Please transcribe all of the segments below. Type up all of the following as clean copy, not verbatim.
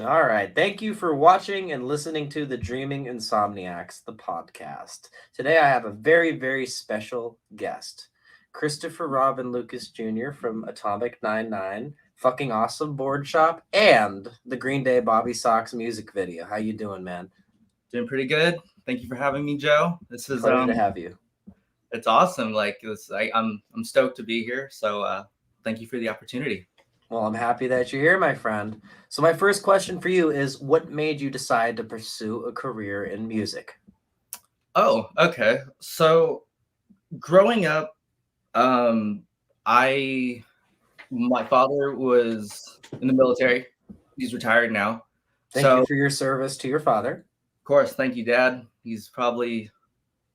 All right. Thank you for watching and listening to the Dreaming Insomniacs, the podcast. Today I have a very, very special guest, Christopher Robin Lucas Jr. from atomic99, fucking awesome board shop, and the Green Day Bobby Sox music video. How you doing, man? Doing pretty good. Thank you for having me, Joe. This is Pleasure to have you. it's awesome. I'm stoked to be here. So thank you for the opportunity. Well, I'm happy that you're here, my friend. So my first question for you is, what made you decide to pursue a career in music? Oh, okay. So growing up, um, I my father was in the military. He's retired now. Thank So you for your service to your father. of course, thank you, Dad. He's probably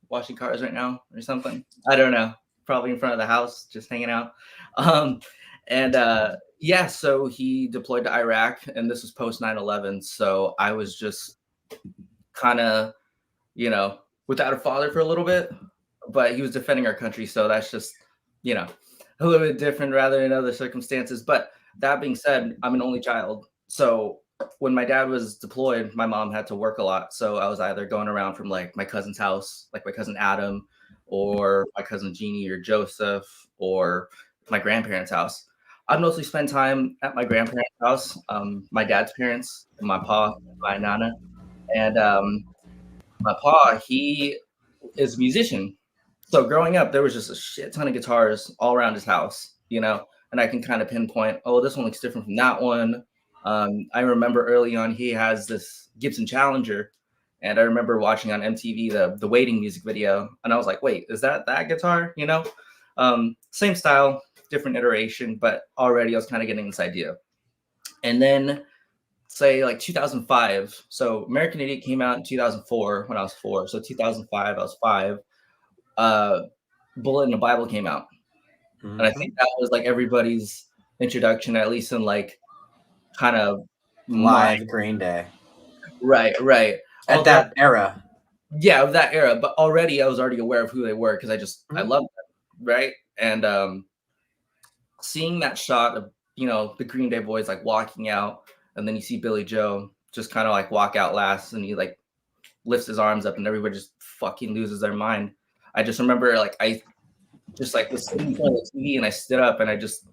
washing cars right now or something. I don't know. Probably in front of the house, just hanging out. Um, and yeah, so he deployed to Iraq, and this was post 9/11. So I was just kind of, without a father for a little bit, but he was defending our country. So that's just, you know, a little bit different rather than other circumstances. But that being said, I'm an only child. So when my dad was deployed, my mom had to work a lot. So I was either going around from like my cousin's house, like my cousin Adam, or my cousin Jeannie or Joseph, or my grandparents' house. I'd mostly spend time at my grandparents' house, my dad's parents, my pa, my nana, and my pa. He is a musician. So growing up, there was just a shit ton of guitars all around his house, and I can kind of pinpoint, oh, this one looks different from that one. I remember early on he has this Gibson Challenger, and I remember watching on MTV the Waiting music video, and I was like, wait, is that guitar? Same style, different iteration, but already I was kind of getting this idea. And then say like 2005, so American Idiot came out in 2004 when I was 4, so 2005 I was 5. Bullet in the Bible came out, and I think that was like everybody's introduction, at least in like kind of Live Green Day. Right. At that era. Yeah, of that era. But already I was already aware of who they were because I love them, right? And seeing that shot of the Green Day boys like walking out, and then you see Billy Joe just kind of like walk out last, and he like lifts his arms up, and everybody just fucking loses their mind. I just remember like I just like was sitting in front of the TV, and I stood up, and I just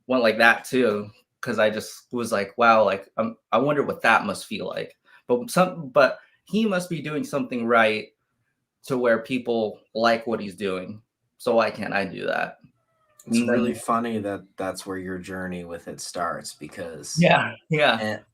went like that too, because I just was like, wow, like I wonder what that must feel like. But he must be doing something right to where people like what he's doing. So why can't I do that? It's really funny that that's where your journey with it starts, because yeah.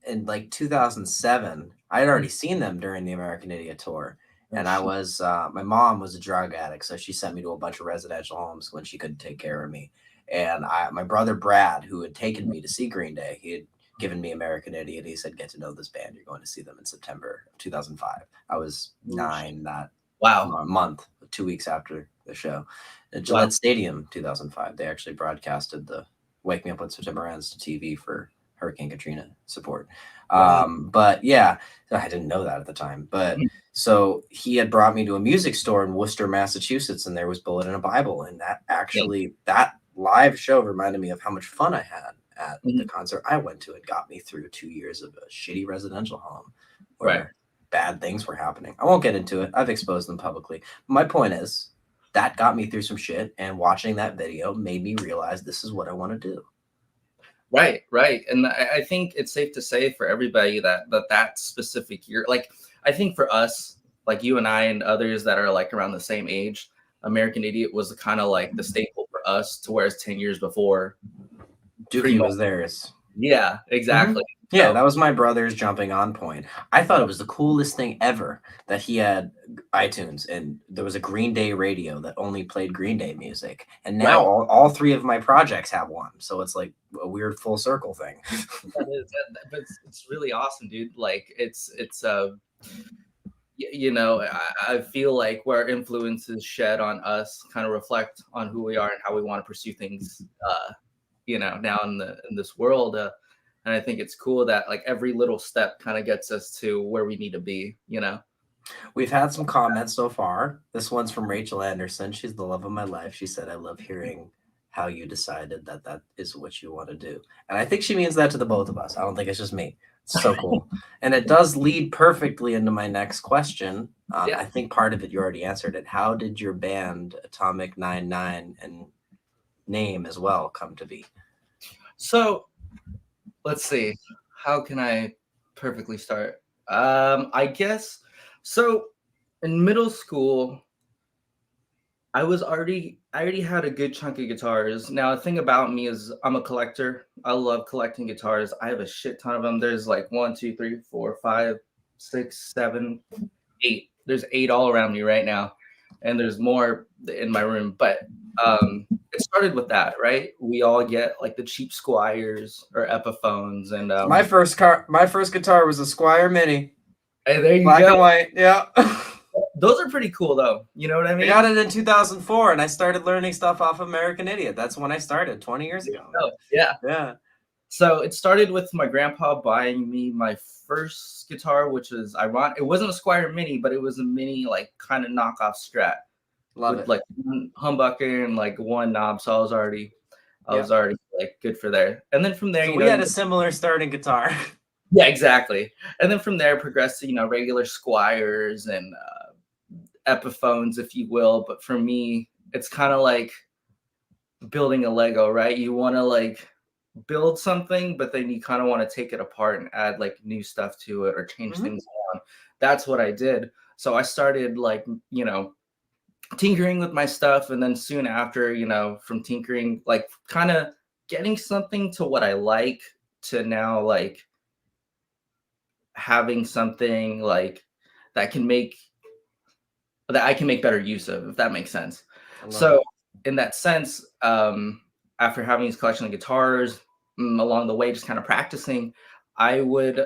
In like 2007, I had already seen them during the American Idiot tour. And I was, my mom was a drug addict, so she sent me to a bunch of residential homes when she couldn't take care of me. And my brother Brad, who had taken me to see Green Day, he had given me American Idiot. He said, "Get to know this band. You're going to see them in September of 2005." I was 9 that month, 2 weeks after the show at Gillette Stadium, 2005. They actually broadcasted the "Wake Me Up When September Ends" to TV for Hurricane Katrina support. But yeah, I didn't know that at the time. But so he had brought me to a music store in Worcester, Massachusetts, and there was Bullet in a Bible. And that actually, that live show reminded me of how much fun I had at the concert I went to. It got me through 2 years of a shitty residential home where bad things were happening. I won't get into it. I've exposed them publicly. My point is, that got me through some shit, and watching that video made me realize this is what I want to do. Right. And I think it's safe to say for everybody that specific year, like I think for us, like you and I and others that are like around the same age, American Idiot was kind of like the staple for us, to whereas 10 years before, Dookie was theirs. Yeah, exactly. Yeah, that was my brother's jumping on point. I thought it was the coolest thing ever that he had iTunes, and there was a Green Day radio that only played Green Day music. And now all 3 of my projects have one. So it's like a weird full circle thing. But it's really awesome, dude. Like I feel like where influences shed on us kind of reflect on who we are and how we want to pursue things, now in this world. And I think it's cool that like every little step kind of gets us to where we need to be, We've had some comments so far. This one's from Rachel Anderson. She's the love of my life. She said, "I love hearing how you decided that is what you want to do." And I think she means that to the both of us. I don't think it's just me. So cool. And it does lead perfectly into my next question. Yeah. I think part of it you already answered it. How did your band atomic99 and name as well come to be? So let's see. How can I perfectly start? I guess so. In middle school, I already had a good chunk of guitars. Now, the thing about me is I'm a collector. I love collecting guitars. I have a shit ton of them. There's like 1, 2, 3, 4, 5, 6, 7, 8. There's 8 all around me right now, and there's more in my room. But it started with that, right? We all get like the cheap Squires or Epiphones, and My first guitar was a Squire Mini. hey, there you Black go. and white. Yeah. Those are pretty cool, though. You know what I mean? I got it in 2004, and I started learning stuff off American Idiot. That's when I started 20 years ago. Oh, yeah. Yeah. So it started with my grandpa buying me my first guitar, which was ironic. It wasn't a Squire Mini, but it was a mini, like kind of knockoff Strat. Love with it. like one humbucker and like one knob. So I was already like good for there. And then from there, So you we know, had a similar starting guitar. yeah, exactly. And then from there progressed to, you know, regular Squires and Epiphones, if you will. But for me, it's kind of like building a Lego, right? You want to like build something, but then you kind of want to take it apart and add like new stuff to it or change things around. That's what I did. So I started like, you know, tinkering with my stuff, and then soon after, you know, from tinkering, like kind of getting something to what I like to now like having something like that I can make better use of, if that makes sense. So in that sense, after having this collection of guitars, along the way, just kind of practicing, I would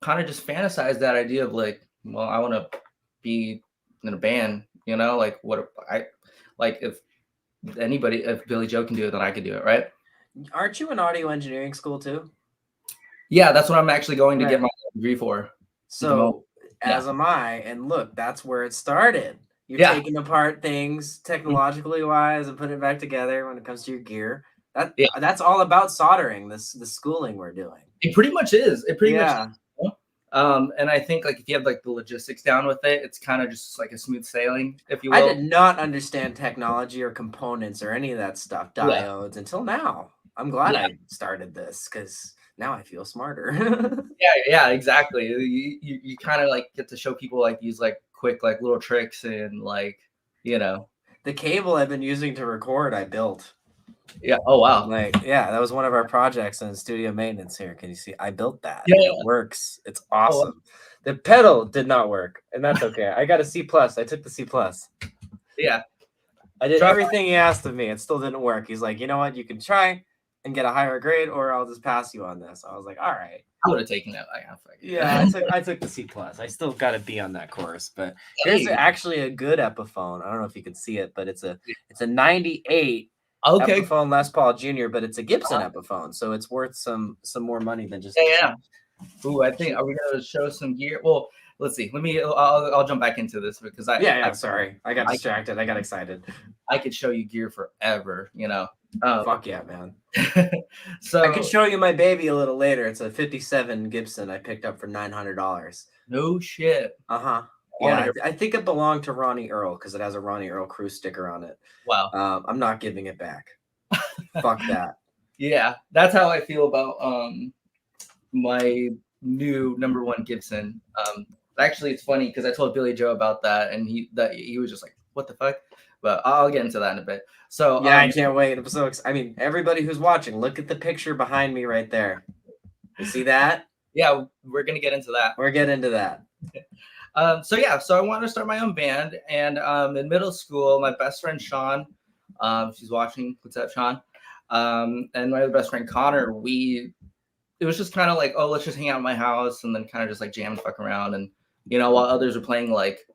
kind of just fantasize that idea of like, well, I want to be in a band, you know, like what I like if Billy Joe can do it, then I could do it, right? Aren't you in audio engineering school too? Yeah, that's what I'm actually going to get my degree for. So as am I, and look, that's where it started. You're taking apart things technologically wise and putting it back together when it comes to your gear. That's all about soldering. The schooling we're doing. It pretty much is. It pretty much is. And I think like if you have like the logistics down with it, it's kind of just like a smooth sailing, if you will. I did not understand technology or components or any of that stuff, diodes, until now. I'm glad I started this because now I feel smarter. Yeah, exactly. You kind of like get to show people like these like quick like little tricks and like, you know. The cable I've been using to record, I built. Yeah. Oh, wow. Like, yeah, that was one of our projects in studio maintenance here. Can you see? I built that. Yeah. It works. It's awesome. The pedal did not work, and that's okay. I got a C+. I took the C+. Yeah. I did everything he asked of me. It still didn't work. He's like, you know what? You can try and get a higher grade, or I'll just pass you on this. I was like, all right. I would have taken that. Yeah, I took the C+. I still got a B on that course, but here's actually a good Epiphone. I don't know if you can see it, but it's a 98 Epiphone Les Paul Jr., but it's a Gibson Epiphone, so it's worth some more money than just Ooh, I think, are we gonna show some gear? Well, let's see. I'll jump back into this because sorry, I got distracted. I got excited. I could show you gear forever, you know. Fuck yeah, man. So I can show you my baby a little later. It's a 57 Gibson I picked up for $900. No shit. Yeah, I think it belonged to Ronnie Earl because it has a Ronnie Earl crew sticker on it. Wow. I'm not giving it back. Fuck that. Yeah, that's how I feel about my new #1 Gibson. Actually, it's funny because I told Billy Joe about that, and he was just like, "What the fuck?" But I'll get into that in a bit. So yeah, I can't wait. I'm so excited. I mean, everybody who's watching, look at the picture behind me right there. You see that? Yeah, we're gonna get into that. We're getting into that. So I wanted to start my own band, and in middle school, my best friend Sean, she's watching. What's up, Sean? And my other best friend Connor, it was just kind of like, oh, let's just hang out at my house and then kind of just like jam and fuck around, and you know, while others were playing like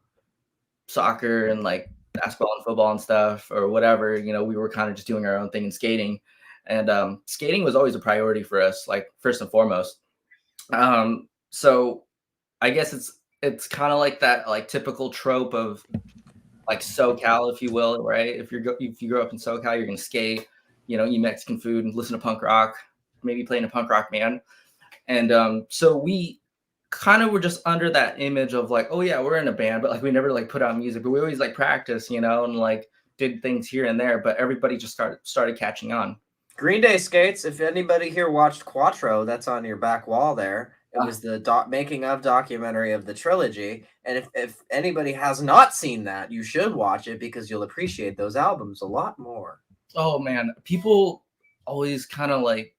soccer and like basketball and football and stuff or whatever, you know, we were kind of just doing our own thing and skating. And skating was always a priority for us, like first and foremost. So I guess it's kind of like that like typical trope of like SoCal, if you will, right? If you grow up in SoCal, you're gonna skate, you know, eat Mexican food and listen to punk rock, maybe play in a punk rock band. And so we kind of were just under that image of like, oh yeah, we're in a band, but like we never like put out music, but we always like practice, you know, and like did things here and there, but everybody just started catching on. Green Day skates. If anybody here watched Quattro, that's on your back wall there. It was the making of documentary of the trilogy. And if anybody has not seen that, you should watch it because you'll appreciate those albums a lot more. Oh man, people always kind of like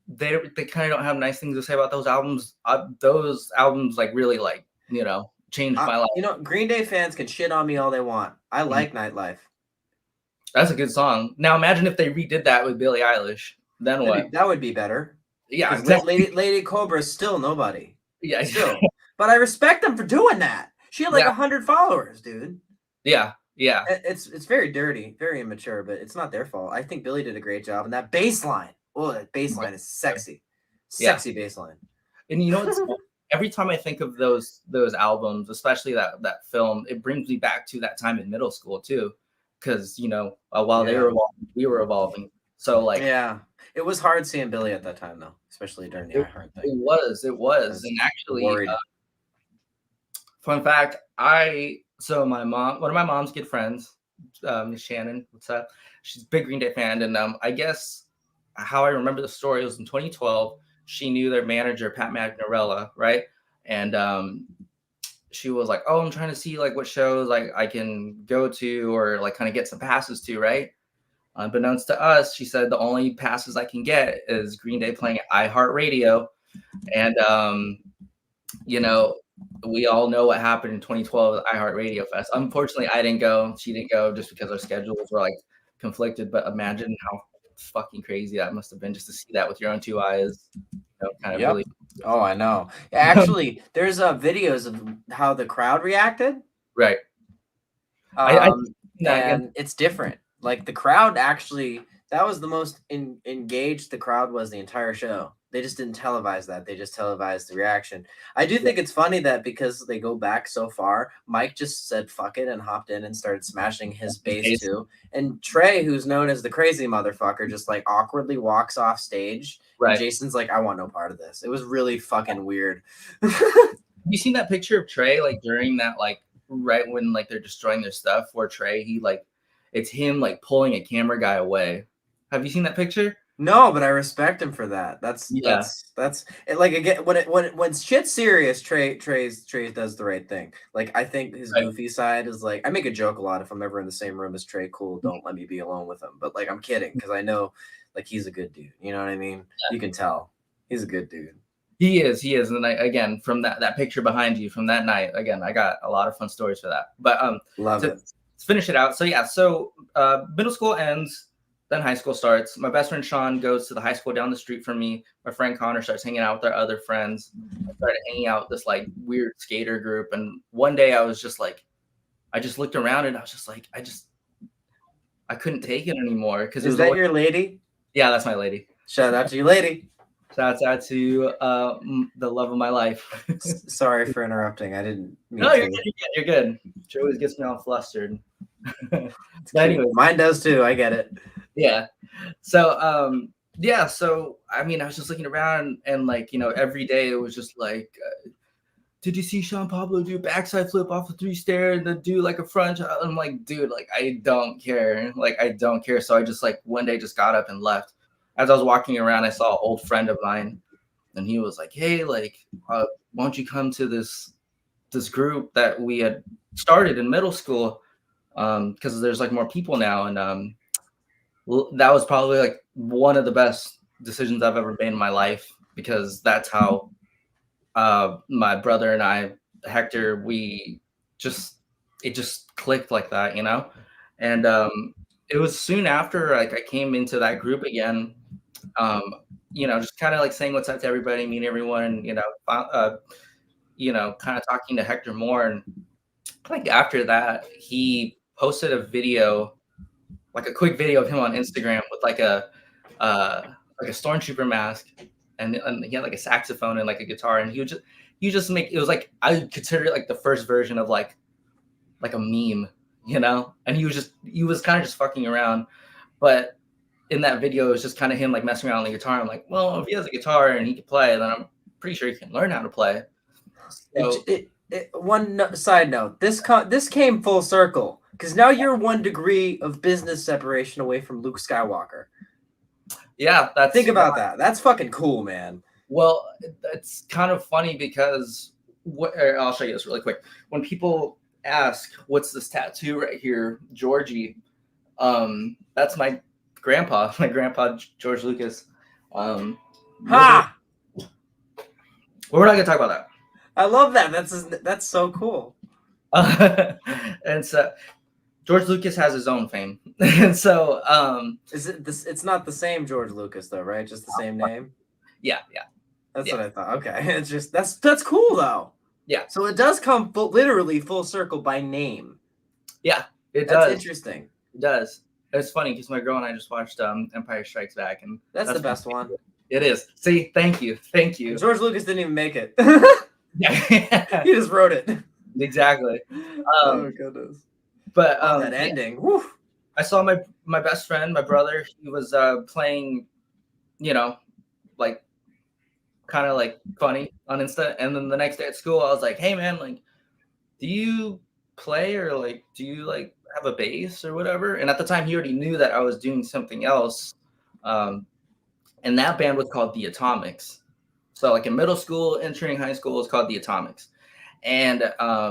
they kind of don't have nice things to say about those albums. Those albums like really like, you know, changed my life. You know, Green Day fans can shit on me all they want. I like Nightlife. That's a good song. Now imagine if they redid that with Billie Eilish. Then what? That would be better. Yeah, exactly. Lady Cobra is still nobody. Yeah, still. But I respect them for doing that. She had like 100 followers, dude. Yeah, yeah. It's very dirty, very immature, but it's not their fault. I think Billy did a great job, and that bass line. Oh, that bass line is sexy, sexy bass line. And you know what's every time I think of those albums, especially that film, it brings me back to that time in middle school too, because you know while they were evolving, we were evolving. So like it was hard seeing Billy at that time though, especially during the iHeart thing. It was, and actually, fun fact, my mom, one of my mom's good friends, Miss Shannon, what's up? She's a big Green Day fan, and I guess how I remember the story was in 2012. She knew their manager, Pat Magnarella, right? And she was like, "Oh, I'm trying to see like what shows like I can go to or like kind of get some passes to, right?" Unbeknownst to us, she said the only passes I can get is Green Day playing at iHeartRadio, and you know, we all know what happened in 2012 at iHeartRadio Fest. Unfortunately, I didn't go. She didn't go just because our schedules were like conflicted. But imagine how fucking crazy that must have been just to see that with your own two eyes. You know, kind of really. Oh, I know. Actually, there's videos of how the crowd reacted. Right. And it's different. Like the crowd actually, that was the most engaged the crowd was the entire show. They just didn't televise that. They just televised the reaction. I do think it's funny that because they go back so far, Mike just said fuck it and hopped in and started smashing his bass too. And Trey, who's known as the crazy motherfucker, just like awkwardly walks off stage. Right. And Jason's like, I want no part of this. It was really fucking weird. Have you seen that picture of Trey like during that like right when like they're destroying their stuff where Trey he like it's him like pulling a camera guy away? Have you seen that picture? No, but I respect him for that. That's like again when shit's serious, Trey does the right thing. Like I think his goofy side is like I make a joke a lot if I'm ever in the same room as Trey. Cool, don't let me be alone with him. But like I'm kidding because I know like he's a good dude. You know what I mean? Yeah. You can tell he's a good dude. He is, and again from that picture behind you from that night, again I got a lot of fun stories for that. But love it. Let's finish it out. So middle school ends. Then high school starts. My best friend Sean goes to the high school down the street from me. My friend Connor starts hanging out with our other friends. I started hanging out with this like weird skater group. And one day I was just like, I just looked around and I was just like, I couldn't take it anymore. Because is that your lady? Yeah, that's my lady. Shout out to you, lady. Shout out to the love of my life. Sorry for interrupting. I didn't. No, you're good. You're good. She always gets me all flustered. But anyway, mine does too. I get it. Yeah. So so I mean, I was just looking around and like, you know, every day it was just like, did you see Sean Pablo do backside flip off the 3 stair and then do like a front? I'm like, dude, like I don't care. Like I don't care. So I just like one day just got up and left. As I was walking around, I saw an old friend of mine and he was like, hey, like, why don't you come to this group that we had started in middle school? Because there's like more people now. And that was probably like one of the best decisions I've ever made in my life, because that's how my brother and I, Hector, it just clicked like that, you know? And it was soon after like I came into that group again, you know, just kind of like saying what's up to everybody, meeting everyone, you know, kind of talking to Hector more. And like after that, he posted a video, like a quick video of him on Instagram with like a stormtrooper mask, and he had like a saxophone and like a guitar, and you just make it was like I consider it like the first version of like a meme, you know. And he was kind of just fucking around, but in that video it was just kind of him like messing around on the guitar. I'm like, well, if he has a guitar and he can play, then pretty sure you can learn how to play. So, Side note, this came full circle because now you're 1 degree of business separation away from Luke Skywalker. yeah, Think about that. That's fucking cool, man. Well, it's kind of funny because I'll show you this really quick. When people ask, "What's this tattoo right here, Georgie?" That's my grandpa George Lucas. Ha! We're not gonna talk about that. I love that. That's so cool. And so George Lucas has his own fame, and so is it this? It's not the same George Lucas though, right? Just the same name. Yeah. That's what I thought. Okay, it's just that's cool though. Yeah. So it does come literally full circle by name. Yeah, it does. That's Interesting. It does. It's funny because my girl and I just watched Empire Strikes Back, and that's the best one. It is. See, thank you. And George Lucas didn't even make it. Yeah. He just wrote it. Exactly. Oh goodness. But that ending. Whew. I saw my best friend, my brother. He was playing, like kind of like funny on Insta. And then the next day at school, I was like, "Hey man, like, do you play or like do you like have a bass or whatever?" And at the time, he already knew that I was doing something else. And that band was called the Atomics. So like in middle school, entering high school, it was called the Atomics. And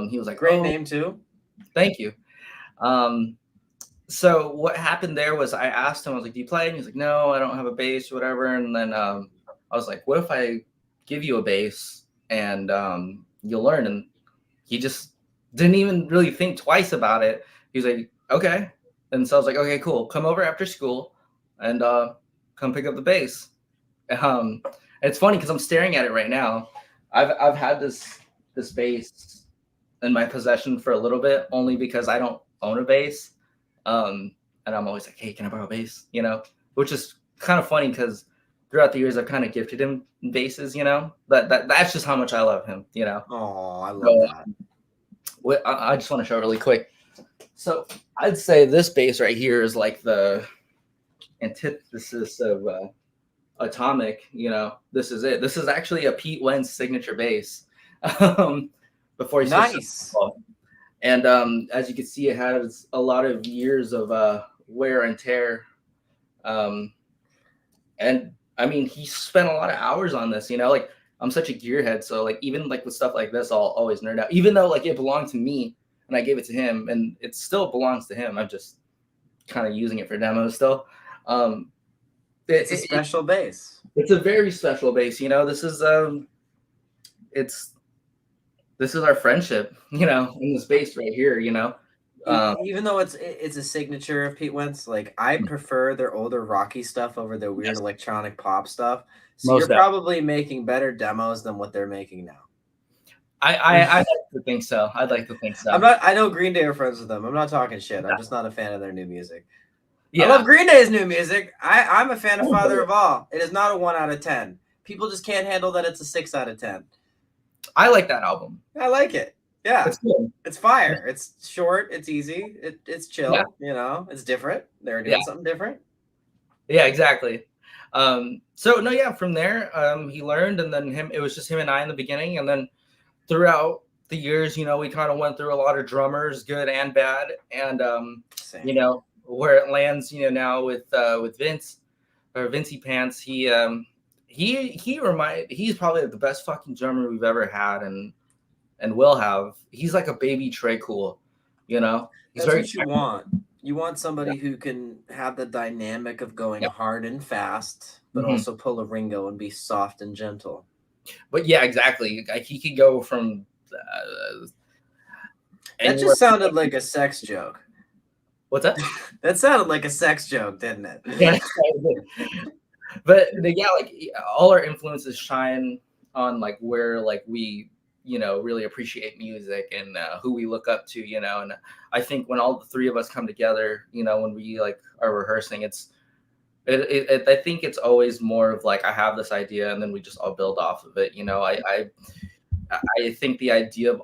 he was like, "Great name too." Thank you. So what happened there was I asked him, I was like, "Do you play?" And he's like, "No, I don't have a bass or whatever." And then I was like, "What if I give you a bass and you'll learn?" And he just didn't even really think twice about it. He was like, "Okay." And so I was like, "Okay, cool. Come over after school and come pick up the bass." It's funny because I'm staring at it right now. I've had this bass in my possession for a little bit, only because I don't own a bass. And I'm always like, "Hey, can I borrow a bass?" Which is kind of funny because throughout the years I've kind of gifted him basses, that's just how much I love him, Oh, I love that. I just want to show really quick. So I'd say this bass right here is like the antithesis of Atomic. This is it. This is actually a Pete Wentz signature bass. Before he switched nice. And as you can see, it has a lot of years of wear and tear. And I mean, he spent a lot of hours on this, like I'm such a gearhead. So like, even like with stuff like this, I'll always nerd out, even though like it belonged to me and I gave it to him and it still belongs to him. I'm just kind of using it for demos still. It's a special bass. It's a very special bass. This is our friendship, in this bass right here, even though it's a signature of Pete Wentz, like I prefer their older rocky stuff over their weird electronic pop stuff. So you're probably making better demos than what they're making now. I'd like to think so. I know Green Day are friends with them. I'm not talking shit. I'm just not a fan of their new music. Yeah. I love Green Day's new music. I'm a fan of Father of All. It is not a 1 out of 10. People just can't handle that it's a 6 out of 10. I like that album. I like it. Yeah. It's good. It's fire. It's short. It's easy. It's chill. Yeah. It's different. They're doing something different. Yeah, exactly. From there, he learned, and then it was just him and I in the beginning. And then throughout the years, we kind of went through a lot of drummers, good and bad. And, where it lands, now with Vince or Vincey Pants, he's probably the best fucking drummer we've ever had and will have. He's like a baby Trey Cool, He's That's what you want. You want somebody who can have the dynamic of going hard and fast, but also pull a Ringo and be soft and gentle. But yeah, exactly. Like he could go from. That just sounded like a sex joke. What's that? That sounded like a sex joke, didn't it? Yeah. But like all our influences shine on like where like we really appreciate music and who we look up to, and I think when all the three of us come together, when we like are rehearsing, I think it's always more of like I have this idea and then we just all build off of it. I think the idea of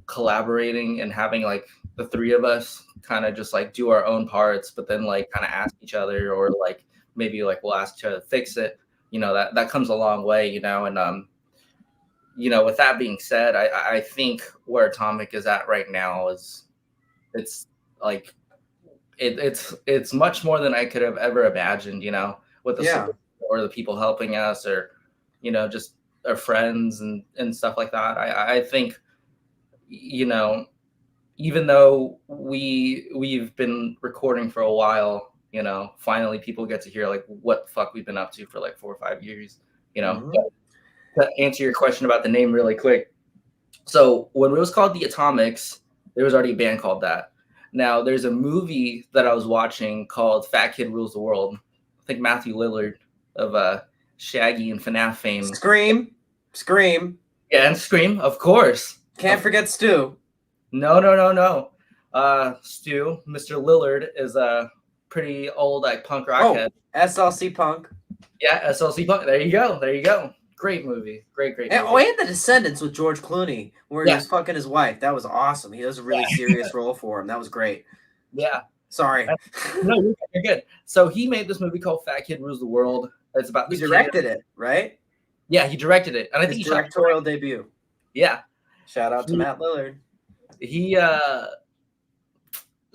collaborating and having like the three of us kind of just like do our own parts, but then like kind of ask each other or like maybe like we'll ask each other to fix it, that comes a long way, and with that being said, I think where Atomic is at right now is it's like it's much more than I could have ever imagined, with the Yeah. support or the people helping us, or just our friends and stuff like that. I think, even though we've been recording for a while, finally people get to hear like what the fuck we've been up to for like 4 or 5 years. Mhm. But to answer your question about the name really quick, so when it was called the Atomics, there was already a band called that. Now there's a movie that I was watching called Fat Kid Rules the World. I think Matthew Lillard of Shaggy and FNAF fame. Scream. Scream. Yeah, and Scream, of course. Can't forget Stu. No, no, no, no. Stu, Mr. Lillard is a pretty old like punk rock Oh, head. SLC Punk. Yeah, SLC punk. There you go. There you go. Great movie. Great movie. And, and The Descendants with George Clooney, where he Yeah. was fucking his wife. That was awesome. He does a really serious role for him. That was great. Yeah. Sorry. No, you're good. So he made this movie called Fat Kid Rules the World. It's about He directed it, right? Yeah, he directed it, and I think His he directorial debut. Yeah. Shout out to Matt Lillard. He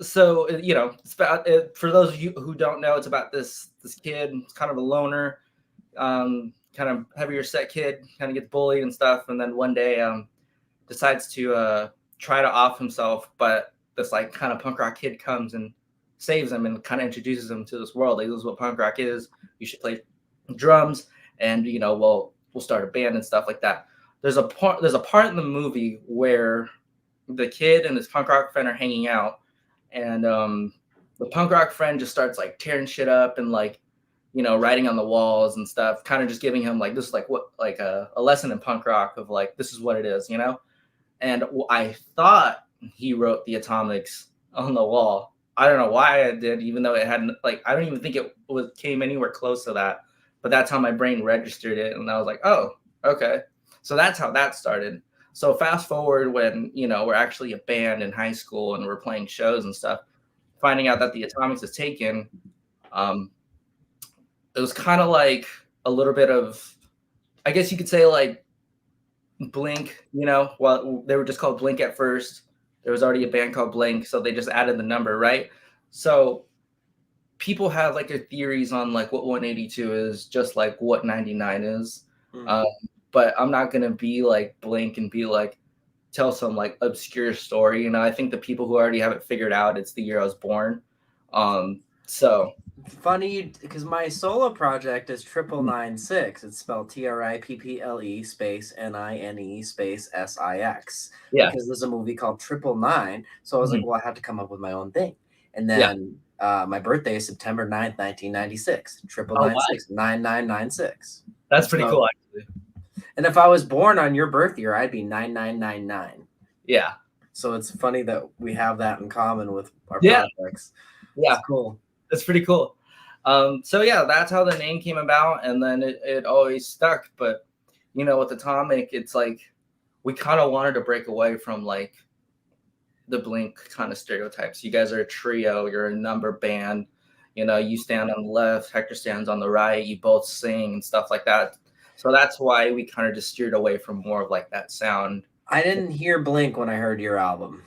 so it's about for those of you who don't know, it's about this kid. It's kind of a loner, kind of heavier set kid, kind of gets bullied and stuff, and then one day decides to try to off himself, but this like kind of punk rock kid comes and saves him and kind of introduces him to this world. Like, this is what punk rock is. You should play drums, and we'll start a band and stuff like that. There's a part in the movie where the kid and his punk rock friend are hanging out, and the punk rock friend just starts like tearing shit up and like writing on the walls and stuff, kind of just giving him like this, like what, like a lesson in punk rock of like, this is what it is, and I thought he wrote the Atomics on the wall. I don't know why I did, even though it hadn't, like, I don't even think it came anywhere close to that, but that's how my brain registered it, and I was like, oh, okay. So that's how that started. So fast forward when, we're actually a band in high school and we're playing shows and stuff, finding out that the Atomics is taken, it was kind of like a little bit of, I guess you could say, like Blink, well, they were just called Blink at first. There was already a band called Blink, so they just added the number, right? So people have like their theories on like what 182 is, just like what 99 is. Mm-hmm. But I'm not going to be like Blink and be like, tell some like obscure story. I think the people who already have it figured out, it's the year I was born. So funny, because my solo project is 9996. It's spelled TRIPPLE space NINE space SIX. Yeah. Because there's a movie called 999. So I was like, well, I have to come up with my own thing. And then my birthday is September 9th, 1996. 9996 9996. That's pretty cool, actually. And if I was born on your birth year, I'd be 9999. Yeah. So it's funny that we have that in common with our projects. Yeah. It's cool. It's pretty cool. So yeah, that's how the name came about, and then it always stuck. But with Atomic, it's like we kind of wanted to break away from like the Blink kind of stereotypes. You guys are a trio, you're a number band, you stand on the left, Hector stands on the right, you both sing and stuff like that. So that's why we kind of just steered away from more of like that sound. I didn't hear Blink when I heard your album.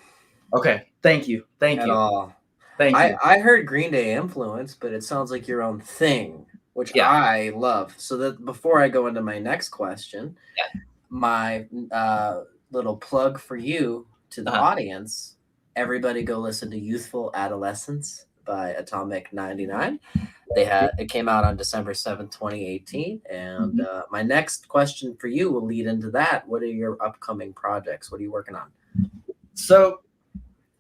Okay, thank you. At all. Thank you. I heard Green Day influence, but it sounds like your own thing, which I love. So that before I go into my next question, my little plug for you to the audience, everybody go listen to Youthful Adolescence by atomic99. It came out on December 7th, 2018. And my next question for you will lead into that. What are your upcoming projects? What are you working on? So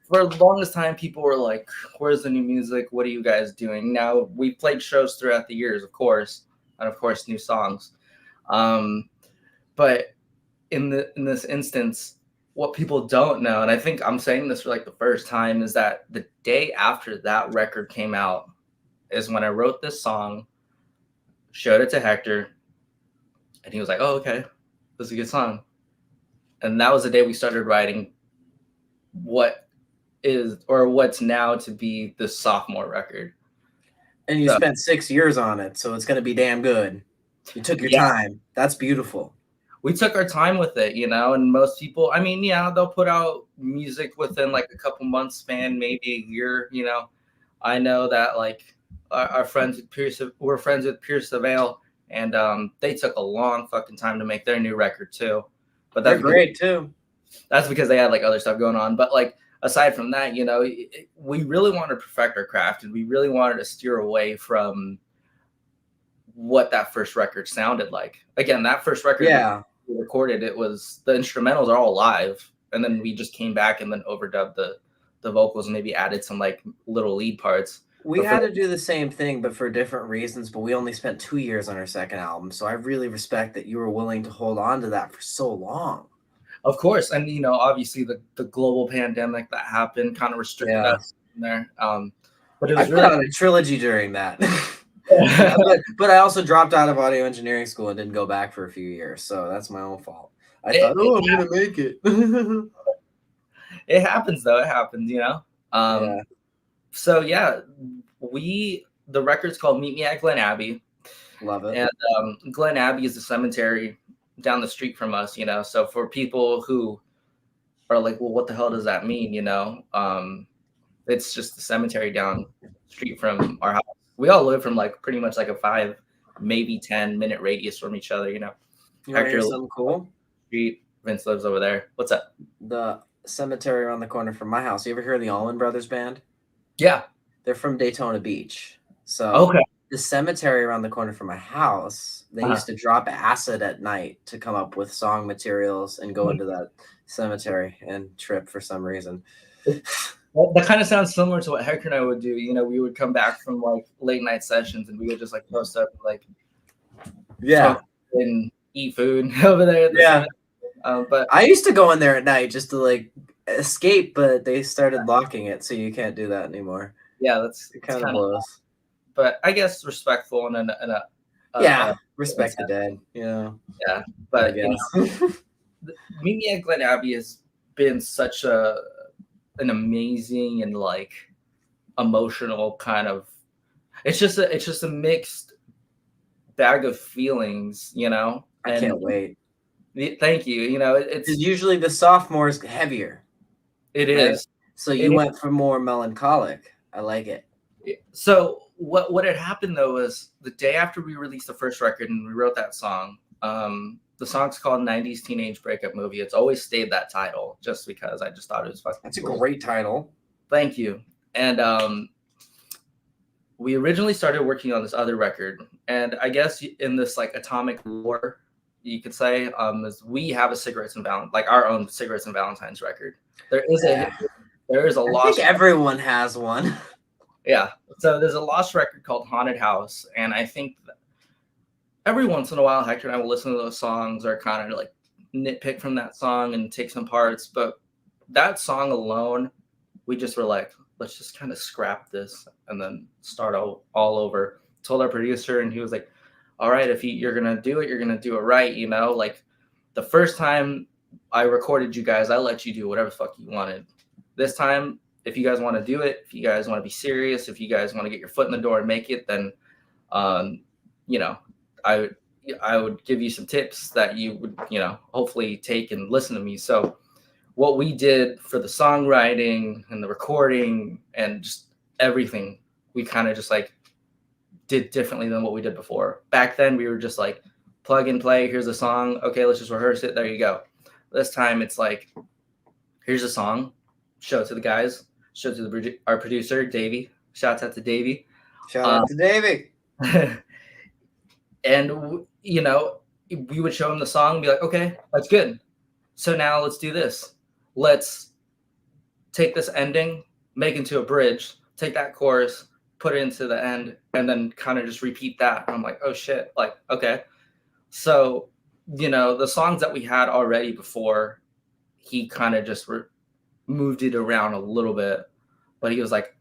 for the longest time, people were like, where's the new music? What are you guys doing? Now, we've played shows throughout the years, of course, and of course, new songs. But in this instance, what people don't know, and I think I'm saying this for like the first time, is that the day after that record came out is when I wrote this song, showed it to Hector, and he was like, oh, okay, this is a good song. And that was the day we started writing what's now to be the sophomore record. And you spent 6 years on it, so it's going to be damn good. You took your time. That's beautiful. we took our time with it, you know, and most people, I mean, yeah, they'll put out music within like a couple months span, maybe a year, you know. I know that like our friends with we're friends with Pierce the Veil, and they took a long fucking time to make their new record too. But They're great too. That's because they had like other stuff going on. But like aside from that, you know, we really wanted to perfect our craft, and we really wanted to steer away from what that first record sounded like. Again, that first record we recorded, it was the instrumentals are all live, and then we just came back and then overdubbed the vocals and maybe added some like little lead parts. We had to do the same thing, but for different reasons. But we only spent 2 years on our second album, so I really respect that you were willing to hold on to that for so long. Of course, and you know, obviously the global pandemic that happened kind of restricted us in there. But it was put out a trilogy during that. but I also dropped out of audio engineering school and didn't go back for a few years, so that's my own fault. I thought, I'm gonna make it. It happens, though. It happens, you know. So yeah, the record's called "Meet Me at Glen Abbey." Love it. And Glen Abbey is the cemetery down the street from us, you know. So for people who are like, well, what the hell does that mean, you know? It's just the cemetery down the street from our house. We all live from like pretty much like a 5, maybe 10-minute radius from each other, you know. You want to hear something cool? Street. Vince lives over there. What's up? The cemetery around the corner from my house. You ever hear of the Allman Brothers Band? Yeah. They're from Daytona Beach. So the cemetery around the corner from my house, they used to drop acid at night to come up with song materials and go into that cemetery and trip for some reason. Well, that kind of sounds similar to what Hector and I would do. You know, we would come back from like late night sessions and we would just like post up like and eat food over there at the cemetery. But I used to go in there at night just to like escape, but they started locking it, so you can't do that anymore. Yeah, that's kind of blows. But I guess respectful and respect the dead. Yeah, but you know, Meet Me at Glen Abbey has been such an amazing and like emotional kind of. It's just a mixed bag of feelings, you know. I can't wait. Thank you. You know, it's usually the sophomore is heavier. It is. So you went for more melancholic. I like it. So what had happened though was the day after we released the first record and we wrote that song. The song's called "90s Teenage Breakup Movie." It's always stayed that title just because I just thought it was fucking. That's cool. A great title. Thank you. And we originally started working on this other record, and I guess in this like atomic lore, you could say, is we have our own Cigarettes and Valentines record. There is a lost. I think everyone has one. Yeah. So there's a lost record called "Haunted House," and I think that every once in a while, Hector and I will listen to those songs or kind of like nitpick from that song and take some parts. But that song alone, we just were like, let's just kind of scrap this and then start all over. Told our producer, and he was like, all right, if you're going to do it, you're going to do it right. You know, like the first time I recorded you guys, I let you do whatever the fuck you wanted. This time, if you guys want to do it, if you guys want to be serious, if you guys want to get your foot in the door and make it, then, you know, I would give you some tips that you would, you know, hopefully take and listen to me. So what we did for the songwriting and the recording and just everything, we kind of just like did differently than what we did before. Back then we were just like plug and play. Here's a song. Okay, let's just rehearse it. There you go. This time it's like, here's a song. Show it to the guys. Show it to our producer, Davey. Shouts out to Davey. Shout out to Davey. And, you know, we would show him the song and be like, okay, that's good. So now let's do this. Let's take this ending, make it into a bridge, take that chorus, put it into the end, and then kind of just repeat that. And I'm like, oh shit, like, okay. So, you know, the songs that we had already before, he kind of just moved it around a little bit. But he was like,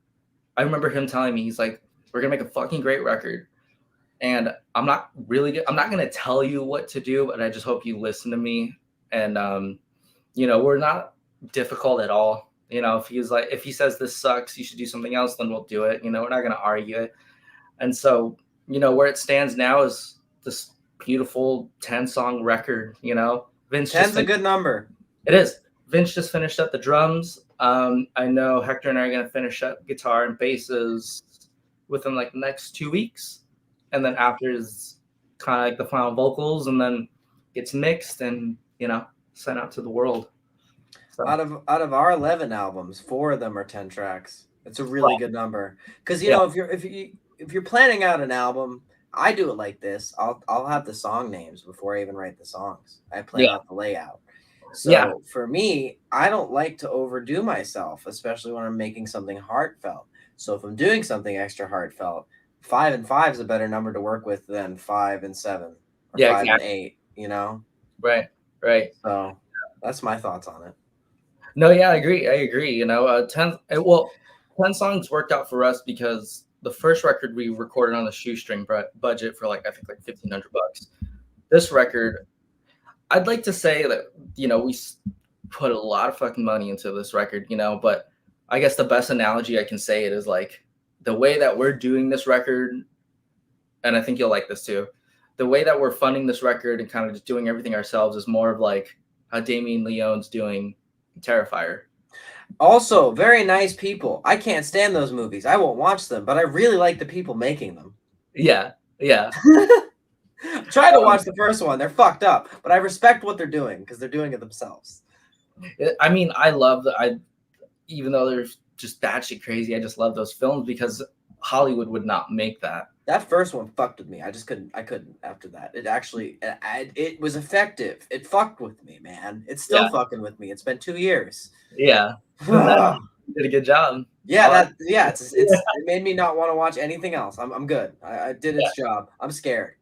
I remember him telling me, he's like, we're going to make a fucking great record. And I'm not going to tell you what to do, but I just hope you listen to me. And, you know, we're not difficult at all. You know, if he says this sucks, you should do something else, then we'll do it. You know, we're not going to argue it. And so, you know, where it stands now is this beautiful 10-song record. You know, Vince 10's a good number. It is. Vince just finished up the drums. I know Hector and I are gonna finish up guitar and basses within like the next 2 weeks, and then after is kind of like the final vocals, and then gets mixed and sent out to the world. So. Out of our 11 albums, 4 of them are 10 tracks. It's a really good number, because you know if you're planning out an album, I do it like this. I'll have the song names before I even write the songs. I plan out the layout. So for me, I don't like to overdo myself, especially when I'm making something heartfelt. So if I'm doing something extra heartfelt, 5 and 5 is a better number to work with than 5 and 7 or 5 and 8. You know? Right. So that's my thoughts on it. No, yeah, I agree. You know, 10 songs worked out for us because the first record we recorded on the shoestring budget for I think $1,500. This record, I'd like to say that, we put a lot of fucking money into this record, but I guess the best analogy I can say it is like the way that we're doing this record, and I think you'll like this too, the way that we're funding this record and kind of just doing everything ourselves is more of like how Damien Leone's doing Terrifier. Also, very nice people. I can't stand those movies. I won't watch them, but I really like the people making them. Yeah. Try to watch the first one. They're fucked up, but I respect what they're doing because they're doing it themselves. I mean, even though they're just batshit crazy, I just love those films because Hollywood would not make that. That first one fucked with me. I couldn't after that. It actually, it was effective. It fucked with me, man. It's still fucking with me. It's been 2 years. Yeah. Did a good job. Yeah, it made me not want to watch anything else. I'm good. I did its job. I'm scared.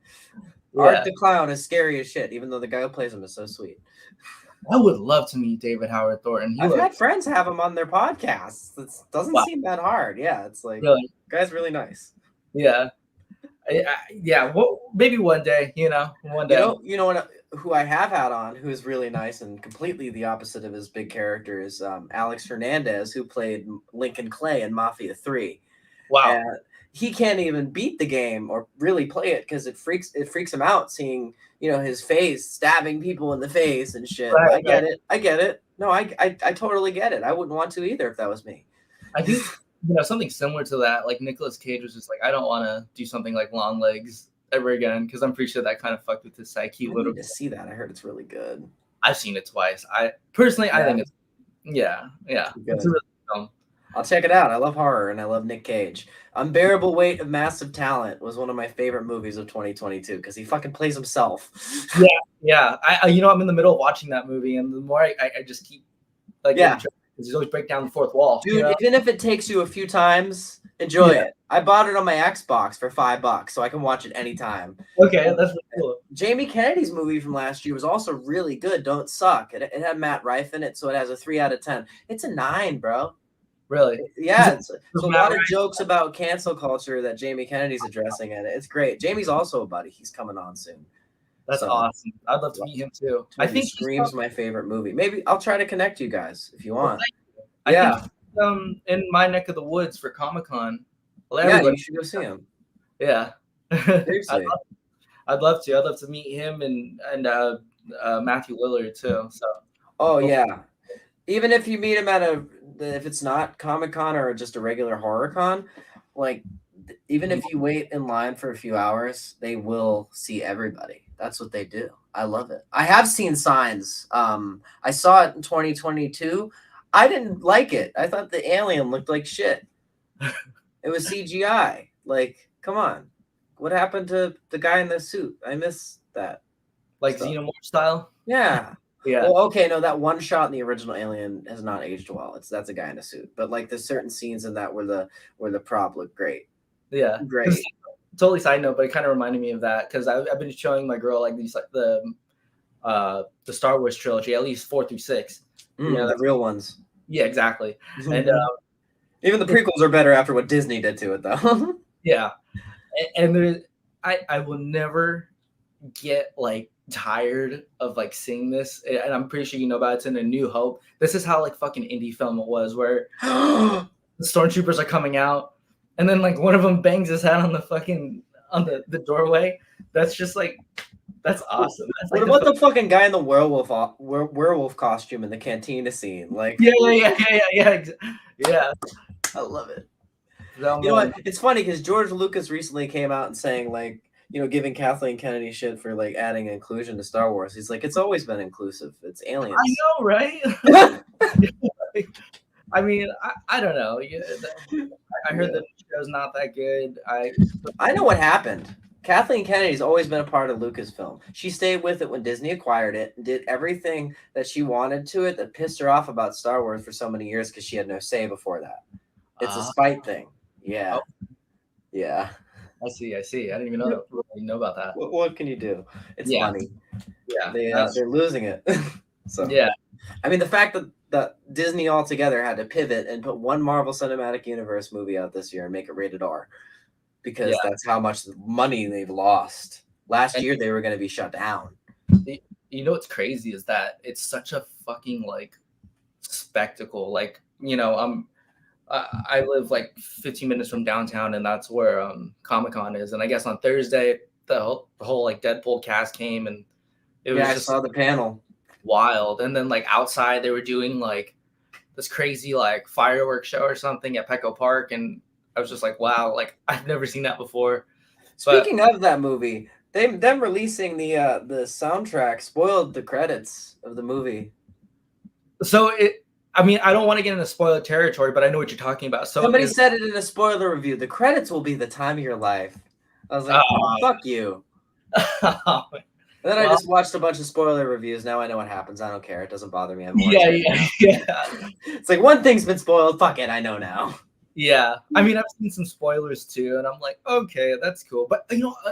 Yeah. Art the Clown is scary as shit, even though the guy who plays him is so sweet. I would love to meet David Howard Thornton. I've had friends have him on their podcasts. It doesn't seem that hard. Yeah, it's like guy's really nice. Yeah. Well, maybe one day, one day. You know who I have had on, who's really nice and completely the opposite of his big character, is Alex Hernandez, who played Lincoln Clay in Mafia 3. Wow. He can't even beat the game or really play it because it freaks him out seeing his face stabbing people in the face and shit. Right, I get it. No, I totally get it. I wouldn't want to either if that was me. I think something similar to that, like Nicolas Cage was just like, I don't want to do something like Long Legs ever again because I'm pretty sure that kind of fucked with his psyche a little bit. To see that, I heard it's really good. I've seen it twice. I think it's it's a really good film. I'll check it out. I love horror and I love Nick Cage. Unbearable Weight of Massive Talent was one of my favorite movies of 2022 because he fucking plays himself. Yeah. I'm in the middle of watching that movie, and the more I just keep because he's always break down the fourth wall. Dude, even if it takes you a few times, enjoy it. I bought it on my Xbox for $5, so I can watch it anytime. Okay, that's really cool. Jamie Kennedy's movie from last year was also really good. Don't Suck. It had Matt Rife in it, so it has a 3 out of 10. It's a 9, bro. Really? Yeah, it's a lot of jokes about cancel culture that Jamie Kennedy's addressing in it. It's great. Jamie's also a buddy. He's coming on soon. That's awesome. I'd love to meet him too. I think Scream's my favorite movie. Maybe I'll try to connect you guys if you want. I think in my neck of the woods for Comic-Con. You should go see him. Yeah. Seriously. I'd love to. I'd love to meet him and Matthew Lillard too. So. Oh yeah. Even if you meet him if it's not Comic-Con or just a regular horror con, even if you wait in line for a few hours, they will see everybody. That's what they do. I love it. I have seen Signs. I saw it in 2022. I didn't like it. I thought the alien looked like shit. It was CGI. Come on. What happened to the guy in the suit? I miss that. Xenomorph style? Yeah. Yeah. Well, okay, no, that one shot in the original Alien has not aged well. That's a guy in a suit. But there's certain scenes in that where the prop looked great. Yeah. Great. Totally side note, but it kind of reminded me of that because I've been showing my girl the Star Wars trilogy, at least 4 through 6. The real ones. Yeah, exactly. And even the prequels are better after what Disney did to it, though. Yeah, and I will never get tired of seeing this, and I'm pretty sure you know about it. It's in A New Hope. This is how fucking indie film it was, where the stormtroopers are coming out, and then one of them bangs his head on the fucking the doorway. That's just That's awesome. That's What like about the fucking guy in the werewolf costume in the cantina scene? Like, yeah. I love it. Oh, You know man. what? It's funny because George Lucas recently came out and saying like, giving Kathleen Kennedy shit for like adding inclusion to Star Wars. He's like, it's always been inclusive. It's I aliens. know, right? I mean, I don't know. Yeah, I heard the show's not that good. I know what happened. Kathleen Kennedy's always been a part of Lucasfilm. She stayed with it when Disney acquired it and did everything that she wanted to it that pissed her off about Star Wars for so many years because she had no say before that. It's a spite thing. Yeah. Oh. Yeah. I see. I didn't even know about that. What can you do? It's funny. Yeah. They're losing it. So yeah. I mean, the fact that Disney altogether had to pivot and put one Marvel Cinematic Universe movie out this year and make it rated R. Because that's how much money they've lost. Last year they were going to be shut down. You know what's crazy is that it's such a fucking like spectacle. Like, I live like 15 minutes from downtown, and that's where Comic-Con is. And I guess on Thursday the whole like Deadpool cast came, and it was just I saw the panel. Wild. And then like outside they were doing like this crazy like fireworks show or something at Petco Park, and I was just like, wow, like I've never seen that before. Speaking of that movie, them releasing the soundtrack spoiled the credits of the movie. So I mean, I don't want to get into spoiler territory, but I know what you're talking about. So somebody said it in a spoiler review. The credits will be the time of your life. I was like, fuck you. And then I just watched a bunch of spoiler reviews. Now I know what happens. I don't care. It doesn't bother me anymore. Yeah. It's like one thing's been spoiled. Fuck it. I know now. Yeah. I mean, I've seen some spoilers too, and I'm like, okay, that's cool. But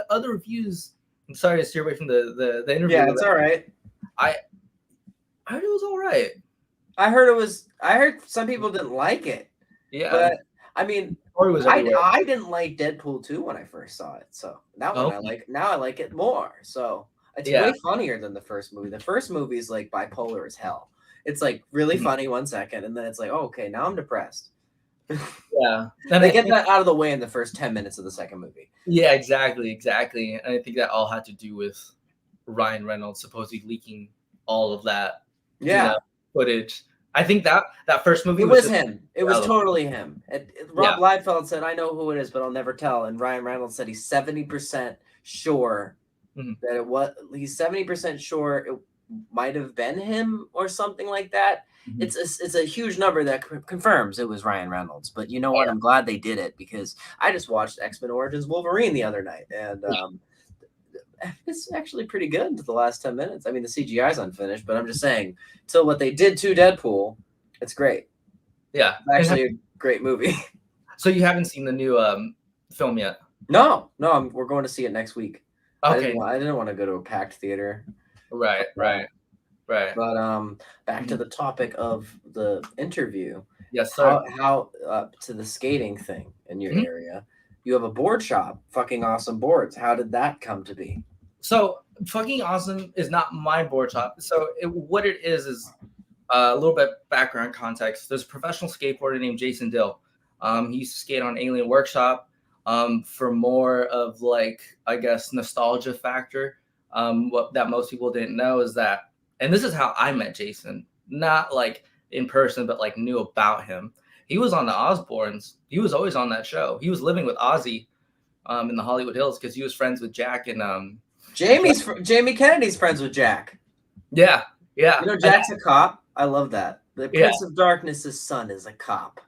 other reviews. I'm sorry to steer away from the interview. Yeah, it's all right. I heard it was all right. I heard some people didn't like it. Yeah. But I mean, I didn't like Deadpool 2 when I first saw it. So that one I like it more. So it's way funnier than the first movie. The first movie is like bipolar as hell. It's like really funny 1 second, and then it's like, oh, okay, now I'm depressed. Yeah. They get that out of the way in the first 10 minutes of the second movie. Yeah, exactly. And I think that all had to do with Ryan Reynolds supposedly leaking all of that footage. I think that first movie was him. It was totally him. Rob Liefeld said, I know who it is, but I'll never tell. And Ryan Reynolds said he's 70% sure that it was. He's 70% sure it might have been him or something like that. It's a huge number that confirms it was Ryan Reynolds. But you know what? I'm glad they did it because I just watched X-Men Origins Wolverine the other night, and it's actually pretty good to the last 10 minutes. I mean, the CGI's unfinished, but I'm just saying, till what they did to Deadpool, it's great. Yeah. It's actually a great movie. So you haven't seen the new film yet? No, we're going to see it next week. Okay. I didn't want to go to a packed theater. Right. But back to the topic of the interview. Yes, sir. How to the skating thing in your area. You have a board shop, fucking awesome boards. How did that come to be? So fucking awesome is not my board shop. So what it is a little bit background context. There's a professional skateboarder named Jason Dill. He used to skate on Alien Workshop for more of like, I guess, nostalgia factor. What that most people didn't know is that, and this is how I met Jason, not like in person, but like knew about him. He was on the Osbournes. He was always on that show. He was living with Ozzy in the Hollywood Hills because he was friends with Jack and Jamie Kennedy's friends with Jack. Yeah. You know, Jack's a cop. I love that. The Prince of Darkness's son is a cop.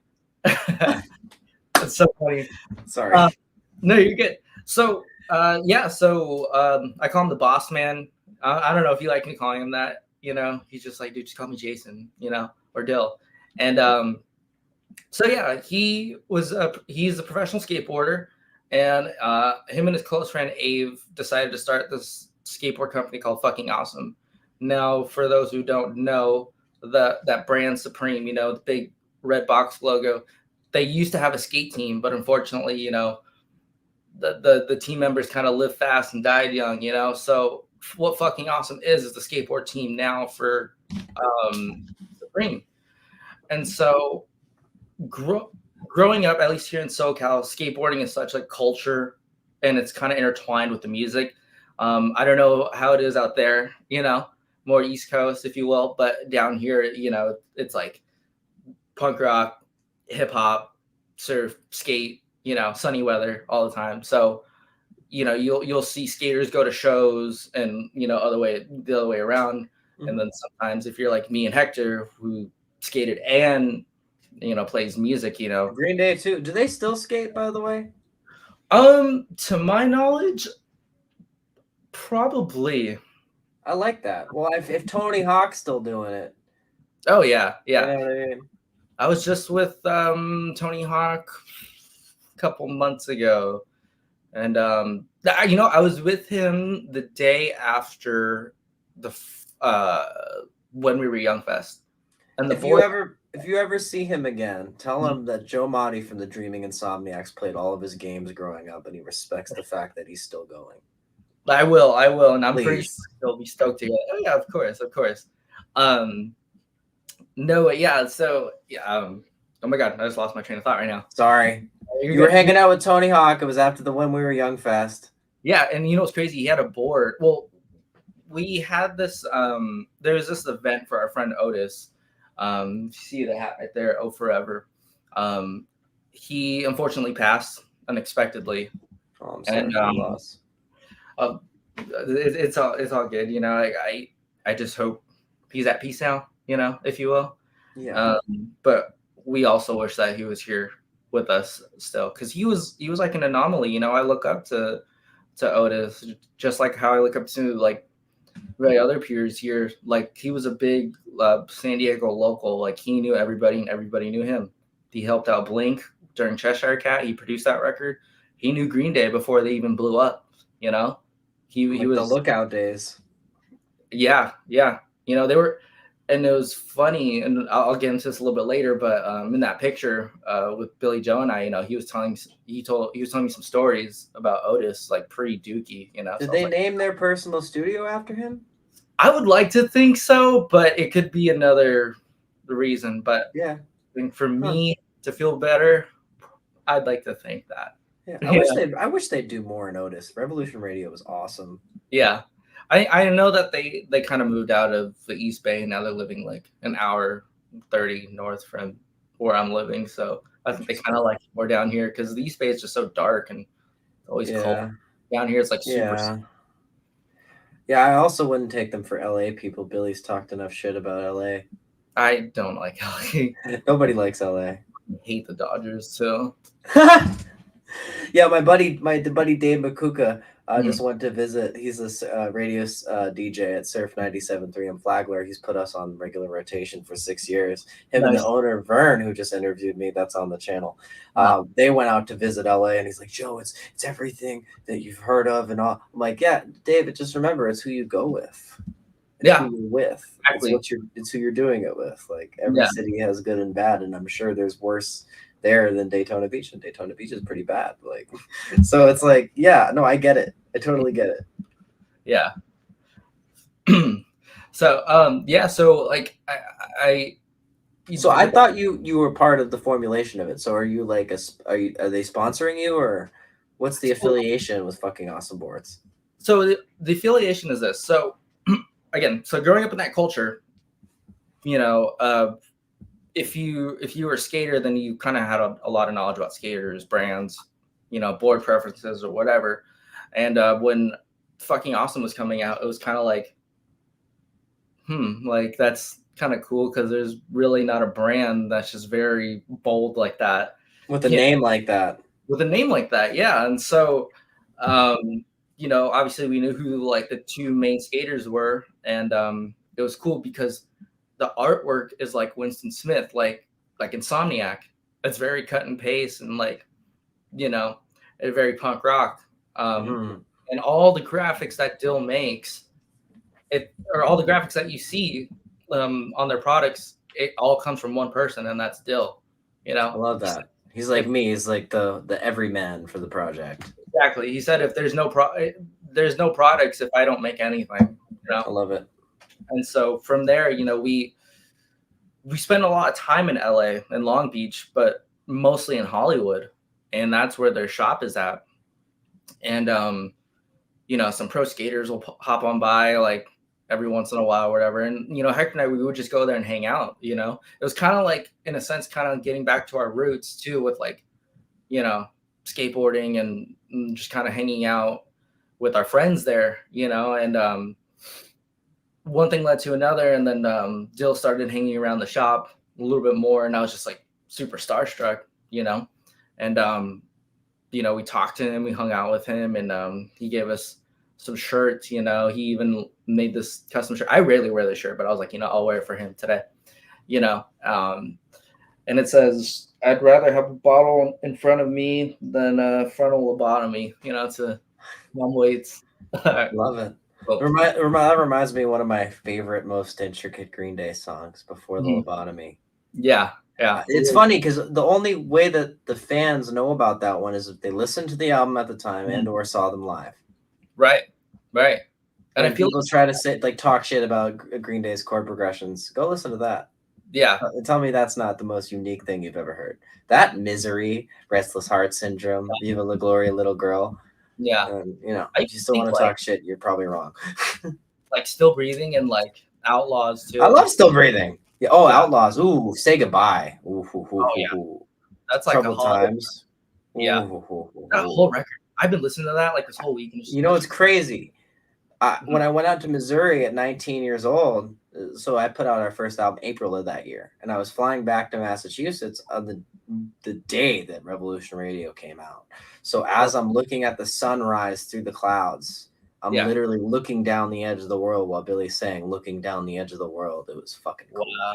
That's so funny. Sorry. No, you're good. So I call him the boss man. I don't know if you like me calling him that. You know, he's just like, dude, just call me Jason. You know, or Dill. And he's a professional skateboarder, and him and his close friend Ave decided to start this skateboard company called Fucking Awesome. Now, for those who don't know, that brand Supreme, you know, the big red box logo, they used to have a skate team, but unfortunately, you know, the team members kind of lived fast and died young, you know. So what Fucking Awesome is the skateboard team now for Supreme. And so growing up, at least here in SoCal, skateboarding is such a culture, and it's kind of intertwined with the music. I don't know how it is out there, more East Coast, if you will, but down here, it's like punk rock, hip hop, surf, skate, sunny weather all the time. So, you'll see skaters go to shows and, the other way around. Mhm. And then sometimes if you're like me and Hector, who skated and, plays music, Green Day too. Do they still skate, by the way? To my knowledge, probably. I like that. Well, if Tony Hawk's still doing it. Oh yeah, yeah. You know what I mean? I was just with Tony Hawk a couple months ago, and I was with him the day after the when we were Young Fest, and If you ever see him again, tell him that Joe Motti from the Dreaming Insomniacs played all of his games growing up, and he respects the fact that he's still going. I will, and I'm pretty Please. sure he'll be stoked to get. Oh yeah, of course. No, yeah. So yeah. Oh my God, I just lost my train of thought right now. Sorry. You were hanging out with Tony Hawk. It was after the When We Were Young Fest. Yeah, and what's crazy? He had a board. Well, we had this. There was this event for our friend Otis. You see the hat right there. Oh, forever. He unfortunately passed unexpectedly. Oh, I'm sorry for the loss. It's all good. I just hope he's at peace now. If you will. Yeah. But we also wish that he was here with us still, because he was like an anomaly. I look up to Otis just like how I look up to like my other peers here. Like, he was a big San Diego local. Like, he knew everybody and everybody knew him. He helped out Blink during Cheshire Cat. He produced that record. He knew Green Day before they even blew up. He was the Lookout days. Yeah. They were. And it was funny, and I'll get into this a little bit later. But in that picture with Billy Joe and I, he was telling me some stories about Otis, like pretty dookie. Did they name their personal studio after him? I would like to think so, but it could be another reason. But yeah, I think for me to feel better, I'd like to think that. Yeah, I wish they'd do more in Otis. Revolution Radio was awesome. Yeah. I know that they kind of moved out of the East Bay, and now they're living like an hour 30 north from where I'm living. So I think they kind of like more down here, because the East Bay is just so dark and always cold. Down here it's like super. Yeah, I also wouldn't take them for LA people. Billy's talked enough shit about LA. I don't like LA. Nobody likes LA. I hate the Dodgers too. Yeah, my buddy Dave McCuca just went to visit. He's a radio DJ at Surf 97.3 in Flagler. He's put us on regular rotation for 6 years. Him and the owner, Vern, who just interviewed me, that's on the channel. They went out to visit LA, and he's like, Joe, it's everything that you've heard of and all. I'm like, yeah, David, just remember, it's who you go with. It's who you're with. Exactly. It's who you're doing it with. Like, every city has good and bad, and I'm sure there's worse there than Daytona Beach, and Daytona Beach is pretty bad. Like, so it's like, yeah, no, I get it. I totally get it. Yeah. So so like I thought you were part of the formulation of it. So are you like are they sponsoring you, or what's the affiliation with Fucking Awesome Boards? So the affiliation is this. So again, so growing up in that culture, if you were a skater, then you kind of had a lot of knowledge about skaters, brands, board preferences or whatever. And when Fucking Awesome was coming out, it was kind of like, like, that's kind of cool, because there's really not a brand that's just very bold like that. With a name like that. With a name like that, yeah. And so, obviously we knew who like the two main skaters were, and it was cool because the artwork is like Winston Smith, like Insomniac. It's very cut and paste, and like, very punk rock. And all the graphics that Dill makes, or all the graphics that you see on their products, it all comes from one person, and that's Dill. I love that. He's like me. He's like the everyman for the project. Exactly. He said, if there's no products if I don't make anything. I love it. And so from there, we spend a lot of time in LA and Long Beach, but mostly in Hollywood, and that's where their shop is at. And some pro skaters will hop on by like every once in a while or whatever. And, Hector and I, we would just go there and hang out, It was kind of like, in a sense, kind of getting back to our roots too, with like, skateboarding and just kind of hanging out with our friends there, and one thing led to another. And then Dill started hanging around the shop a little bit more. And I was just like super starstruck, and, we talked to him, we hung out with him, and he gave us some shirts, he even made this custom shirt. I rarely wear this shirt, but I was like, I'll wear it for him today, and it says, I'd rather have a bottle in front of me than a frontal lobotomy, to mom weights. Love it. That reminds me of one of my favorite, most intricate Green Day songs, Before the Lobotomy. Yeah. It's funny because the only way that the fans know about that one is if they listened to the album at the time and or saw them live. Right. And if people try to say talk shit about Green Day's chord progressions, go listen to that. Yeah. Tell me that's not the most unique thing you've ever heard. That Misery, Restless Heart Syndrome, Viva La Gloria, Little Girl. Yeah. If you still want to talk shit, you're probably wrong. Like Still Breathing and like Outlaws too. I love Still Breathing. Yeah. Oh, yeah. Outlaws. Ooh, Say Goodbye. Yeah. That's like Troubled Times. Yeah. That whole record. I've been listening to that like this whole week. And it's crazy. When I went out to Missouri at 19 years old, so I put out our first album April of that year, and I was flying back to Massachusetts on the day that Revolution Radio came out. So as I'm looking at the sunrise through the clouds, I'm literally looking down the edge of the world while Billy sang "Looking Down the Edge of the World." It was fucking cool. Wow.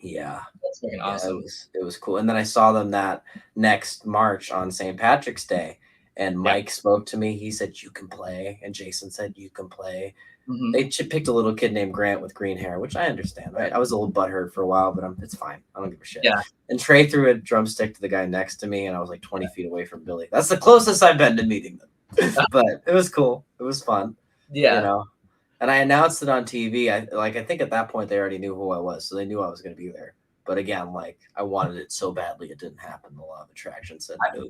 Yeah, that's fucking awesome. It was cool. And then I saw them that next March on St. Patrick's Day. And Mike spoke to me. He said, "You can play." And Jason said, "You can play." Mm-hmm. They picked a little kid named Grant with green hair, which I understand. Right? I was a little butthurt for a while, but it's fine. I don't give a shit. Yeah. And Trey threw a drumstick to the guy next to me, and I was like 20 feet away from Billy. That's the closest I've been to meeting them. But it was cool. It was fun. Yeah. And I announced it on TV. I think at that point they already knew who I was, so they knew I was going to be there. But again, I wanted it so badly, it didn't happen. The law of attraction said no.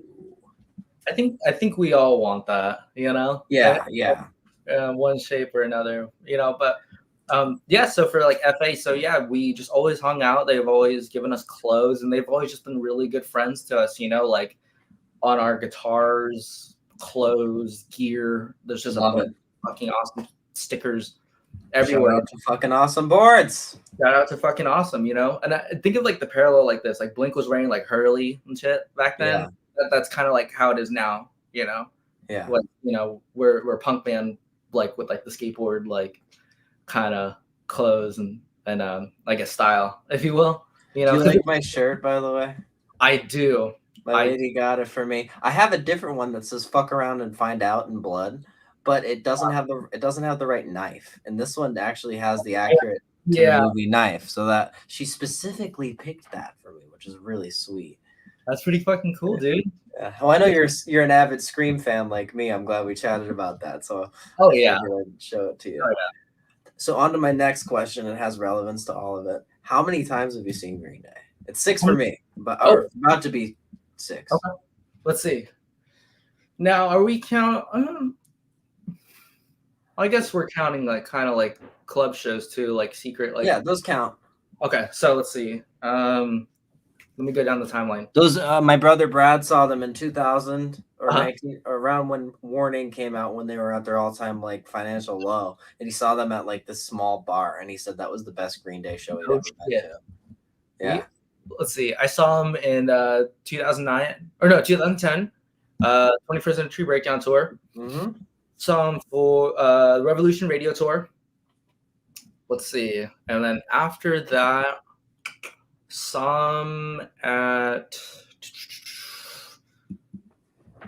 I think we all want that, Yeah. One shape or another, but so for like FA, so we just always hung out. They've always given us clothes, and they've always just been really good friends to us, like on our guitars, clothes, gear. There's just fucking awesome stickers everywhere. Shout out to fucking awesome boards. Shout out to fucking awesome, and I think of like the parallel like this, like Blink was wearing like Hurley and shit back then. Yeah. That's kind of like how it is now, Yeah. Like, we're a punk band, like with like the skateboard, like kind of clothes and like a style, if you will. Do you like my shirt, by the way? I do. My lady got it for me. I have a different one that says "Fuck around and find out" in blood, but it doesn't have the right knife. And this one actually has the accurate movie knife, so that she specifically picked that for me, which is really sweet. That's pretty fucking cool, dude. Yeah. Well, I know you're an avid Scream fan like me. I'm glad we chatted about that. So yeah, I'd show it to you. Oh, yeah. So on to my next question. It has relevance to all of it. How many times have you seen Green Day? It's 6 for me, but about to be 6. Okay. Let's see. Now, are we counting? I guess we're counting like kind of like club shows too, like secret. Like those count. Okay, so let's see. Let me go down the timeline. Those my brother Brad saw them in 2000 or 19, or around when Warning came out, when they were at their all-time like financial low, and he saw them at like this small bar, and he said that was the best Green Day show he'd ever been to. Yeah. Let's see. I saw him in 2009 or no 2010, 21st Century Breakdown tour. Mm-hmm. Saw him for Revolution Radio tour. Let's see, and then after that, some at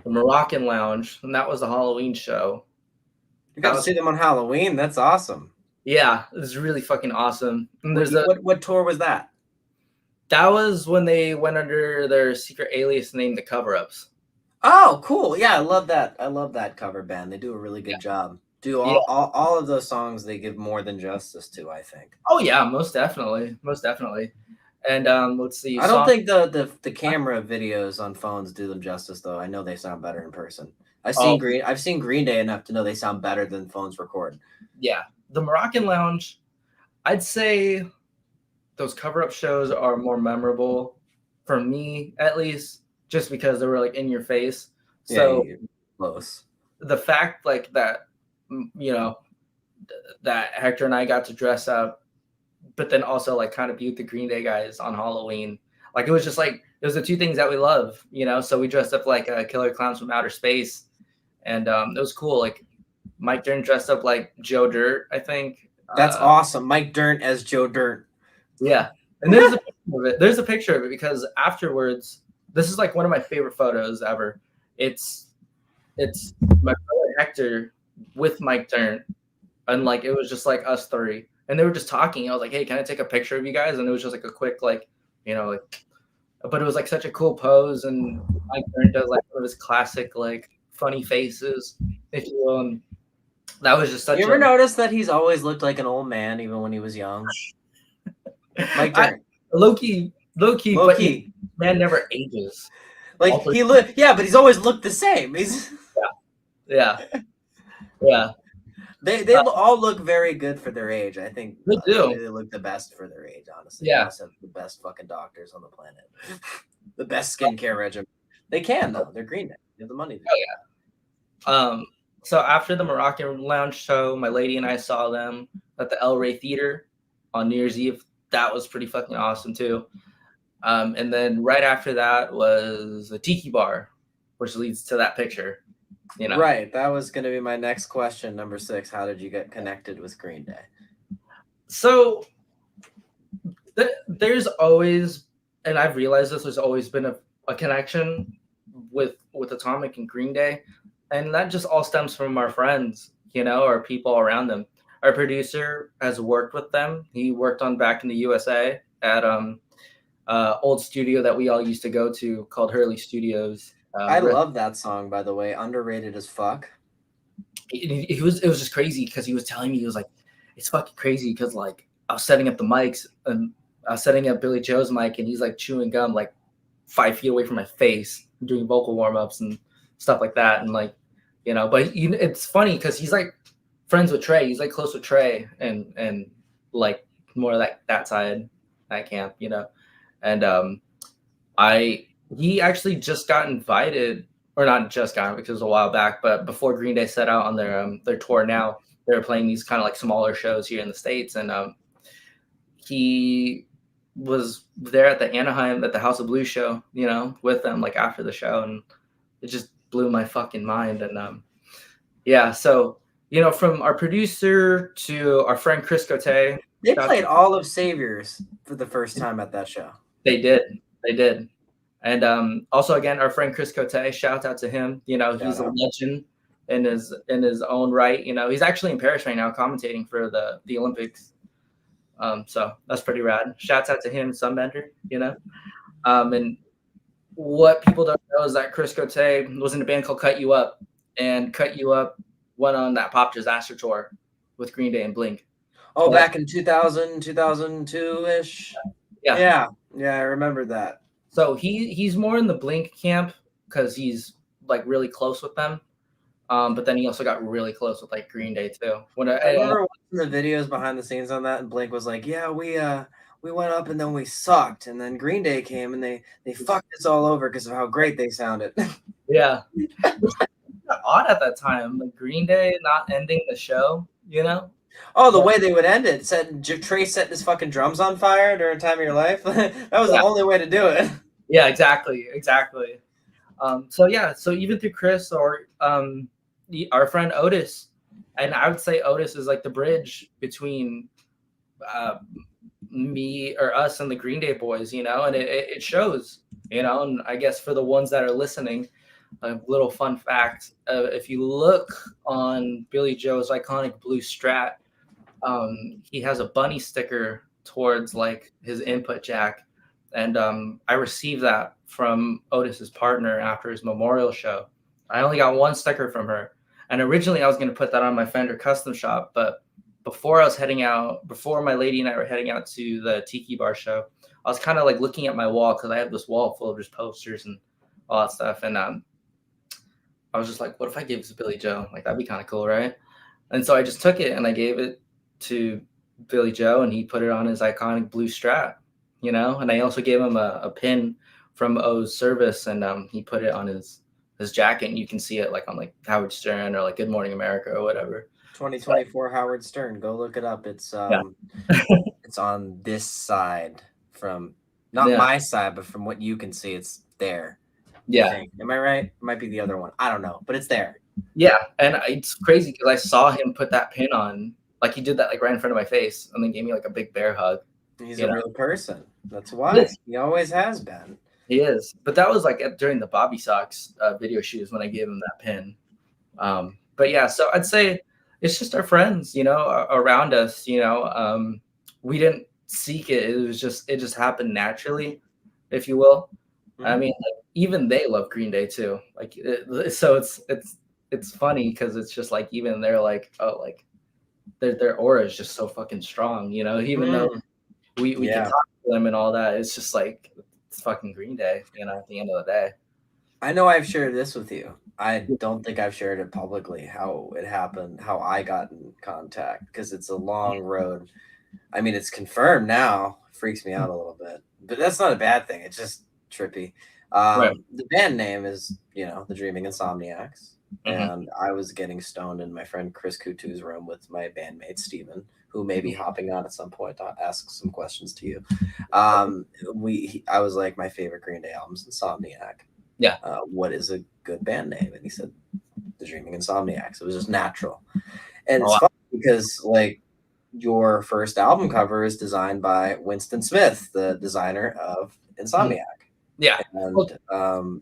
the Moroccan Lounge, and that was the Halloween show. You got to see them on Halloween. That's awesome. Yeah, it was really fucking awesome. And there's what tour was that? That was when they went under their secret alias name, the Cover-Ups. Oh, cool. Yeah, I love that. I love that cover band. They do a really good job. All of those songs they give more than justice to, I think. Oh yeah, most definitely. And let's see. I don't think the camera videos on phones do them justice, though. I know they sound better in person. I've seen Green Day enough to know they sound better than phones record. Yeah, the Moroccan Lounge, I'd say those cover-up shows are more memorable for me, at least, just because they were like in your face. So yeah, close. the fact like that, you know, that Hector and I got to dress up, but then also like kind of be with the Green Day guys on Halloween. Like it was just like it was the two things that we love, you know. So we dressed up like Killer Clowns from Outer Space, and it was cool. Like Mike Dern dressed up like Joe Dirt, I think. That's awesome. Mike Dern as Joe Dirt. Yeah, and there's a picture of it. There's a picture of it because afterwards, this is like one of my favorite photos ever. It's my brother Hector with Mike Dern, and like it was just like us three, and they were just talking. I was like, "Hey, can I take a picture of you guys?" And it was just like a quick like, you know, like, but it was like such a cool pose, and Mike Dern does like one of his classic like funny faces, if you will. And that was just such. You ever notice that he's always looked like an old man, even when he was young? Mike Dern. Low key, but man never ages. Like he look, yeah, but he's always looked the same. He's yeah. They all look very good for their age. I think they do. They look the best for their age. Honestly, yeah, they must have the best fucking doctors on the planet, the best skincare regimen. They can though. They're Green Day. They have the money. So after the Moroccan Lounge show, my lady and I saw them at the El Rey Theater on New Year's Eve. That was pretty fucking awesome too. And then right after that was the Tiki Bar, which leads to that picture. You know, right? That was going to be my next question, number 6. How did you get connected with Green Day? So there's always, and I've realized this, there's always been a connection with Atomic and Green Day, and that just all stems from our friends, you know, or people around them. Our producer has worked with them. He worked on Back in the USA at old studio that we all used to go to called Hurley Studios. I love that song, by the way. Underrated as fuck. It was just crazy because he was telling me, he was like, it's fucking crazy because like I was setting up the mics and I was setting up Billy Joe's mic and he's like chewing gum like 5 feet away from my face, doing vocal warm-ups and stuff like that. And like, you know, but it's funny because he's like friends with Trey. He's like close with Trey and like more like that side, that camp, you know. And he actually just got invited, or not just got, because it was a while back, but before Green Day set out on their tour now, they were playing these kind of like smaller shows here in the States. And he was there at the Anaheim, at the House of Blues show, you know, with them like after the show. And it just blew my fucking mind. And yeah, so, you know, from our producer to our friend Chris Cote. They played all of Saviors for the first time at that show. They did. And also, again, our friend Chris Cote, shout out to him. You know, he's a legend in his own right. You know, he's actually in Paris right now commentating for the Olympics. So that's pretty rad. Shouts out to him, Sunbender, you know. And what people don't know is that Chris Cote was in a band called Cut You Up, and Cut You Up went on that Pop Disaster tour with Green Day and Blink. Oh, so back in 2000, 2002-ish? Yeah, I remember that. So he's more in the Blink camp because he's like really close with them. But then he also got really close with like Green Day too. I remember watching the videos behind the scenes on that, and Blink was like, "Yeah, we went up and then we sucked, and then Green Day came and they fucked us all over because of how great they sounded." Yeah, it's odd at that time, like Green Day not ending the show, you know. Oh, the way they would end it. Said Trey set his fucking drums on fire during a time of your life. That was the only way to do it. Yeah, exactly. So even through Chris or our friend Otis, and I would say Otis is like the bridge between me or us and the Green Day boys, you know, and it shows, you know. And I guess for the ones that are listening, a little fun fact: if you look on Billy Joe's iconic blue Strat, he has a bunny sticker towards like his input jack, and I received that from Otis's partner after his memorial show. I only got one sticker from her, and originally I was going to put that on my Fender custom shop, but before my lady and I were heading out to the Tiki Bar show, I was kind of like looking at my wall because I have this wall full of just posters and all that stuff, and I was just like, what if I gave this to Billy Joe? Like, that'd be kind of cool, right? And so I just took it and I gave it to Billy Joe, and he put it on his iconic blue strap, you know. And I also gave him a pin from O's service, and he put it on his jacket, and you can see it like on like Howard Stern or like Good Morning America or whatever. 2024 Howard Stern. Go look it up. It's Yeah. it's on this side from not Yeah. my side, but from what you can see, it's there. Yeah. I think. Am I right? It might be the other one. I don't know, but it's there. Yeah, and it's crazy because I saw him put that pin on, like he did that like right in front of my face, and then gave me like a big bear hug. He's You a know? real person. That's why Yes. he always has been. He is, but that was like during the Bobby Sox video shoots when I gave him that pin. But yeah, so I'd say it's just our friends, you know, around us. You know, we didn't seek it; it just happened naturally, if you will. I mean, like, even they love Green Day too. Like, so it's funny because it's just like even they're like, oh, like their aura is just so fucking strong, you know. Even though we can talk to them and all that, it's just like it's fucking Green Day, you know. At the end of the day, I know I've shared this with you. I don't think I've shared it publicly how it happened, how I got in contact, because it's a long road. I mean, it's confirmed now. Freaks me out a little bit, but that's not a bad thing. It's just trippy. Right. The band name is, you know, the Dreaming Insomniacs. And I was getting stoned in my friend Chris Kutu's room with my bandmate Steven, who may be hopping on at some point to ask some questions to you. I was like, my favorite Green Day album is Insomniac. Yeah. What is a good band name? And he said, the Dreaming Insomniacs. It was just natural. And it's wow. funny because like your first album cover is designed by Winston Smith, the designer of Insomniac. Yeah. And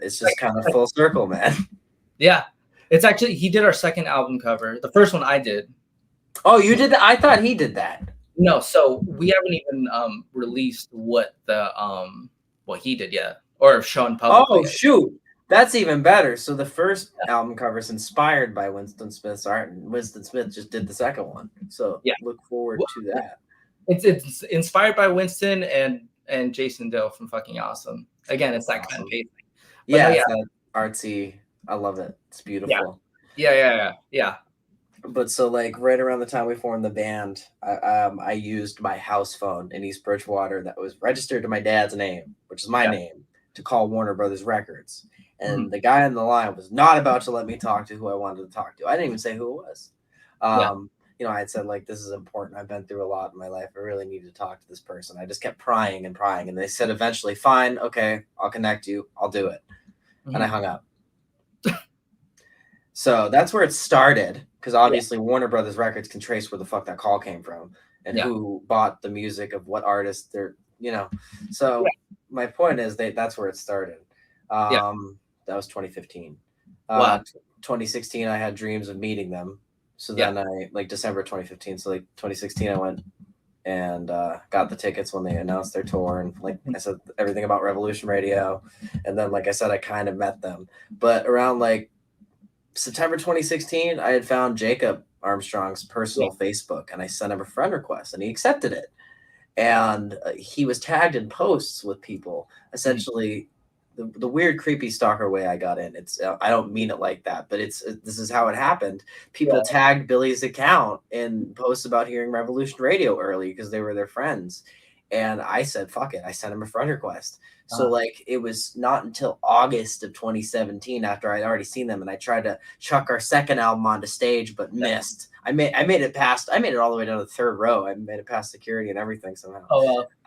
it's just kind of full circle, man. Yeah. It's actually, he did our second album cover. The first one I did. Oh, you did that? I thought he did that. No, so we haven't even released what he did yet, or shown publicly. Oh, shoot. That's even better. So the first album cover is inspired by Winston Smith's art, and Winston Smith just did the second one. So look forward to that. It's inspired by Winston and Jason Doe from Fucking Awesome. Again, it's that kind of thing. Yeah, it's that artsy. I love it. It's beautiful. Yeah. But so like right around the time we formed the band, I used my house phone in East Bridgewater that was registered to my dad's name, which is my name, to call Warner Brothers Records. And the guy on the line was not about to let me talk to who I wanted to talk to. I didn't even say who it was. You know, I had said like, this is important. I've been through a lot in my life. I really need to talk to this person. I just kept prying. And they said eventually, fine, okay, I'll connect you. I'll do it. And I hung up. So that's where it started, because obviously Warner Brothers Records can trace where the fuck that call came from and who bought the music of what artist they're, you know. So my point is that's where it started. That was 2015. 2016, I had dreams of meeting them. So then I, like December 2015, so like 2016, I went and got the tickets when they announced their tour. And like I said, everything about Revolution Radio. And then, like I said, I kind of met them. But around like September 2016, I had found Jacob Armstrong's personal Facebook, and I sent him a friend request, and he accepted it. And he was tagged in posts with people. Essentially, the weird, creepy stalker way I got in. It's I don't mean it like that, but this is how it happened. People tagged Billy's account in posts about hearing Revolution Radio early because they were their friends. And I said, fuck it. I sent him a friend request. So like it was not until August of 2017 after I'd already seen them, and I tried to chuck our second album onto stage, but missed. I made it all the way down to the third row. I made it past security and everything somehow.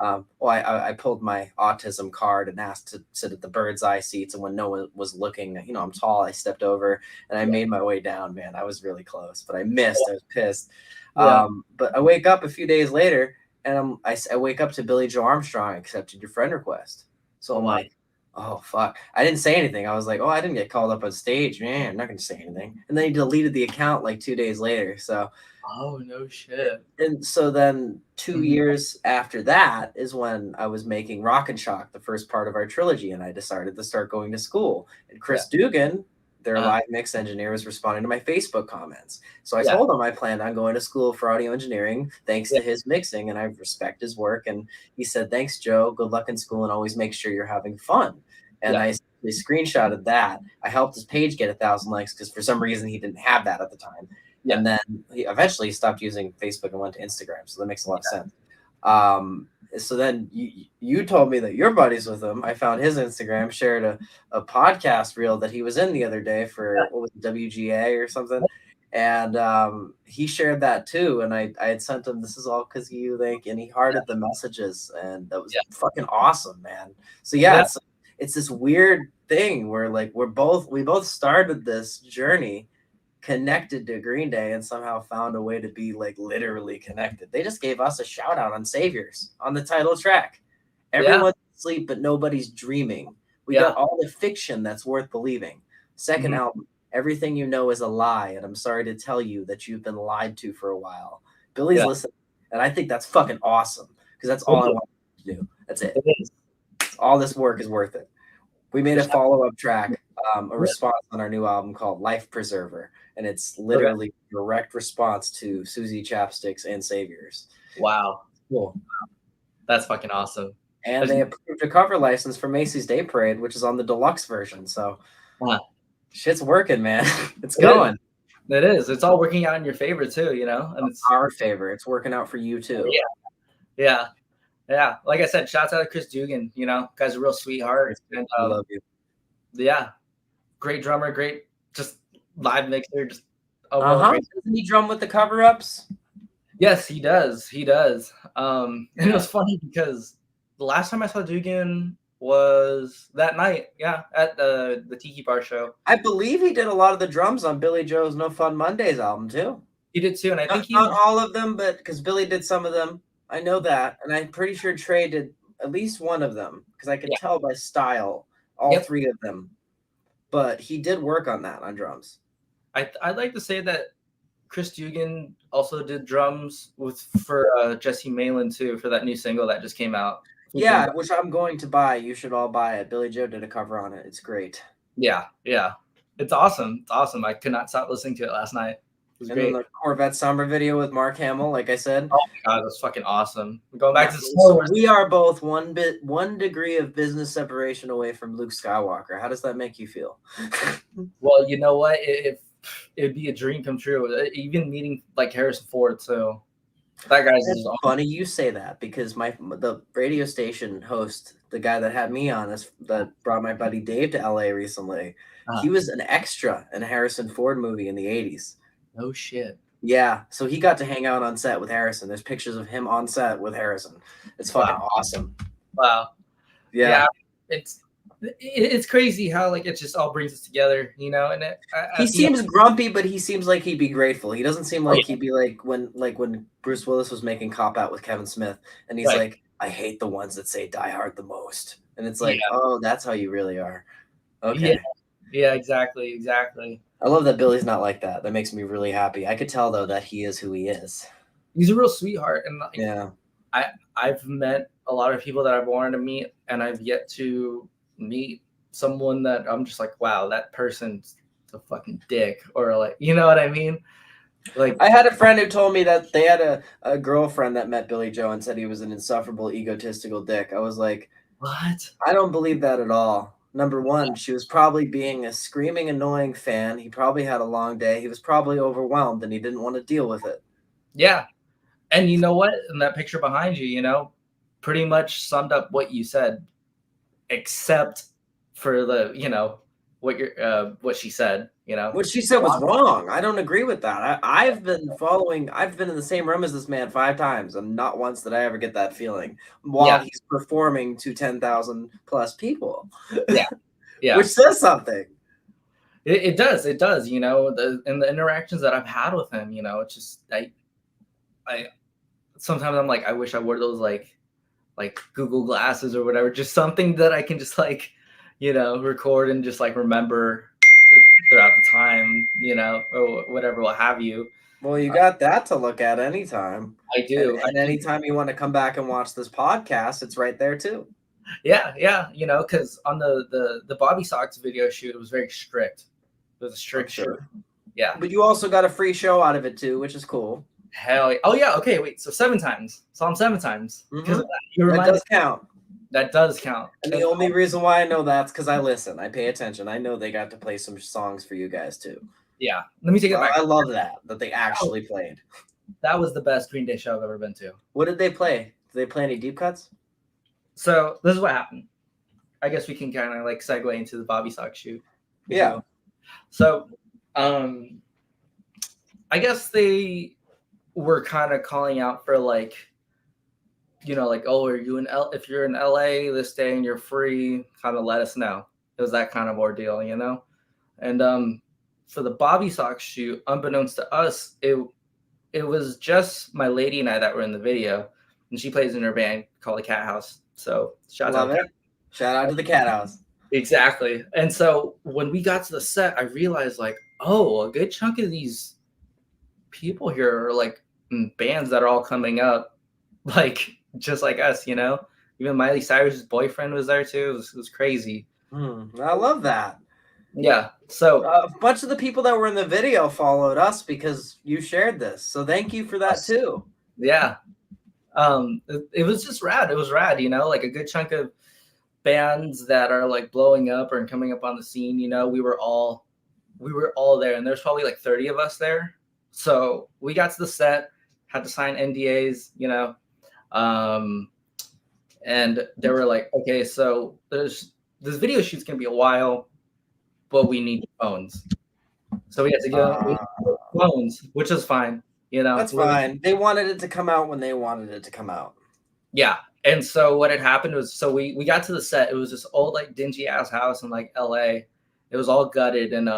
I pulled my autism card and asked to sit at the bird's eye seats, and when no one was looking, you know, I'm tall, I stepped over and I made my way down, man. I was really close, but I missed. I was pissed. But I wake up a few days later and I wake up to Billy Joe Armstrong accepted your friend request. So I'm like, oh, fuck. I didn't say anything. I was like, oh, I didn't get called up on stage. Man, I'm not going to say anything. And then he deleted the account like 2 days later. So, oh, no shit. And so then 2 years after that is when I was making Rock and Shock, the first part of our trilogy. And I decided to start going to school. And Chris Dugan, their live mix engineer, was responding to my Facebook comments. So I told him I planned on going to school for audio engineering thanks to his mixing, and I respect his work. And he said, thanks, Joe. Good luck in school, and always make sure you're having fun. And I said, actually screenshotted that. I helped his page get 1,000 likes because for some reason he didn't have that at the time. Yeah. And then he eventually stopped using Facebook and went to Instagram. So that makes a lot of sense. So then you told me that you're buddies with him. I found his Instagram, shared a podcast reel that he was in the other day for what was it, WGA or something. And he shared that too. And I had sent him, this is all because of you, Link. And he hearted the messages. And that was fucking awesome, man. So it's this weird thing where like we both started this journey connected to Green Day and somehow found a way to be like literally connected. They just gave us a shout out on Saviors on the title track. Everyone's asleep, but nobody's dreaming. We got all the fiction that's worth believing. Second album, Everything You Know Is a Lie, and I'm sorry to tell you that you've been lied to for a while. Billy's listening, and I think that's fucking awesome because that's all I want to do. That's it. All this work is worth it. We made a follow-up track, a response on our new album called Life Preserver, and it's literally a direct response to Susie Chapsticks and Saviors. Wow. Cool. That's fucking awesome. And they approved a cover license for Macy's Day Parade, which is on the deluxe version. So shit's working, man. It's going. It is. It's all working out in your favor too, you know? And it's our favor. It's working out for you too. Yeah. Like I said, shouts out to Chris Dugan, you know, guy's a real sweetheart. And I love you. Yeah. Great drummer, great just live mixer, just Doesn't he drum with the cover-ups? Yes, he does. He does. And it was funny because the last time I saw Dugan was that night, at the Tiki Bar show. I believe he did a lot of the drums on Billy Joe's No Fun Mondays album too. He did too, and I think not all of them, but because Billy did some of them. I know that, and I'm pretty sure Trey did at least one of them because I could tell by style all three of them. But he did work on that on drums. I'd like to say that Chris Dugan also did drums for Jesse Malin too for that new single that just came out. Yeah, which I'm going to buy. You should all buy it. Billy Joe did a cover on it. It's great. Yeah. It's awesome. It's awesome. I could not stop listening to it last night. It was great. Then the Corvette Summer video with Mark Hamill, like I said. Oh my God, that's fucking awesome. Going back to the so we are both one degree of business separation away from Luke Skywalker. How does that make you feel? Well, you know what? It'd be a dream come true. Even meeting like Harrison Ford, so that guy's funny you say that because the radio station host, the guy that had me on that brought my buddy Dave to LA recently, he was an extra in a Harrison Ford movie in the 80s. No shit. Yeah, so he got to hang out on set with Harrison. There's pictures of him on set with Harrison. It's fucking awesome. Wow. Yeah. It's crazy how like it just all brings us together, you know. And he seems grumpy, but he seems like he'd be grateful. He doesn't seem like he'd be like when Bruce Willis was making Cop Out with Kevin Smith, and he's like, I hate the ones that say Die Hard the most, and it's like, oh, that's how you really are. Okay. Yeah, exactly. I love that Billy's not like that. That makes me really happy. I could tell though that he is who he is. He's a real sweetheart, and I've met a lot of people that I've wanted to meet, and I've yet to meet someone that I'm just like, wow, that person's a fucking dick, or like, you know what I mean? Like, I had a friend who told me that they had a girlfriend that met Billy Joe and said he was an insufferable, egotistical dick. I was like, what? I don't believe that at all. Number one, she was probably being a screaming, annoying fan. He probably had a long day. He was probably overwhelmed and he didn't want to deal with it. Yeah. And you know what? In that picture behind you, you know, pretty much summed up what you said, except for the, you know, what she said, you know. What she said was wrong. I don't agree with that. I've been in the same room as this man 5 times, and not once did I ever get that feeling while he's performing to 10,000 plus people. Yeah. Which says something. It does, you know, in the interactions that I've had with him, you know, it's just, I sometimes I'm like, I wish I wore those like Google glasses or whatever, just something that I can just like, you know, record and just like remember throughout the time, you know, or whatever will have you. Well, you got that to look at anytime. I do. And anytime you want to come back and watch this podcast, it's right there too. Yeah. You know, because on the Bobby Sox video shoot, it was very strict. It was a strict shoot. Yeah. But you also got a free show out of it too, which is cool. Hell yeah. Oh yeah. Okay. Wait. So 7 times. Saw him 7 times. Because of that. That does count. That does count. And the only reason why I know that's because I listen. I pay attention. I know they got to play some songs for you guys too. Yeah. Let me take it back. I love that they actually played. That was the best Green Day show I've ever been to. What did they play? Did they play any deep cuts? So this is what happened. I guess we can kind of like segue into the Bobby Sox shoot. Yeah. So, I guess they were kind of calling out for like, like, oh, are you if you're in LA this day and you're free, kind of let us know. It was that kind of ordeal, And for the Bobby Sox shoot, unbeknownst to us, it was just my lady and I that were in the video, and she plays in her band called the Cat House. So shout out to the Cat House. Exactly. And so when we got to the set, I realized like, oh, a good chunk of these people here are like bands that are all coming up, like just like us, Even Miley Cyrus's boyfriend was there too. It was crazy. I love that. Yeah. So a bunch of the people that were in the video followed us because you shared this. So thank you for that too. Yeah. It was just rad. It was rad, like a good chunk of bands that are like blowing up or coming up on the scene. We were all there, and there's probably like 30 of us there. So we got to the set, had to sign NDAs, and they were like, okay, so this video shoot's gonna be a while, but we need phones. So we had to go phones, which is fine. That's fine. They wanted it to come out when they wanted it to come out. Yeah. And so what had happened was, so we got to the set. It was this old, like, dingy ass house in like LA. It was all gutted. And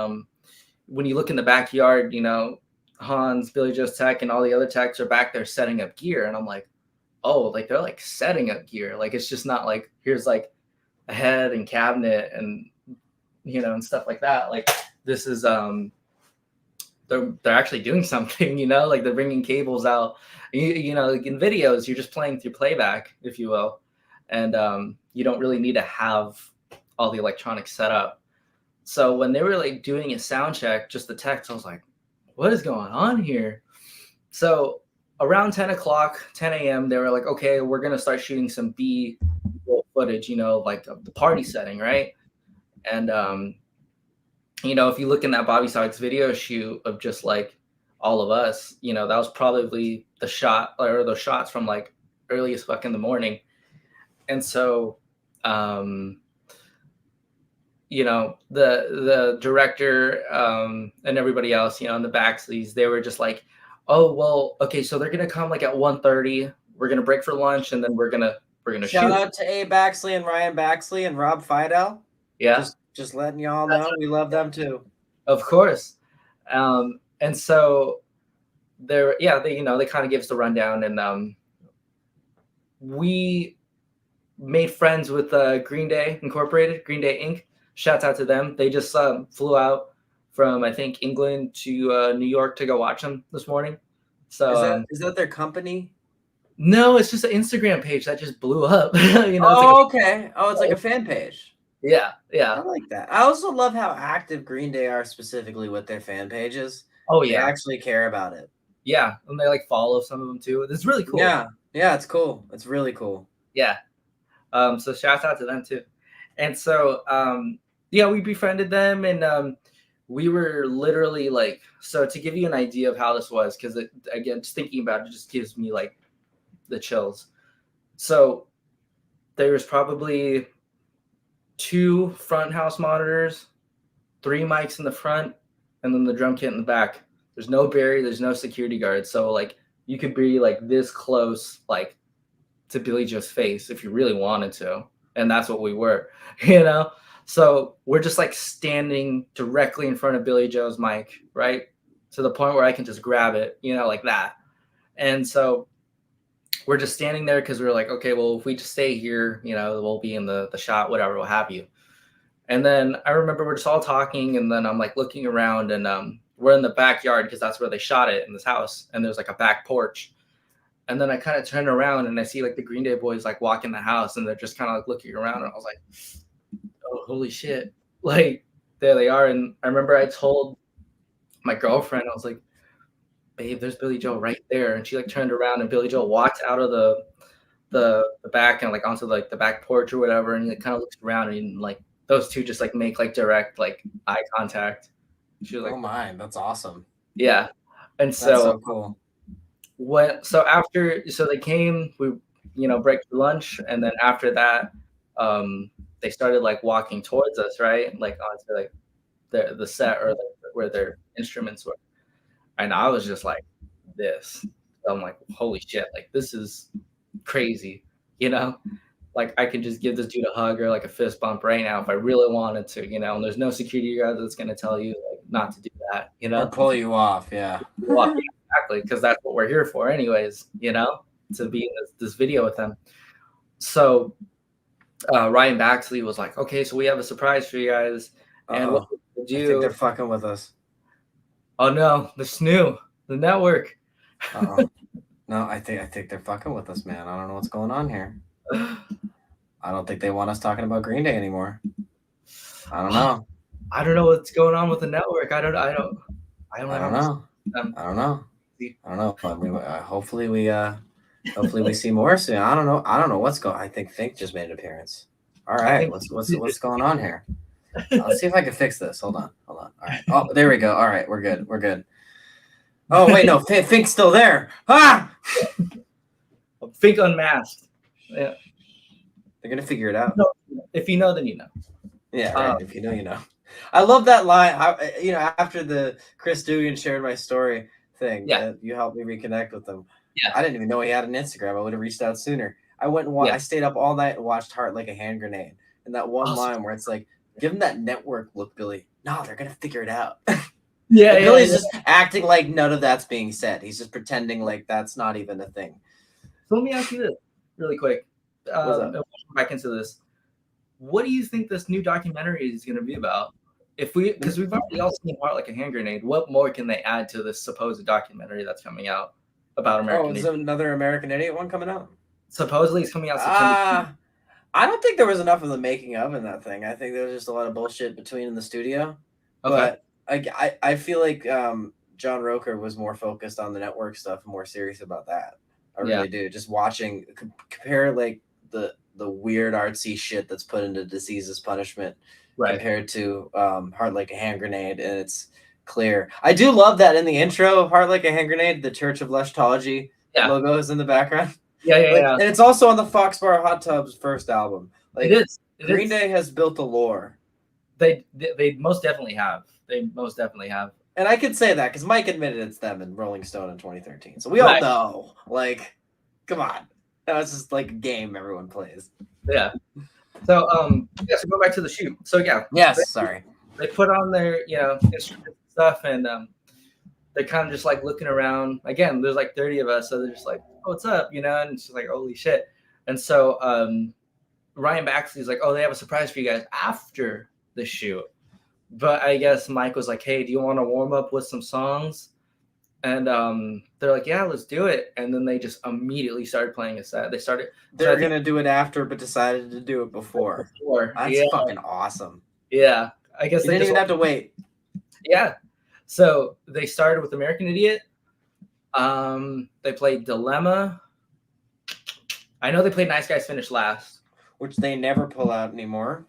when you look in the backyard, Hans, Billy Joe's tech, and all the other techs are back there setting up gear. And I'm like, oh, like they're like setting up gear. Like it's just not like here's like a head and cabinet and and stuff like that. Like this is they're actually doing something, like they're bringing cables out. Like in videos, you're just playing through playback, if you will. And you don't really need to have all the electronics set up. So when they were like doing a sound check, just the text, I was like, what is going on here? So around 10 a.m., they were like, okay, we're going to start shooting some B-roll footage, like the party setting, right? And, if you look in that Bobby Sox video shoot of just like all of us, that was probably the shot or those shots from like early as fuck in the morning. And so, the director and everybody else, in the backsleys, they were just like, oh, well, okay, so they're going to come like at 1:30. We're going to break for lunch, and then we're going to shoot. Shout out to A. Baxley and Ryan Baxley and Rob Fidel. Yeah. Just letting y'all know we love them too. Of course. And so they kind of gave us the rundown, and we made friends with Green Day Incorporated, Green Day Inc. Shouts out to them. They just flew out from, I think, England to New York to go watch them this morning. So is that their company? No, it's just an Instagram page that just blew up. Okay. Oh, it's like a fan page. Yeah. I like that. I also love how active Green Day are specifically with their fan pages. Oh, yeah. They actually care about it. Yeah, and they like follow some of them too. It's really cool. Yeah, it's cool. It's really cool. Yeah. So shout out to them too. And so we befriended them, and we were literally like, so to give you an idea of how this was, because again, just thinking about it just gives me like the chills. So there was probably 2 front house monitors, 3 mics in the front, and then the drum kit in the back. There's no barrier, there's no security guard. So like you could be like this close, like to Billy Joe's face if you really wanted to. And that's what we were, So we're just like standing directly in front of Billy Joe's mic, right? To the point where I can just grab it, like that. And so we're just standing there because we're like, okay, well, if we just stay here, we'll be in the shot, whatever, what have you. And then I remember we're just all talking, and then I'm like looking around, and we're in the backyard because that's where they shot it, in this house. And there's like a back porch. And then I kind of turn around and I see like the Green Day boys like walk in the house, and they're just kind of like looking around, and I was like, oh, holy shit. Like there they are. And I remember I told my girlfriend, I was like, babe, there's Billy Joe right there. And she like turned around, and Billy Joe walked out of the back and like onto like the back porch or whatever, and he kind of looks around and like those two just like make like direct like eye contact. She was like, Oh my, that's awesome. yeah. And That's so so cool. after they came, we break for lunch, and then after that, they started like walking towards us, right? Like onto like the set or like where their instruments were. And I was just like this. I'm like, holy shit, like this is crazy, Like I could just give this dude a hug or like a fist bump right now if I really wanted to, and there's no security guard that's gonna tell you like not to do that, Or pull you off, yeah. Well, exactly, because that's what we're here for anyways, to be in this video with them. So Ryan Baxley was like, okay, so we have a surprise for you guys. And what we do, I think they're fucking with us. Oh no, the snoo, the network. No, I think they're fucking with us, man. I don't know what's going on here. I don't think they want us talking about Green Day anymore. I don't know. I don't know what's going on with the network. I don't know. I don't know. I mean, hopefully we see more soon. I don't know what's going. I think Fink just made an appearance. All right, what's going on here? Let's see if I can fix this. Hold on. All right. Oh, there we go. All right, we're good. Oh wait, no, Fink's still there. Ah! Fink unmasked. Yeah. They're gonna figure it out. No, if you know, then you know. Yeah, right. If you know, you know. I love that line. After the Chris Dugan shared my story thing, you helped me reconnect with him. Yeah. I didn't even know he had an Instagram. I would have reached out sooner. I went and I stayed up all night and watched Heart Like a Hand Grenade. And that one line where it's like, give him that network look, Billy. No, they're gonna figure it out. Billy's just acting like none of that's being said. He's just pretending like that's not even a thing. So let me ask you this really quick. Back into this. What do you think this new documentary is going to be about? Because we've already all seen Heart Like a Hand Grenade. What more can they add to this supposed documentary that's coming out about American Idiot? Oh, is another American Idiot one coming out? Supposedly it's coming out September. I don't think there was enough of the making of in that thing. I think there was just a lot of bullshit between in the studio. Okay. But I feel like John Roker was more focused on the network stuff and more serious about that. I really do. Just watching, compare like the weird artsy shit that's put into Disease's Punishment compared to Heart Like a Hand Grenade, and it's clear. I do love that in the intro of Heart Like a Hand Grenade, the Church of Leshtology logo is in the background. Yeah. And it's also on the Foxbar Hot Tub's first album. Like, it is. Green Day has built a lore. They most definitely have. And I could say that because Mike admitted it's them in Rolling Stone in 2013. So we all know. Like, come on. That's just like a game everyone plays. Yeah. So so go back to the shoot. So they put on their instruments and stuff, and they're kind of just like looking around. Again, there's like 30 of us, so they're just like, oh, what's up, and it's just like, holy shit. And so Ryan Baxley's like, oh, they have a surprise for you guys after the shoot. But I guess Mike was like, hey, do you want to warm up with some songs? And they're like, yeah, let's do it. And then they just immediately started playing a set. They're going to do it after, but decided to do it before. That's fucking awesome. Yeah. I guess they didn't even have to wait. Yeah. So they started with American Idiot. They played Dilemma. I know they played Nice Guys Finish last. Which they never pull out anymore.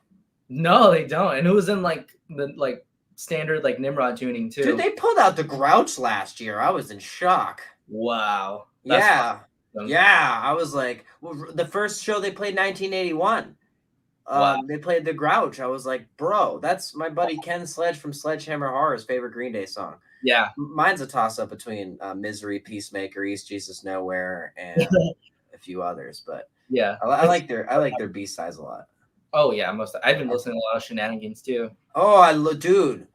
No, they don't. And it was in like the standard like Nimrod tuning too. Dude, they pulled out the Grouch last year. I was in shock. Wow. Yeah. I was like, the first show they played 1981. They played the Grouch. I was like, bro, that's my buddy Ken Sledge from Sledgehammer Horror's favorite Green Day song. Yeah. Mine's a toss up between Misery, Peacemaker, East Jesus Nowhere, and a few others. But yeah, I like their B-sides a lot. Oh yeah, I've been listening to a lot of Shenanigans too. Oh,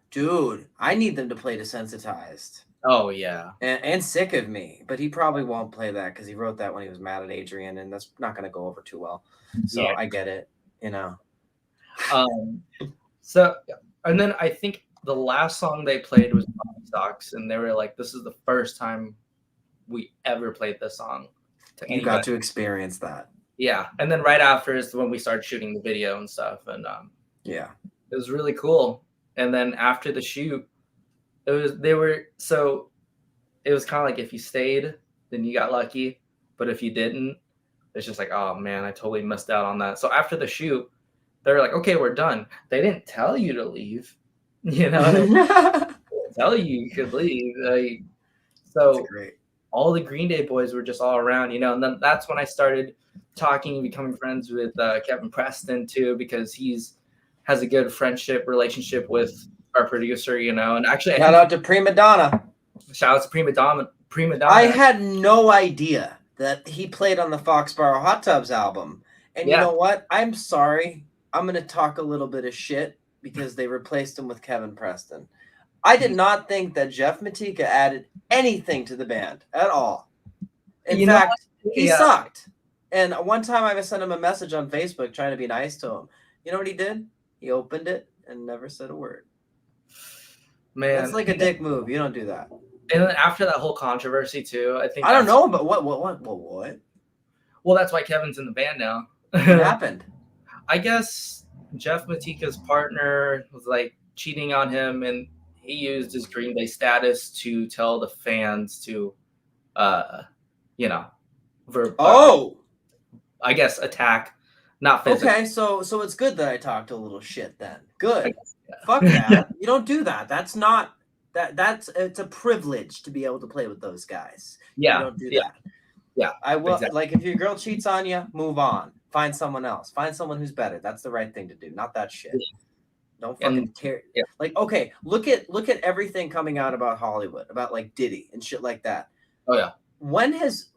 dude, I need them to play Desensitized. Oh yeah, and Sick of Me, but he probably won't play that because he wrote that when he was mad at Adrian, and that's not going to go over too well. So I get it, So, and then I think the last song they played was Bobby Socks, and they were like, "This is the first time we ever played this song." You got to experience that. Yeah, and then right after is when we started shooting the video and stuff, and it was really cool. And then after the shoot, it was kind of like if you stayed, then you got lucky, but if you didn't, it's just like, oh man, I totally missed out on that. So after the shoot, they're like, okay, we're done. They didn't tell you to leave. You know, they didn't tell you could leave. That's So great. all the Green Day boys were just all around, and then that's when I started talking and becoming friends with Kevin Preston too, because has a good relationship with our producer, and actually Shout out to Prima Donna. shout out to Prima Donna. I had no idea that he played on the Foxborough Hot Tubs album. And you know what? I'm sorry. I'm going to talk a little bit of shit because they replaced him with Kevin Preston. I did not think that Jeff Matika added anything to the band at all. In fact, he sucked. And one time I sent him a message on Facebook trying to be nice to him. You know what he did? He opened it and never said a word. Man, that's like a dick move. You don't do that. And then after that whole controversy too, I think I don't know, but what? Well, that's why Kevin's in the band now. What happened? I guess Jeff Matika's partner was like cheating on him, and he used his Green Day status to tell the fans to, I guess attack, not physically. Okay, so it's good that I talked a little shit then. Good. Fuck that. You don't do that. That's not it's a privilege to be able to play with those guys. Yeah. You don't do that. Yeah. I will like if your girl cheats on you, move on. Find someone else. Find someone who's better. That's the right thing to do. Not that shit. Don't fucking care. Yeah. Like, okay, look at everything coming out about Hollywood, about like Diddy and shit like that. Oh yeah. When has,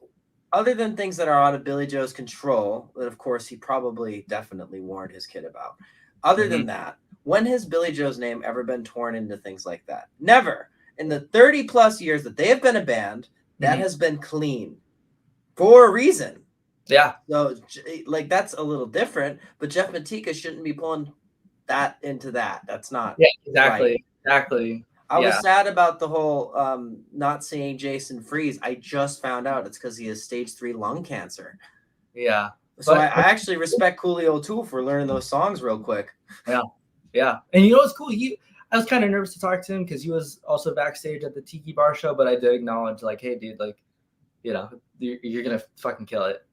other than things that are out of Billy Joe's control, that of course he probably definitely warned his kid about. Other than that, when has Billy Joe's name ever been torn into things like that? Never. In the 30 plus years that they have been a band, that has been clean for a reason. Yeah. So like that's a little different, but Jeff Matika shouldn't be pulling that into that. That's not. Yeah, exactly. Right. Exactly. I was sad about the whole not seeing Jason Freeze. I just found out it's because he has stage 3 lung cancer. Yeah. So I actually respect Coolio O'Toole for learning those songs real quick. Yeah. Yeah. And you know what's cool? I was kind of nervous to talk to him because he was also backstage at the Tiki Bar show, but I did acknowledge, like, hey, dude, like, you're going to fucking kill it.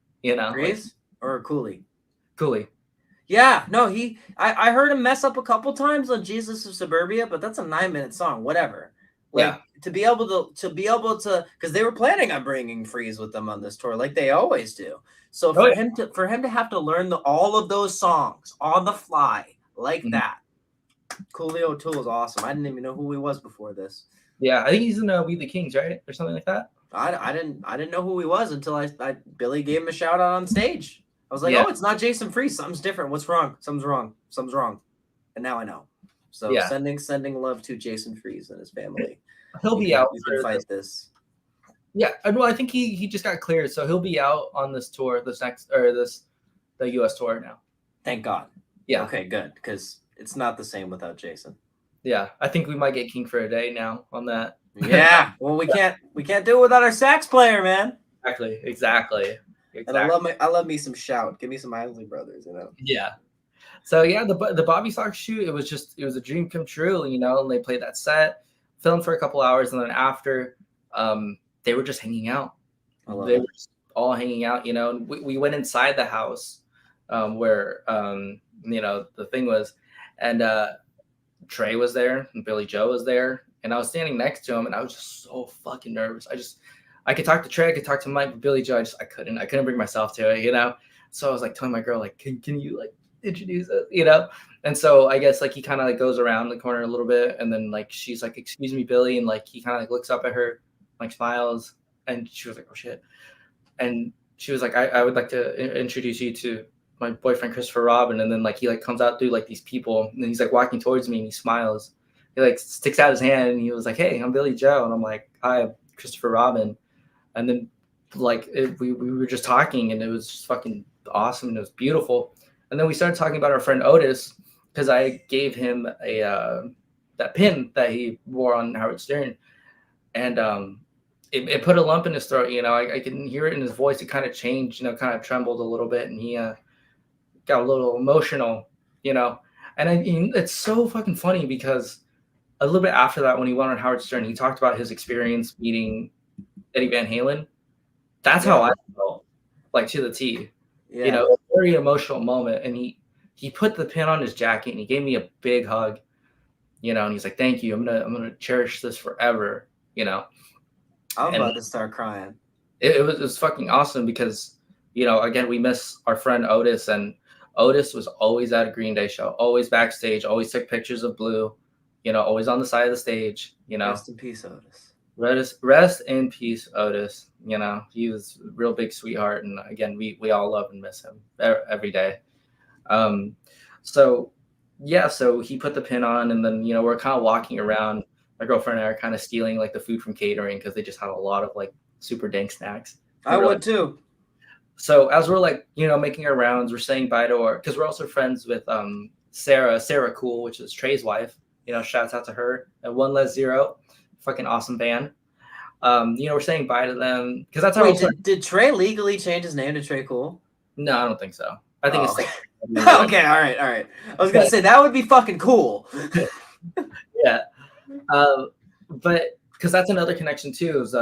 Freeze or Cooley? Cooley. Yeah, no, I heard him mess up a couple times on Jesus of Suburbia, but that's a 9-minute song, whatever. Like to be able to because they were planning on bringing Freeze with them on this tour, like they always do. So for him to have to learn all of those songs on the fly like that, Coolio O'Toole is awesome. I didn't even know who he was before this. Yeah, I think he's in We the Kings, right, or something like that. I didn't know who he was until Billy gave him a shout out on stage. I was like, oh, it's not Jason Freeze. Something's different. What's wrong? Something's wrong. And now I know. So sending love to Jason Freeze and his family. He'll be out. You can fight this. Yeah, well, I think he just got cleared, so he'll be out on this tour, the U.S. tour now. Thank God. Yeah. Okay, good, because it's not the same without Jason. Yeah, I think we might get King for a Day now on that. Yeah. Well, we can't do it without our sax player, man. Exactly. And I love me some Shout. Give me some Isley Brothers, Yeah. So yeah, the Bobby Sox shoot, it was a dream come true, and they played that set, filmed for a couple hours, and then after, they were just hanging out. They were just all hanging out, and we went inside the house, where the thing was, and Trey was there and Billy Joe was there, and I was standing next to him, and I was just so fucking nervous. I could talk to Trey, I could talk to Mike, but Billy Joe, I couldn't bring myself to it, So I was like telling my girl, like, can you like introduce us, And so I guess like he kind of like goes around the corner a little bit, and then like she's like, "Excuse me, Billy," and like he kind of like looks up at her, like smiles, and she was like, "Oh shit," and she was like, "I would like to introduce you to my boyfriend Christopher Robin," and then like he like comes out through like these people, and then he's like walking towards me, and he smiles. He like sticks out his hand, and he was like, "Hey, I'm Billy Joe," and I'm like, "Hi, I'm Christopher Robin." And then like we were just talking, and it was just fucking awesome, and it was beautiful. And then we started talking about our friend Otis, because I gave him that pin that he wore on Howard Stern, and it put a lump in his throat. I can hear it in his voice. It kind of changed, kind of trembled a little bit, and he got a little emotional, And it's so fucking funny because a little bit after that, when he went on Howard Stern, he talked about his experience meeting Eddie Van Halen. That's how I felt, like to the T. You know, a very emotional moment. And he put the pin on his jacket and he gave me a big hug, you know, and he's like, thank you. I'm gonna cherish this forever, you know. I'm And about to start crying. it was fucking awesome because, you know, again, we miss our friend Otis, and Otis was always at a Green Day show, always backstage, always took pictures of Blue, you know, always on the side of the stage, you know. Rest in peace, Otis. Rest in peace, Otis. You know, he was a real big sweetheart, and again, we all love and miss him every day. So yeah, so he put the pin on, and then, you know, we're kind of walking around. My girlfriend and I are kind of stealing like the food from catering because they just had a lot of like super dank snacks. I would too. So as we're like, you know, making our rounds, we're saying bye to our, because we're also friends with Sarah Cool, which is Trey's wife. You know, shouts out to her at One Less Zero, fucking awesome band. You know, we're saying bye to them because that's how. Wait, did Trey legally change his name to Trey Cool? No, I don't think so. I think it's okay. All right. I was gonna say that would be fucking cool. Yeah, but because that's another connection too. Is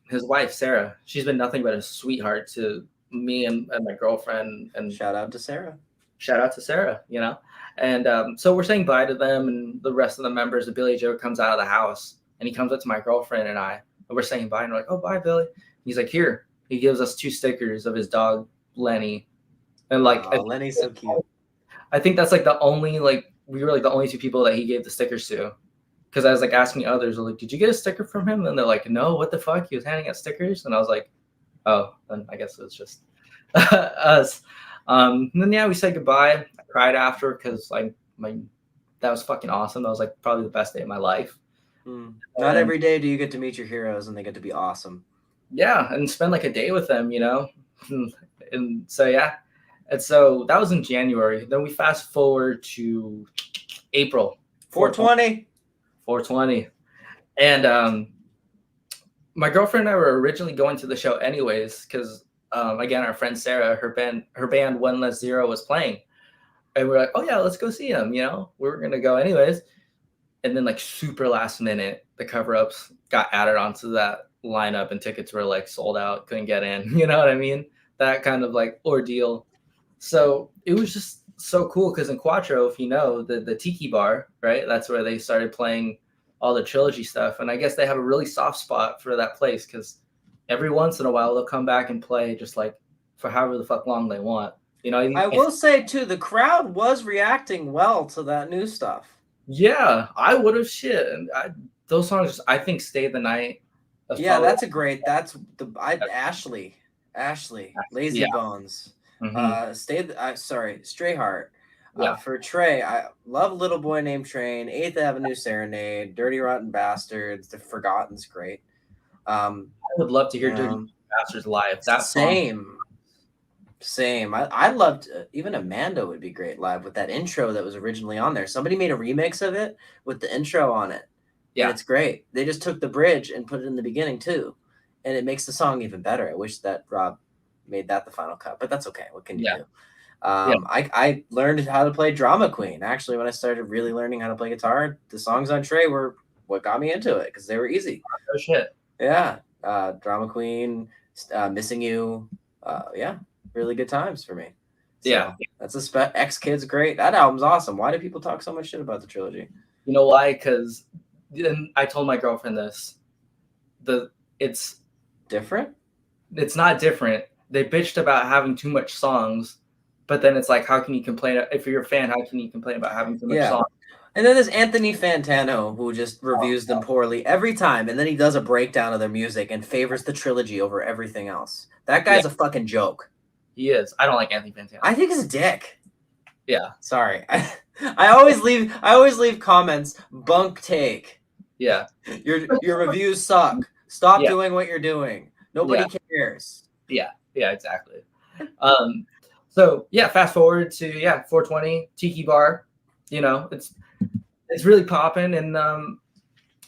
his wife Sarah. She's been nothing but a sweetheart to me and my girlfriend. And shout out to Sarah. Shout out to Sarah. You know, and so we're saying bye to them and the rest of the members. And Billy Joe comes out of the house and he comes up to my girlfriend and I. And we're saying bye, and we're like, oh, bye, Billy. He's like, here. He gives us 2 stickers of his dog, Lenny. And like, Lenny's so cute. I think that's like the only, like, we were like the only 2 people that he gave the stickers to. Because I was like asking others, like, did you get a sticker from him? And they're like, no, what the fuck? He was handing out stickers. And I was like, oh, then I guess it was just us. And then, yeah, we said goodbye. I cried after because like that was fucking awesome. That was like probably the best day of my life. Not every day do you get to meet your heroes and they get to be awesome. Yeah, and spend like a day with them, you know. And so yeah, and so that was in January. Then we fast forward to April. 420, and my girlfriend and I were originally going to the show anyways because again, our friend Sarah, her band One Less Zero was playing, and we're like, oh yeah, let's go see them. You know, we're gonna go anyways. And then like super last minute, the cover-ups got added onto that lineup and tickets were like sold out, couldn't get in. You know what I mean? That kind of like ordeal. So it was just so cool because in Quattro, if you know, the Tiki Bar, right? That's where they started playing all the trilogy stuff. And I guess they have a really soft spot for that place because every once in a while they'll come back and play just like for however the fuck long they want. You know, I will say too, the crowd was reacting well to that new stuff. Yeah, I would have shit. And those songs, I think, Stay the Night. Yeah, that's a great. That's the Ashley, Lazy Bones. Stray Heart. For Trey, I love Little Boy Named Train, 8th Avenue Serenade, Dirty Rotten Bastards, The Forgotten's great. I would love to hear Dirty Rotten Bastards live. That Same. I loved even Amanda would be great live with that intro that was originally on there. Somebody made a remix of it with the intro on it. Yeah, and it's great. They just took the bridge and put it in the beginning too, and it makes the song even better. I wish that Rob made that the final cut, but that's okay. What can you do? I learned how to play Drama Queen. Actually, when I started really learning how to play guitar, the songs on Trey were what got me into it because they were easy. Oh shit! Yeah, Drama Queen, Missing You. Yeah. Really good times for me. So yeah, that's X Kids great. That album's awesome. Why do people talk so much shit about the trilogy? You know why? Because I told my girlfriend this. It's different. It's not different. They bitched about having too much songs, but then it's like, how can you complain if you're a fan? How can you complain about having too much songs? And then there's Anthony Fantano, who just reviews them poorly every time, and then he does a breakdown of their music and favors the trilogy over everything else. That guy's a fucking joke. He is. I don't like Anthony Fantano. I think he's a dick. Yeah. Sorry. I always leave comments bunk take. Yeah. Your reviews suck. Stop doing what you're doing. Nobody cares. Yeah. Yeah, exactly. So yeah, fast forward to 420 Tiki Bar. You know, it's really popping, and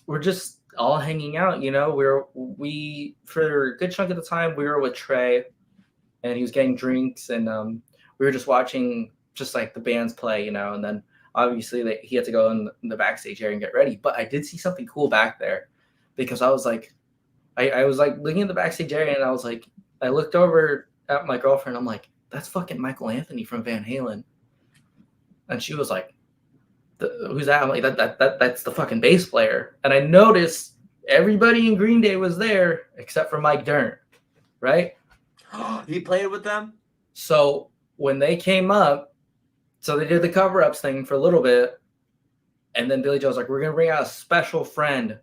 we're just all hanging out. You know, we for a good chunk of the time we were with Trey. And he was getting drinks, and we were just watching just like the bands play, you know. And then obviously he had to go in the backstage area and get ready. But I did see something cool back there because I was like, I was like looking at the backstage area, and I was like, I looked over at my girlfriend. I'm like, that's fucking Michael Anthony from Van Halen. And she was like, who's that? I'm like, that's the fucking bass player. And I noticed everybody in Green Day was there except for Mike Dirnt, right? He played with them? So when they came up, so they did the cover-ups thing for a little bit, and then Billy Joe was like, we're going to bring out a special friend.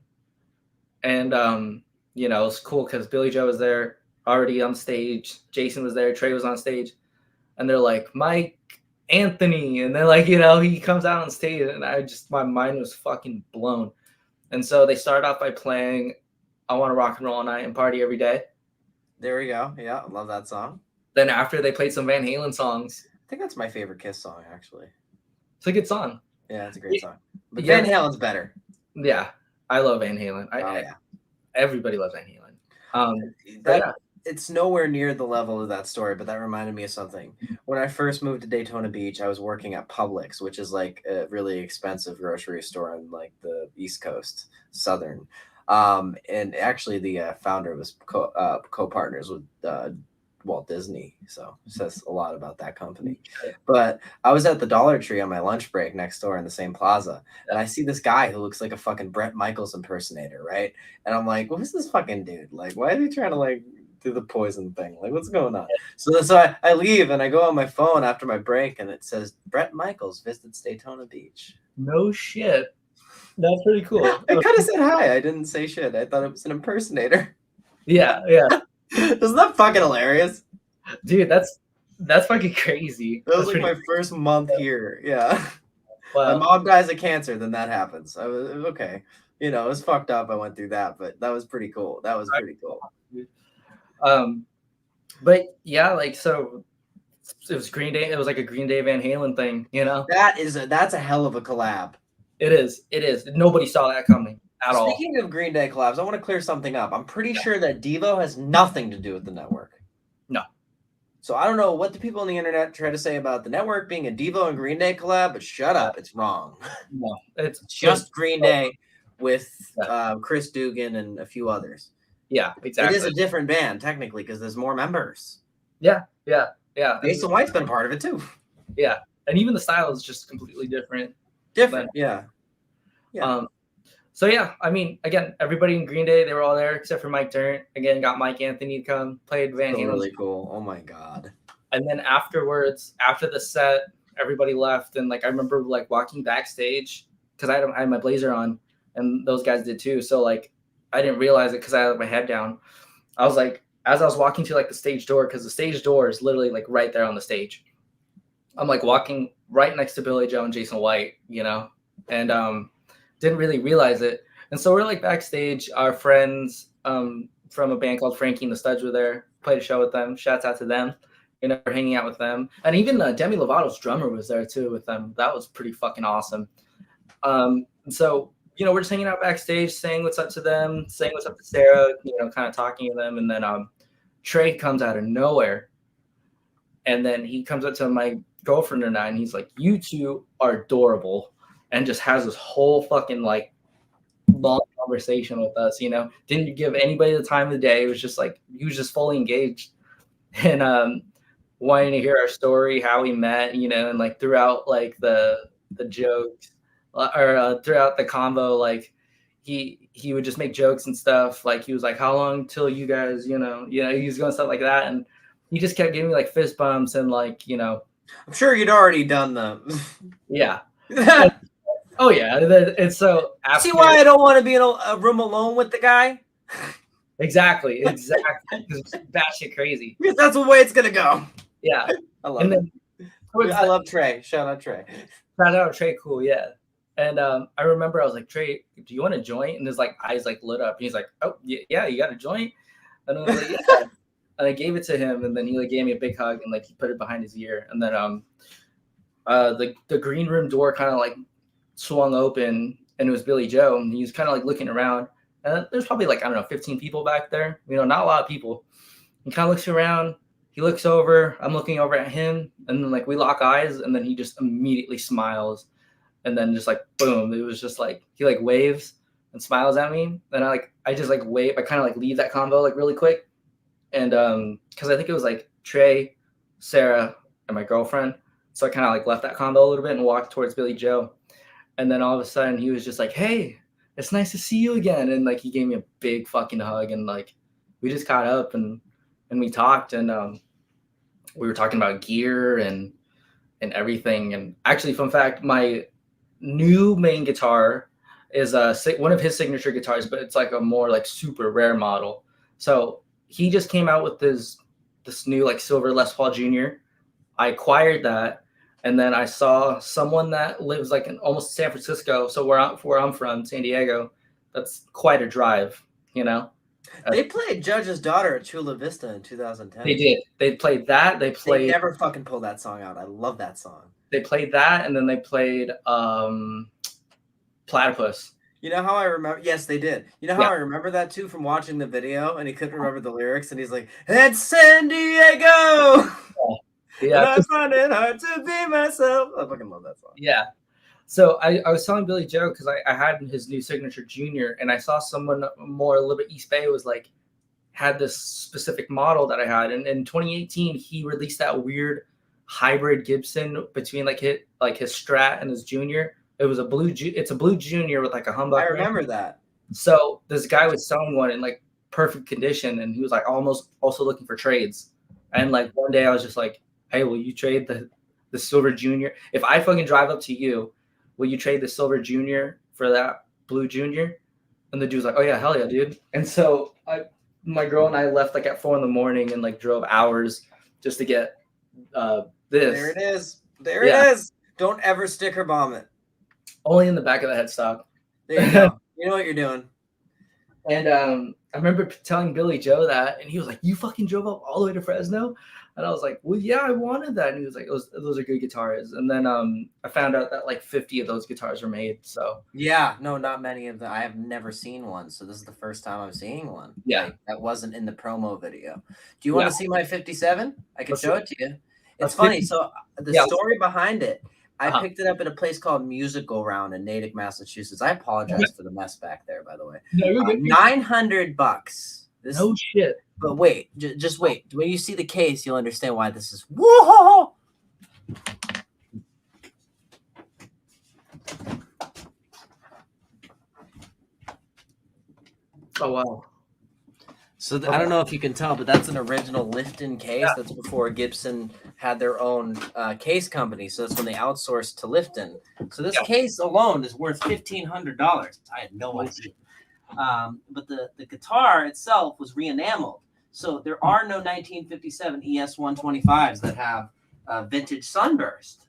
And, you know, it's cool because Billy Joe was there already on stage. Jason was there. Trey was on stage. And they're like, Mike Anthony. And then, like, you know, he comes out on stage, and my mind was fucking blown. And so they started off by playing I Want to Rock and Roll All Night and Party Every Day. There we go. Yeah, I love that song. Then after, they played some Van Halen songs. I think that's my favorite Kiss song, actually. It's a good song. Yeah, it's a great song. But Van Halen's better. Yeah, I love Van Halen. Yeah. Everybody loves Van Halen. It's nowhere near the level of that story, but that reminded me of something. When I first moved to Daytona Beach, I was working at Publix, which is like a really expensive grocery store on like the East Coast, Southern. And actually the founder was co-partners with Walt Disney, so it says a lot about that company. But I was at the Dollar Tree on my lunch break next door in the same plaza, and I see this guy who looks like a fucking Bret Michaels impersonator, right? And I'm like, who's this fucking dude? Like, why is he trying to like do the poison thing? Like, what's going on? So I leave and I go on my phone after my break, and it says Bret Michaels visits Daytona Beach. No shit. That's pretty cool. I could have said hi. I didn't say shit. I thought it was an impersonator. Yeah. Isn't that fucking hilarious? Dude, that's fucking crazy. That was like my first month here. Yeah. Wow. My mom dies of cancer, then that happens. I was okay. You know, it was fucked up. I went through that, but that was pretty cool. Pretty cool. But yeah, like, so it was Green Day. It was like a Green Day Van Halen thing, you know? That's a hell of a collab. It is. Nobody saw that coming at all. Speaking of Green Day collabs, I want to clear something up. I'm pretty sure that Devo has nothing to do with the network. No. So I don't know what the people on the internet try to say about the network being a Devo and Green Day collab, but shut up. It's wrong. No. It's just Green Day with Chris Dugan and a few others. Yeah, exactly. It is a different band, technically, because there's more members. Yeah. Jason White's been part of it, too. Yeah. And even the style is just completely different. Yeah. So yeah, I mean, again, everybody in Green Day, they were all there except for Mike Dirnt. Again, got Mike Anthony to come, played Van Halen. Really cool. Oh my god. And then afterwards, after the set, everybody left, and like I remember like walking backstage because I had my blazer on, and those guys did too. So like I didn't realize it because I had my head down. I was like, as I was walking to like the stage door, because the stage door is literally like right there on the stage. I'm like walking right next to Billy Joe and Jason White, you know, and didn't really realize it. And so we're like backstage. Our friends from a band called Frankie and the Studs were there, played a show with them. Shouts out to them. You know, we're hanging out with them. And even Demi Lovato's drummer was there too with them. That was pretty fucking awesome. And so, you know, we're just hanging out backstage, saying what's up to them, saying what's up to Sarah, you know, kind of talking to them. And then Trey comes out of nowhere. And then he comes up to my girlfriend and I, and he's like, you two are adorable. And just has this whole fucking like long conversation with us, you know, didn't give anybody the time of the day. It was just like, he was just fully engaged and wanting to hear our story, how we met, you know, and like throughout like the jokes or throughout the combo, like he would just make jokes and stuff. Like he was like, how long till you guys, you know, he was going stuff like that. And he just kept giving me like fist bumps and like, you know, I'm sure you'd already done them. Yeah. Oh yeah, and so see why I don't want to be in a room alone with the guy. Exactly. It's batshit crazy. Because that's the way it's gonna go. Yeah, I love it. I love Trey. Shout out Trey. Shout out Trey. Cool. Yeah. And I remember I was like, Trey, do you want a joint? And his like eyes like lit up. And he's like, oh yeah, you got a joint? And I was like, yeah. And I gave it to him, and then he like gave me a big hug and like he put it behind his ear. And then the green room door kind of like swung open, and it was Billy Joe, and he was kind of like looking around, and there's probably like, I don't know, 15 people back there, you know, not a lot of people. He kind of looks around, he looks over, I'm looking over at him, and then like we lock eyes, and then he just immediately smiles, and then just like boom, it was just like he like waves and smiles at me, and I just like wave, I kind of like leave that combo like really quick, and because I think it was like Trey, Sarah and my girlfriend. So I kind of like left that combo a little bit and walked towards Billy Joe. And then all of a sudden he was just like, "Hey, it's nice to see you again." And like he gave me a big fucking hug, and like we just caught up and we talked, and we were talking about gear and everything. And actually, fun fact, my new main guitar is one of his signature guitars, but it's like a more like super rare model. So he just came out with this new like silver Les Paul Jr. I acquired that, and then I saw someone that lives like in almost San Francisco. So where I'm from, San Diego, that's quite a drive, you know. They played Judge's Daughter at Chula Vista in 2010. They did. They played that. They They never fucking pulled that song out. I love that song. They played that, and then they played Platypus. You know how I remember? Yes, they did. You know how I remember that too from watching the video, and he couldn't remember the lyrics, and he's like, "It's San Diego." Yeah, I find it hard to be myself. I fucking love that song. Yeah. So I was telling Billy Joe, because I had his new signature Junior, and I saw someone more a little bit East Bay was like had this specific model that I had, and in 2018 he released that weird hybrid Gibson between like his Strat and his Junior. It was a blue. It's a blue Junior with like a humbucker. I remember that. So this guy was selling one in like perfect condition, and he was like almost also looking for trades. And like one day I was just like, "Hey, will you trade the silver Junior? If I fucking drive up to you, will you trade the silver Junior for that blue Junior?" And the dude was like, "Oh yeah, hell yeah, dude." And so my girl and I left like at 4 a.m. and like drove hours just to get this. There it is. There it is. Don't ever sticker bomb it. Only in the back of the headstock. There you go. You know what you're doing. And I remember telling Billy Joe that, and he was like, "You fucking drove up all the way to Fresno?" And I was like, "Well, yeah, I wanted that." And he was like, "Those are good guitars." And then I found out that like 50 of those guitars were made. So yeah, no, not many of them. I have never seen one, so this is the first time I'm seeing one. Yeah, like, that wasn't in the promo video. Do you want to see my 57? I can show it to you. It's funny. So the story behind it. I picked it up at a place called Musical Round in Natick, Massachusetts. I apologize for the mess back there, by the way. $900. No shit. But wait, just wait. When you see the case, you'll understand why this is. Whoa! Oh wow. So I don't know if you can tell, but that's an original Lifton case. Yeah. That's before Gibson had their own case company. So that's when they outsourced to Lifton. So this case alone is worth $1,500. I had no idea. But the guitar itself was re-enameled. So there are no 1957 ES-125s that have vintage sunburst.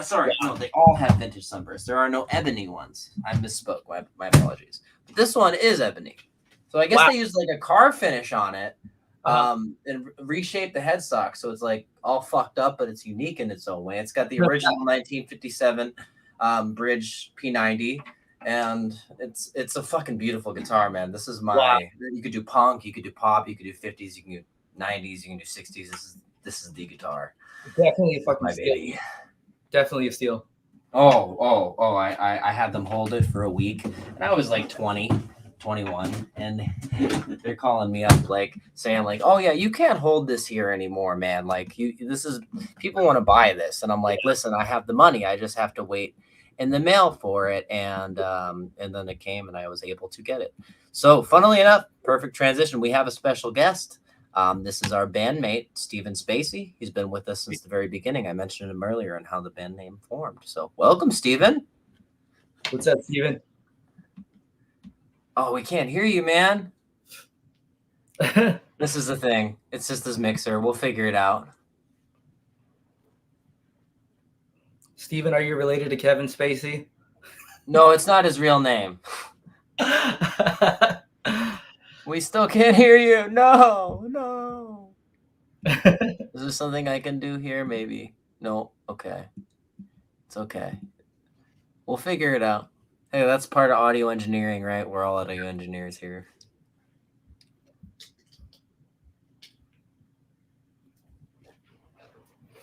Sorry, no, they all have vintage sunburst. There are no ebony ones. I misspoke. My apologies. But this one is ebony. So I guess they used like a car finish on it and reshaped the headstock. So it's like all fucked up, but it's unique in its own way. It's got the original 1957 bridge P90. And it's a fucking beautiful guitar, man. This is my you could do punk, you could do pop, you could do 50s, you can do 90s, you can do 60s. This is the guitar. Definitely a fucking steal. Baby. Definitely a steal. I had them hold it for a week, and I was like 20, 21, and they're calling me up like saying like, "Oh yeah, you can't hold this here anymore, man. Like people want to buy this." And I'm like, "Listen, I have the money. I just have to wait in the mail for it." And then it came, and I was able to get it. So funnily enough, perfect transition. We have a special guest. This is our bandmate, Stephen Spacey. He's been with us since the very beginning. I mentioned him earlier and how the band name formed. So welcome, Stephen. What's up, Stephen? Oh, we can't hear you, man. This is the thing. It's just this mixer. We'll figure it out. Stephen, are you related to Kevin Spacey? No, it's not his real name. We still can't hear you. No. Is there something I can do here? Maybe. No. Okay. It's okay. We'll figure it out. Hey, that's part of audio engineering, right? We're all audio engineers here.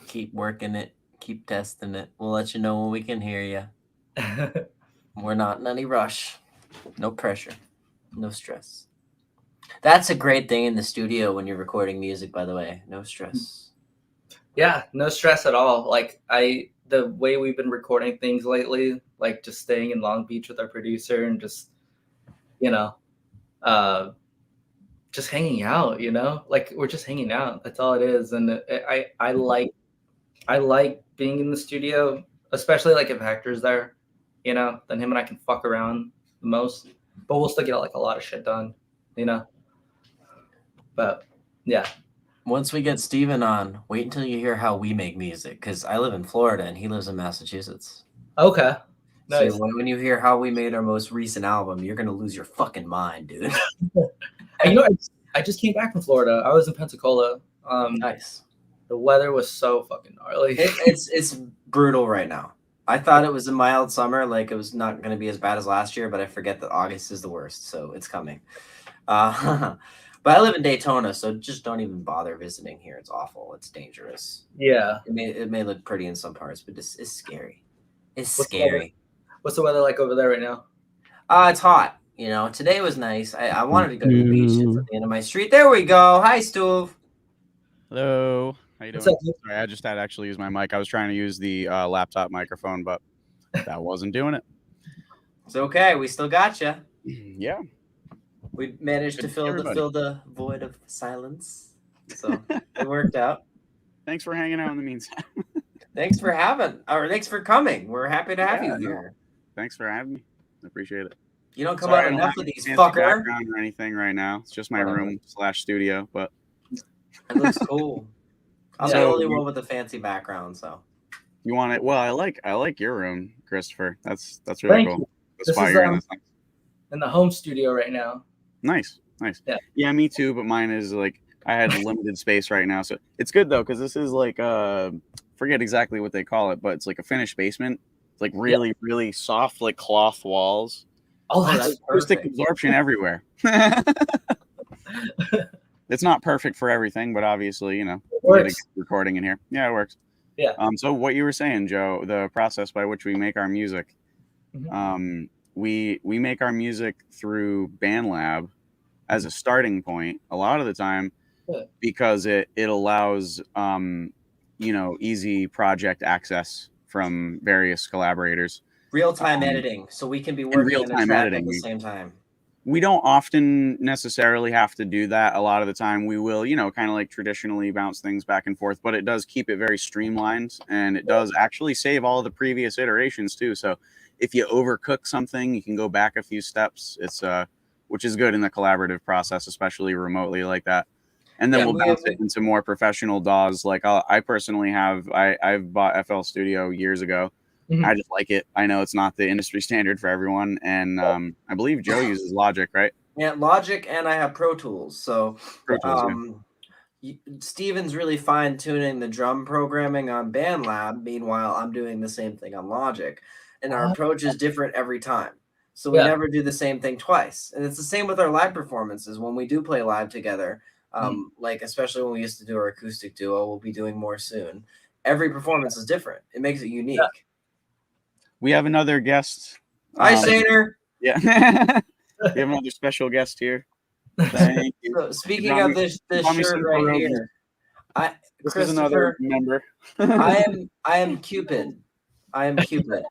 Keep working it. Keep testing it. We'll let you know when we can hear you. We're not in any rush. No pressure. No stress. That's a great thing in the studio when you're recording music, by the way. No stress. Yeah, no stress at all. Like the way we've been recording things lately, like just staying in Long Beach with our producer and just, you know, uh, just hanging out, like we're just hanging out. That's all it is. And I like being in the studio, especially like if Hector's there, then him and I can fuck around the most, but we'll still get like a lot of shit done, but yeah. Once we get Steven on, wait until you hear how we make music, because I live in Florida and he lives in Massachusetts. Okay. So Nice. when you hear how we made our most recent album, you're gonna lose your fucking mind, dude. I just came back from Florida. I was in Pensacola. Nice. The weather was so fucking gnarly. It's brutal right now. I thought it was a mild summer, like it was not gonna be as bad as last year, but I forget that August is the worst, so it's coming. But I live in Daytona, so just don't even bother visiting here. It's awful. It's dangerous. Yeah. It may look pretty in some parts, but it's scary. It's What's the scary. What's the weather like over there right now? It's hot. Today was nice. I wanted to go to the beach. It's at the end of my street. There we go. Hi, Stuve. Hello. How you doing? What's up, dude? Sorry, I just had to actually use my mic. I was trying to use the laptop microphone, but that wasn't doing it. It's okay. We still got you. Yeah. We managed to fill the void of silence. So it worked out. Thanks for hanging out in the meantime. Thanks for coming. We're happy to have you here. Thanks for having me. I appreciate it. You don't come out enough of these, fucker. Background or anything right now. It's just my room/studio, but it looks cool. I'm the only one with a fancy background, so. You want it? Well, I like your room, Christopher. That's really cool. This is in the home studio right now. Nice. Yeah, me too. But mine is like I had limited space right now, so it's good though because this is like forget exactly what they call it, but it's like a finished basement. It's like really soft, like cloth walls. Oh, that's acoustic absorption everywhere. It's not perfect for everything, but obviously, it works. Recording in here. Yeah, it works. Yeah. So what you were saying, Joe, the process by which we make our music, we make our music through BandLab as a starting point a lot of the time because it allows easy project access from various collaborators. Real-time editing, so we can be working on a track at the same time. We don't often necessarily have to do that. A lot of the time we will, kind of like traditionally bounce things back and forth, but it does keep it very streamlined and it does actually save all of the previous iterations too. So if you overcook something, you can go back a few steps. It's which is good in the collaborative process, especially remotely like that. And then we'll bounce it into more professional DAWs. Like I personally I've bought FL Studio years ago. I just like it. I know it's not the industry standard for everyone. And I believe Joe uses Logic, right? Yeah, Logic, and I have Pro Tools. So Steven's really fine-tuning the drum programming on BandLab. Meanwhile, I'm doing the same thing on Logic. And our approach is different every time. So we never do the same thing twice. And it's the same with our live performances. When we do play live together, like especially when we used to do our acoustic duo, we'll be doing more soon. Every performance is different. It makes it unique. Yeah. We have another guest. Hi, Sater. Yeah. We have another special guest here. Thank you. So speaking of this shirt right here, this is another member. I am Cupid. I am Cupid.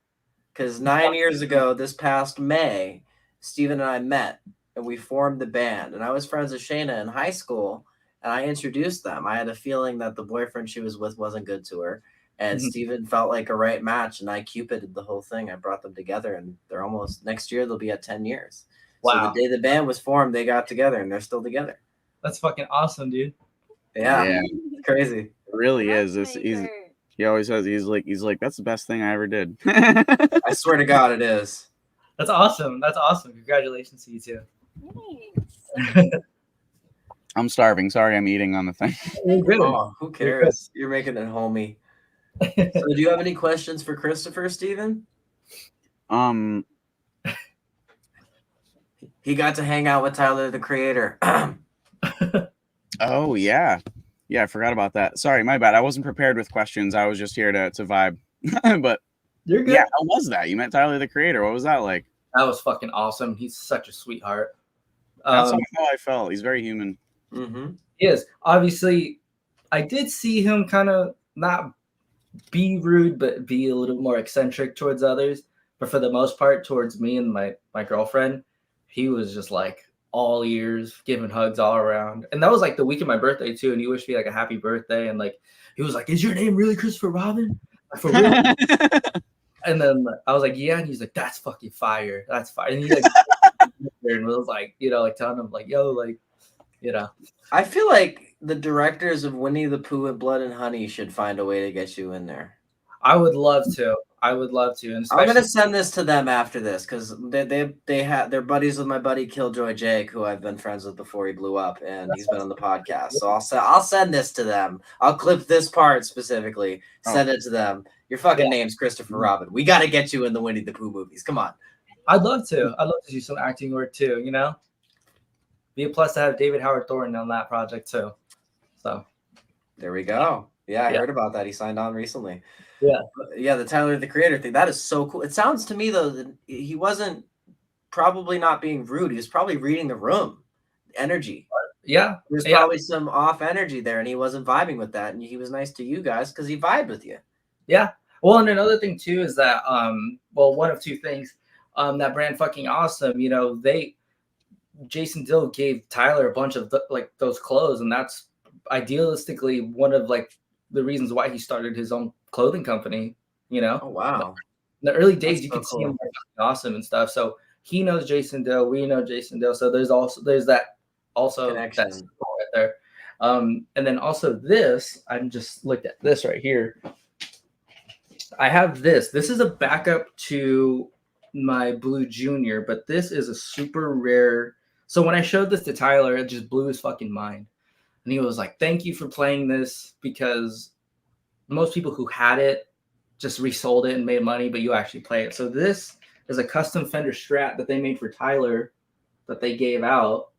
Because 9 years ago, this past May, Steven and I met and we formed the band. And I was friends with Shayna in high school, and I introduced them. I had a feeling that the boyfriend she was with wasn't good to her. And Steven felt like a right match, and I Cupided the whole thing. I brought them together, and they're almost next year. They'll be at 10 years. Wow! So the day the band was formed, they got together, and they're still together. That's fucking awesome, dude. Yeah. Crazy. It really is. He always says he's like that's the best thing I ever did. I swear to God, it is. That's awesome. That's awesome. Congratulations to you too. Thanks. I'm starving. Sorry, I'm eating on the thing. Oh, who cares? You're making it homey. So do you have any questions for Christopher, Steven? He got to hang out with Tyler, the Creator. Oh, yeah. Yeah, I forgot about that. Sorry, my bad. I wasn't prepared with questions. I was just here to vibe. But you're good. Yeah, how was that? You met Tyler, the Creator. What was that like? That was fucking awesome. He's such a sweetheart. That's how I felt. He's very human. He is. Obviously, I did see him kind of not be rude, but be a little more eccentric towards others. But for the most part, towards me and my girlfriend, he was just like all ears, giving hugs all around. And that was like the week of my birthday too. And he wished me like a happy birthday. And like he was like, "Is your name really Christopher Robin? Like, for real?" And then I was like, "Yeah." And he's like, "That's fucking fire. That's fire." And he like and was like, like telling him like, "Yo, like, I feel like the directors of Winnie the Pooh and Blood and Honey should find a way to get you in there. I would love to. And I'm gonna send this to them after this because they're buddies with my buddy Killjoy Jake, who I've been friends with before he blew up, and he's been on the podcast. So I'll send this to them. I'll clip this part specifically, send it to them. Your fucking name's Christopher Robin. We got to get you in the Winnie the Pooh movies. Come on. I'd love to. I'd love to do some acting work too. Be a plus to have David Howard Thornton on that project too. So there we go. Yeah, I heard about that. He signed on recently. Yeah, the Tyler the Creator thing. That is so cool. It sounds to me though that he wasn't probably not being rude. He was probably reading the room energy. Yeah, there's probably some off energy there, and he wasn't vibing with that. And he was nice to you guys because he vibed with you. Yeah. Well, and another thing too is that one of two things. That brand fucking awesome. Jason Dill gave Tyler a bunch of those clothes, and that's idealistically one of like the reasons why he started his own clothing company. Oh wow. In the early days, you could see him awesome and stuff. So he knows Jason Dill, we know Jason Dill. So there's that connection right there. And then also this, I just looked at this right here. I have this. This is a backup to my Blue Junior, but this is a super rare. So when I showed this to Tyler, it just blew his fucking mind. And he was like, "Thank you for playing this," because most people who had it just resold it and made money, but you actually play it. So this is a custom Fender Strat that they made for Tyler that they gave out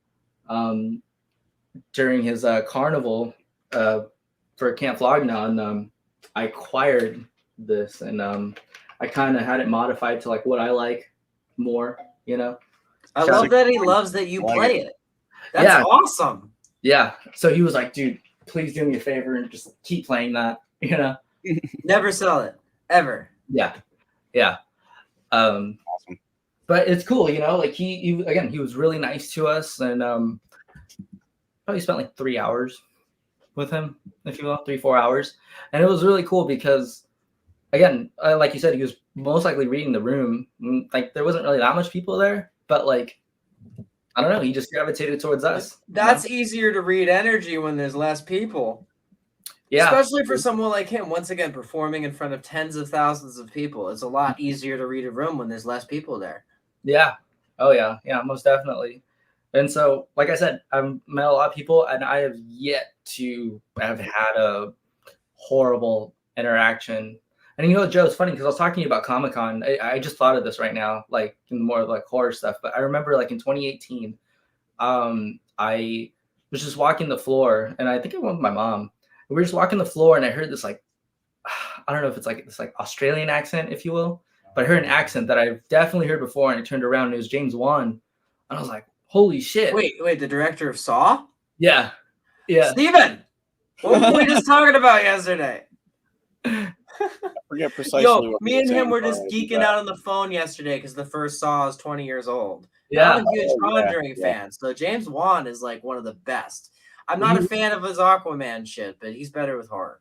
during his carnival for Camp Flogna. And I acquired this, and I kind of had it modified to like what I like more, I love that he loves that you play it. That's awesome. Yeah. So he was like, "Dude, please do me a favor and just keep playing that, Never sell it. Ever." Yeah. Yeah. Awesome. But it's cool, like he was really nice to us, and probably spent like 3 hours with him, if you will, 3-4 hours. And it was really cool because, again, like you said, he was most likely reading the room. Like there wasn't really that much people there, but like, I don't know, he just gravitated towards us. That's easier to read energy when there's less people. Yeah. Especially for someone like him, once again, performing in front of tens of thousands of people. It's a lot easier to read a room when there's less people there. Yeah. Oh, yeah. Yeah, most definitely. And so, like I said, I've met a lot of people, and I have yet to have had a horrible interaction. And Joe, it's funny because I was talking about Comic-Con. I just thought of this right now, like more like horror stuff. But I remember like in 2018, I was just walking the floor, and I think I went with my mom. We were just walking the floor, and I heard this like, I don't know if it's like this like Australian accent, if you will, but I heard an accent that I've definitely heard before, and I turned around and it was James Wan, and I was like, "Holy shit!" Wait, the director of Saw? Yeah. Steven! What were we just talking about yesterday? I forget precisely. Yo, me and him were just geeking out on the phone yesterday because the first Saw is 20 years old. Yeah. I'm a huge Conjuring fan, so James Wan is like one of the best. I'm not a fan of his Aquaman shit, but he's better with horror.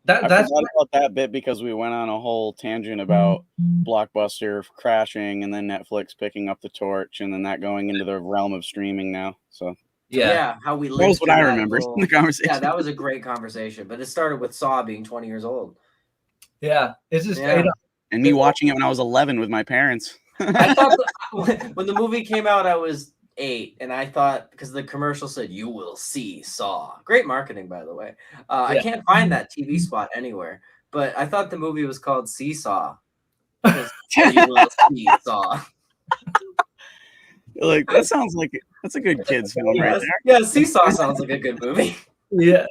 I forgot about that bit because we went on a whole tangent about Blockbuster crashing and then Netflix picking up the torch and then that going into the realm of streaming now. So how we lived. That was what I remembered in the conversation. Yeah, that was a great conversation, but it started with Saw being 20 years old. Yeah, it's just and me watching it when I was 11 with my parents. I thought when the movie came out, I was 8, and I thought because the commercial said "You will see Saw." Great marketing, by the way. I can't find that TV spot anywhere, but I thought the movie was called Seesaw. You will see Saw. Like that sounds like that's a good kids film right there. Yeah, Seesaw sounds like a good movie. Yeah.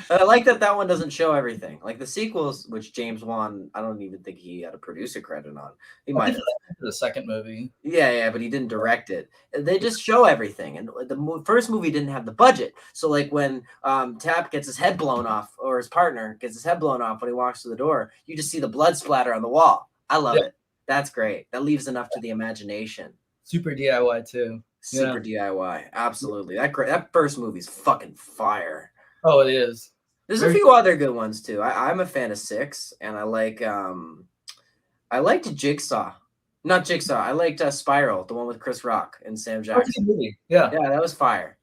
I like that one doesn't show everything. Like the sequels, which James Wan, I don't even think he had a producer credit on. He might have. For the second movie. Yeah, but he didn't direct it. They just show everything, and the first movie didn't have the budget. So like when Tap gets his head blown off, or his partner gets his head blown off when he walks through the door, you just see the blood splatter on the wall. I love it. That's great. That leaves enough to the imagination. Super DIY too. Super DIY. Absolutely. That first movie's fucking fire. Oh, it is. There's a few other good ones too. I'm a fan of 6, and I liked Jigsaw. Not Jigsaw. I liked Spiral, the one with Chris Rock and Sam Jackson. Yeah, that was fire.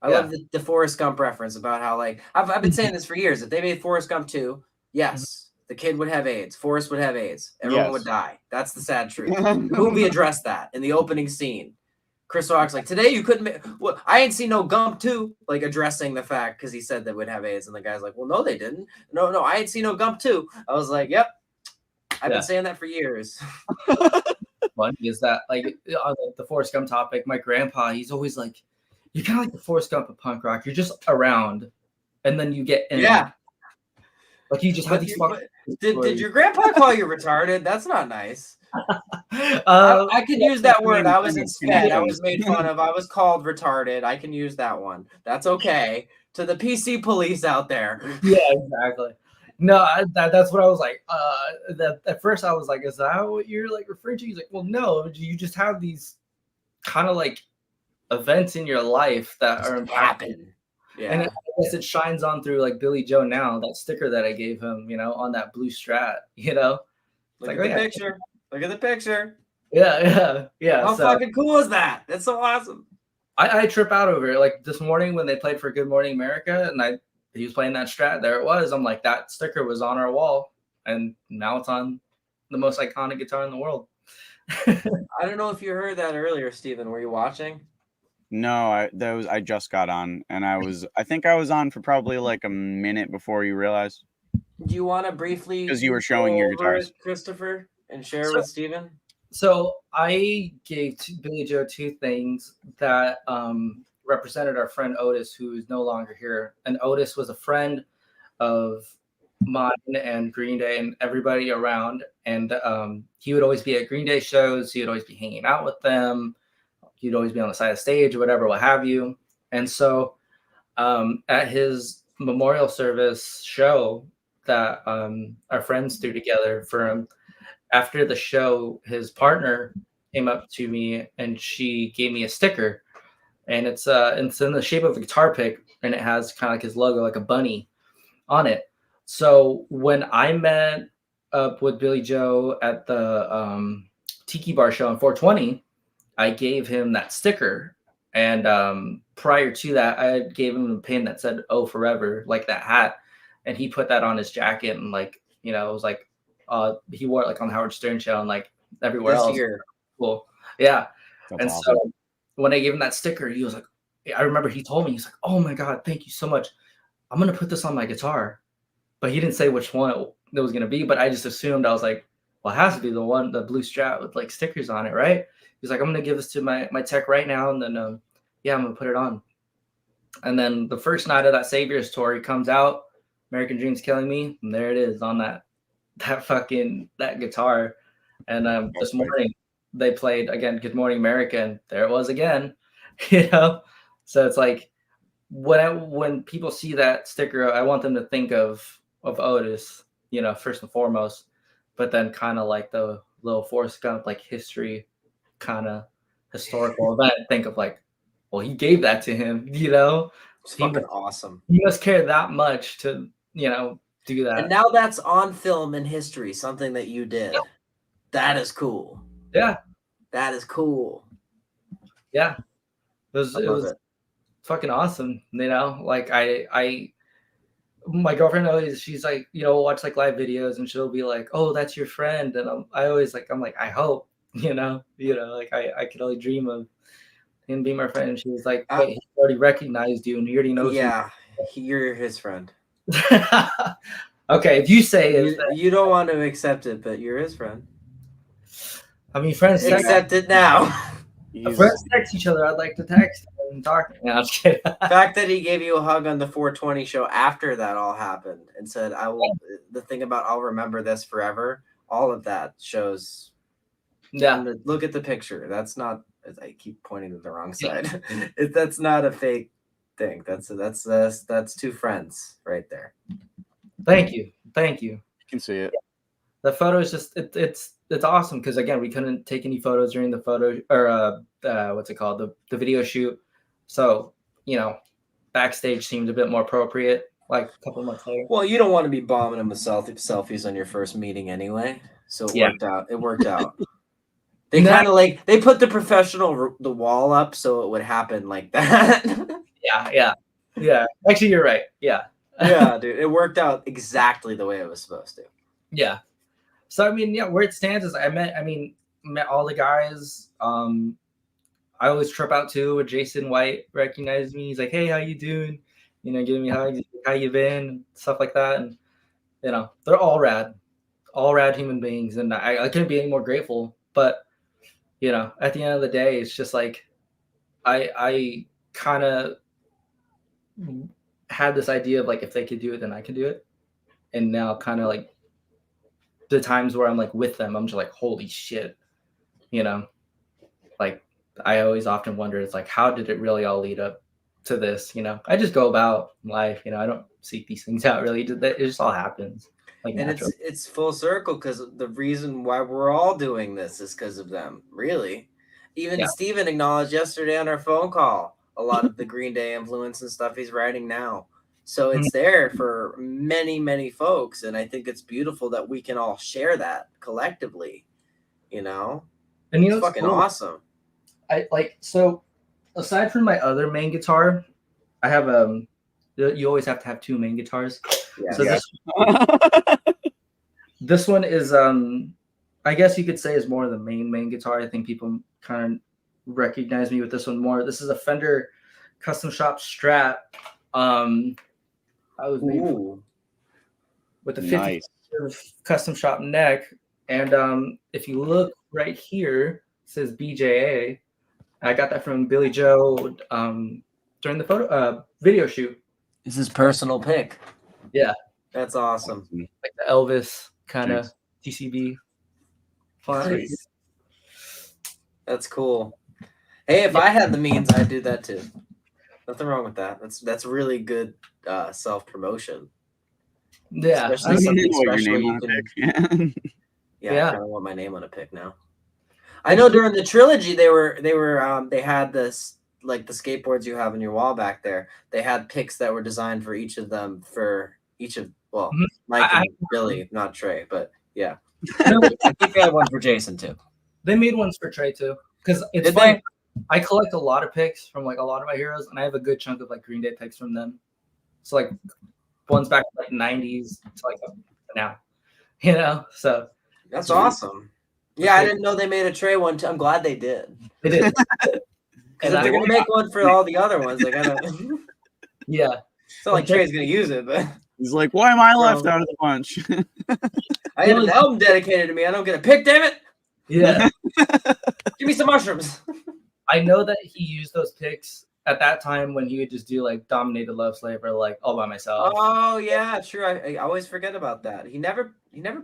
I love the Forrest Gump reference about how like I've been saying this for years. If they made Forrest Gump 2, yes, the kid would have AIDS. Forrest would have AIDS. Everyone would die. That's the sad truth. The movie addressed that in the opening scene. Chris Rock's like, today you couldn't make, well, I ain't seen no Gump 2, like addressing the fact because he said they would have AIDS. And the guy's like, well, no, they didn't. No, I ain't seen no Gump 2. I was like, yep. I've been saying that for years. Funny is that like on the Forrest Gump topic, my grandpa, he's always like, you're kind of like the Forrest Gump of punk rock. You're just around, and then you get in. Yeah. Like you just have these. Did your grandpa call you retarded? That's not nice. I can use that word. I was in SPED. I was made fun of. I was called retarded. I can use that one. That's okay. To the PC police out there. Yeah, exactly. No, that's what I was like. That at first I was like, is that what you're like referring to? He's like, well, no, you just have these kind of like events in your life that are happen. Yeah. And I guess it shines on through like Billy Joe now, that sticker that I gave him, on that blue Strat, Look at the picture. Look at the picture. Yeah. How fucking cool is that? That's so awesome. I trip out over it. Like this morning when they played for Good Morning America and he was playing that Strat, there it was. I'm like, that sticker was on our wall, and now it's on the most iconic guitar in the world. I don't know if you heard that earlier, Steven. Were you watching? No, I just got on, and I think I was on for probably like a minute before you realized. Do you want to briefly, because you were showing your guitars, Christopher, and share with Steven? So I gave Billy Joe 2 things that represented our friend Otis, who is no longer here. And Otis was a friend of mine and Green Day and everybody around. And he would always be at Green Day shows. He would always be hanging out with them. He'd always be on the side of the stage or whatever, what have you. And so at his memorial service show that our friends threw together for him, after the show, his partner came up to me and she gave me a sticker, and it's in the shape of a guitar pick, and it has kind of like his logo, like a bunny on it. So when I met up with Billy Joe at the Tiki Bar show on 420, I gave him that sticker. And prior to that, I gave him a pin that said "Oh Forever," like that hat, and he put that on his jacket, and like, it was like he wore it like on the Howard Stern show and like everywhere else. Year. Cool. Yeah. That's and awesome. So when I gave him that sticker, he was like, I remember he told me, he's like, oh my God, thank you so much. I'm going to put this on my guitar. But he didn't say which one it was going to be, but I just assumed, I was like, well, it has to be the blue Strat with like stickers on it, right? He's like, I'm going to give this to my tech right now. And then, I'm going to put it on. And then the first night of that Saviors tour, he comes out, American Dream's Killing Me. And there it is on that guitar. And this morning they played again Good Morning America, and there it was again. So it's like when people see that sticker, I want them to think of Otis, first and foremost, but then kind of like the little Forrest Gump, like history kind of historical event, think of like, well, he gave that to him, It's fucking awesome. He must care that much to do that. And now that's on film in history, something that you did. That is cool. Yeah. That is cool. Yeah. It was fucking awesome. Like my girlfriend always, she's like, we'll watch like live videos and she'll be like, oh, that's your friend. And I'm like, I hope, like I could only dream of him being my friend. And she was like, wait, he already recognized you and he already knows. Yeah. You're his friend. Okay, if you say it, you don't want to accept it, but you're his friend. I mean, friends accept it now. Friends text each other. I'd like to text. I'm talking. No, I'm just kidding. The fact that he gave you a hug on the 420 show after that all happened and said, "I will." The thing about I'll remember this forever. All of that shows. Yeah. Look at the picture. That's not. I keep pointing to the wrong side. That's not a fake thing. That's two friends right there. Thank you. You can see it. The photo is just it's awesome because again we couldn't take any photos during the photo or what's it called, the video shoot, so backstage seemed a bit more appropriate like a couple months later. Well, you don't want to be bombing them with selfies on your first meeting anyway, so it worked out. They kind of they put the wall up so it would happen like that. yeah actually you're right. Yeah dude, it worked out exactly the way it was supposed to. Yeah. So I mean, where it stands is I met all the guys. I always trip out too when Jason White recognized me. He's like, "Hey, how you doing?" Giving me hugs, how you been, stuff like that. And they're all rad human beings, and I couldn't be any more grateful. But at the end of the day, it's just like I kind of had this idea of like if they could do it, then I can do it. And now kind of like the times where I'm like with them, I'm just like, holy shit, like I always often wonder, it's like, how did it really all lead up to this? I just go about life, I don't seek these things out really. It just all happens. Like, and it's full circle because the reason why we're all doing this is because of them, really. Even Steven acknowledged yesterday on our phone call a lot of the Green Day influence and stuff he's writing now. So it's there for many, many folks. And I think it's beautiful that we can all share that collectively, And it's fucking awesome. So aside from my other main guitar, I have you always have to have two main guitars. Yeah. So this one is I guess you could say is more of the main guitar. I think people kind of recognize me with this one more. This is a Fender custom shop Strat. I was made with the 50 custom shop neck, and if you look right here, it says BJA. I got that from Billy Joe during the video shoot. This is personal pick. Yeah, that's awesome. Like the Elvis kind of TCB font. That's cool. Hey, if I had the means, I'd do that too. Nothing wrong with that. That's really good self-promotion. Yeah, especially something special you can. I kind of want my name on a pick now. I know during the trilogy they had this, like the skateboards you have on your wall back there. They had picks that were designed for each of them Mike and Billy, not Trey, but yeah. I think they had one for Jason too. They made ones for Trey too, because it's funny. I collect a lot of picks from like a lot of my heroes, and I have a good chunk of like Green Day picks from them. So like ones back to like 90s to like now, so that's awesome. Yeah, I didn't know they made a Trey one too. I'm glad they did. They did. Because if they're gonna make one for all the other ones, they gotta. Yeah. It's not like Trey's gonna use it, but he's like, "Why am I left out of the bunch?" I had an album dedicated to me. I don't get a pick, damn it. Yeah. Give me some mushrooms. I know that he used those picks at that time when he would just do like Dominated Love Slave or like All by Myself. Oh yeah, true. I always forget about that. He never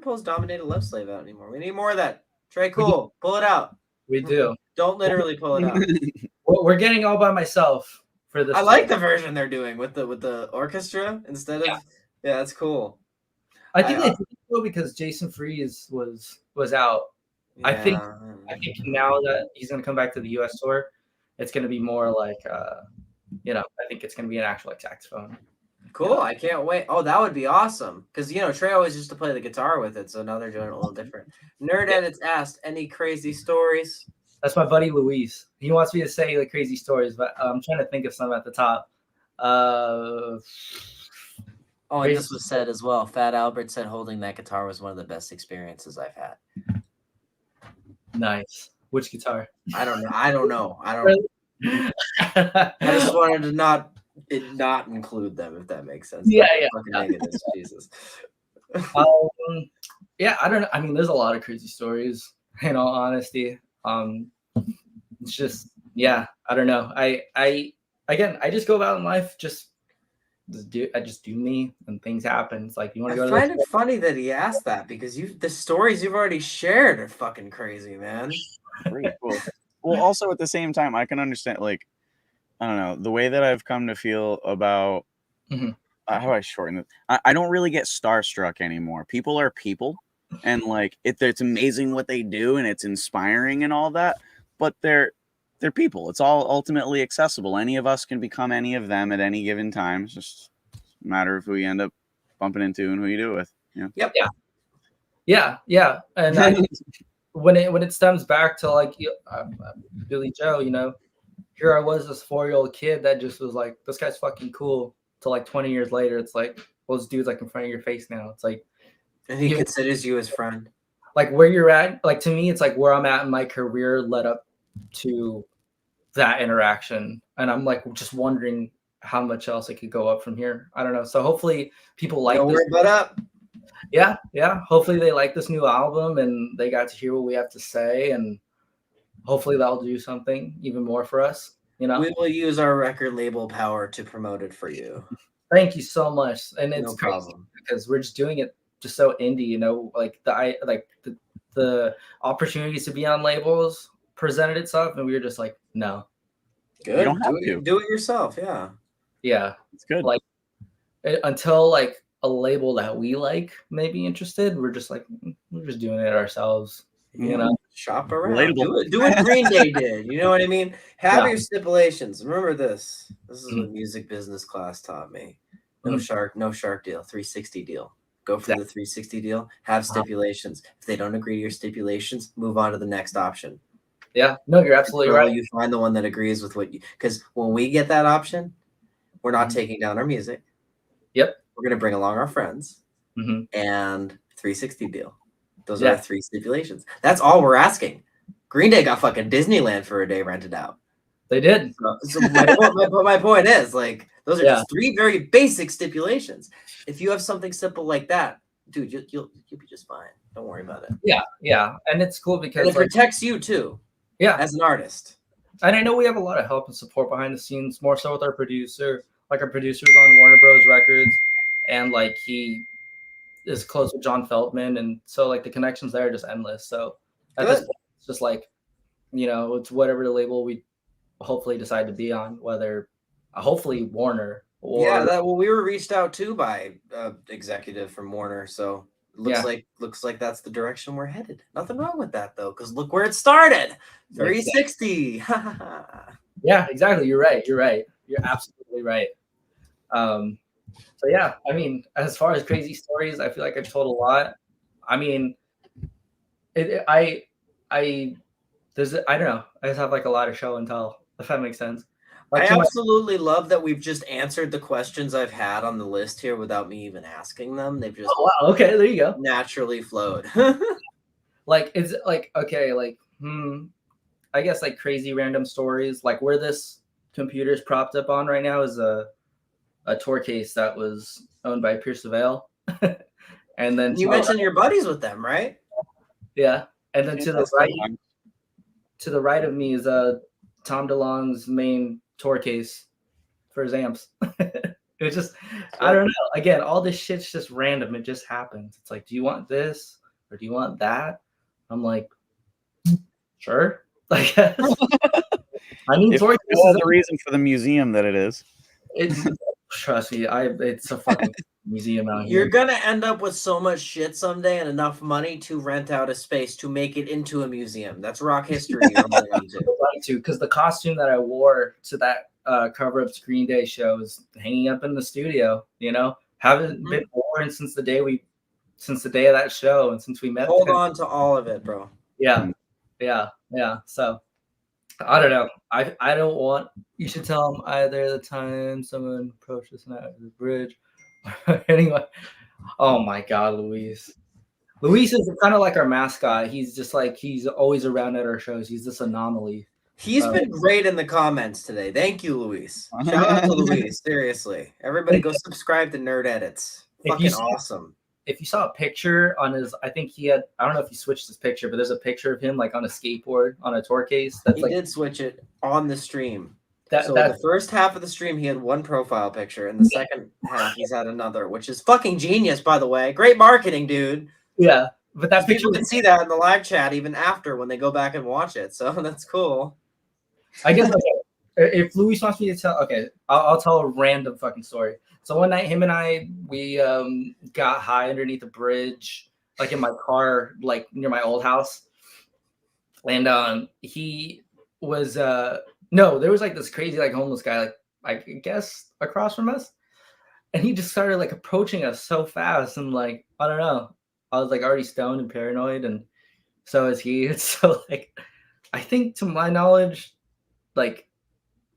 pulls Dominated Love Slave out anymore. We need more of that. Trey, cool. Pull it out. We do. Don't literally pull it out. We're getting All by Myself for this. I like the version they're doing with the orchestra instead of that's cool. I think they did it because Jason Freeze was out. Yeah. I think now that he's going to come back to the U.S. tour, it's going to be more like, I think it's going to be an actual like saxophone. Cool. I can't wait. Oh, that would be awesome. Because, Trey always used to play the guitar with it. So now they're doing it a little different. Nerd Edits asked, any crazy stories? That's my buddy Luis. He wants me to say like crazy stories, but I'm trying to think of some at the top. And this was said as well. Fat Albert said holding that guitar was one of the best experiences I've had. Nice. Which guitar? I don't know. I just wanted to not include them, if that makes sense. Yeah. Negatives, Jesus. I don't know. I mean, there's a lot of crazy stories. In all honesty, it's just I don't know. I again, I just go about in life I just do me, and things happen. It's like, you want I to go to find this? it funny that he asked that because the stories you've already shared are fucking crazy, man. Pretty cool. Well, also at the same time, I can understand, like, I don't know, the way that I've come to feel about how do I shorten it? I don't really get starstruck anymore. People are people, and like it's amazing what they do, and it's inspiring and all that. But they're people. It's all ultimately accessible. Any of us can become any of them at any given time. It's just a matter of who you end up bumping into and who you do it with. You know? Yep. Yeah. And when it stems back to like Billy Joe, you know, here I was, this 4-year-old kid that just was like, this guy's fucking cool. Till like 20 years later, it's like, well, this dude's like in front of your face now. It's like, And he considers you his friend. like where you're at. Like, to me, it's like where I'm at in my career led up to that interaction, and I'm like just wondering how much else it could go up from here. I don't know. So hopefully people like Don't this. worry about up. Yeah. Hopefully they like this new album and they got to hear what we have to say, and hopefully that'll do something even more for us. You know, We will use our record label power to promote it for you. thank you so much. And it's No crazy problem. because we're just doing it just so indie. You know, like the opportunities to be on labels presented itself, and we were just like, no. Good. You don't have to. Do it yourself. Yeah. Yeah. It's good. Like until like a label that we like may be interested, we're just like, we're just doing it ourselves. You know, Shop around. Relatable. Do what Green Day did. You know what I mean? Have Yeah. your stipulations. Remember this. This is what music business class taught me. No shark deal. 360 deal. Go for the 360 deal. Have stipulations. If they don't agree to your stipulations, move on to the next option. Yeah. No, you're absolutely Until right. you find the one that agrees with what you, because when we get that option, we're not taking down our music. Yep. We're gonna bring along our friends and 360 deal. Those are Yeah. our 3 stipulations. That's all we're asking. Green Day got fucking Disneyland for a day rented out. They did. So my point is, like, those are just 3 very basic stipulations. If you have something simple like that, dude, you'll be just fine. Don't worry about it. Yeah. And it's cool because And it protects you too. Yeah. As an artist. And I know we have a lot of help and support behind the scenes, more so with our producer. Like, our producer's on Warner Bros. Records, and like he is close with John Feldman, and so like the connections there are just endless. So at this point, it's just like, you know, it's whatever the label we hopefully decide to be on, whether hopefully Warner or we were reached out to by executive from Warner, so it looks like that's the direction we're headed. Nothing wrong with that though, because look where it started. 360. Yeah, exactly. You're right. You're absolutely right. So yeah, I mean, as far as crazy stories, I feel like I've told a lot. I mean, I don't know. I just have like a lot of show and tell, if that makes sense. Like, I absolutely love that we've just answered the questions I've had on the list here without me even asking them. They've just okay, there you go. Naturally flowed. Like, it's like, okay, like I guess like crazy random stories. Like, where this computer's propped up on right now is a tour case that was owned by Pierce Vale. And then you mentioned your buddies with them, right? Yeah. And then to the right of me is Tom DeLonge's main tour case for his amps. It's just, I don't know. Again, all this shit's just random. It just happens. It's like, do you want this or do you want that? I'm like, sure. Like, I mean, tour case is the reason for the museum that it is. It's trust me, it's a fucking museum out here. You're gonna end up with so much shit someday and enough money to rent out a space to make it into a museum. That's rock history. Because the costume that I wore to that cover up Green Day show is hanging up in the studio. You know, haven't been worn since the day of that show, and since we met. Hold on to all of it, bro. Yeah. So I don't know. I don't want. You should tell them either the time someone approached us at the bridge. Anyway, oh my God, Luis. Luis is kind of like our mascot. He's just like, he's always around at our shows. He's this anomaly. He's been great in the comments today. Thank you, Luis. Shout out to Luis. Seriously, everybody go subscribe to Nerd Edits. Fucking awesome. if you saw a picture on his, I think he had, I don't know if he switched his picture, but there's a picture of him like on a skateboard on a tour case. That's He like did switch it on the stream. that. So That the first half of the stream, he had one profile picture, and the second half, he's had another, which is fucking genius, by the way. Great marketing, dude. yeah, but that picture People can see that in the live chat even after when they go back and watch it. So that's cool. I guess if Luis wants me to tell, okay, I'll tell a random fucking story. So one night, him and I, we got high underneath a bridge, like in my car, like near my old house, and he was no, there was like this crazy like homeless guy, like I guess across from us, and he just started like approaching us so fast, and like I don't know, I was like already stoned and paranoid, and so is he. And so like, I think to my knowledge, like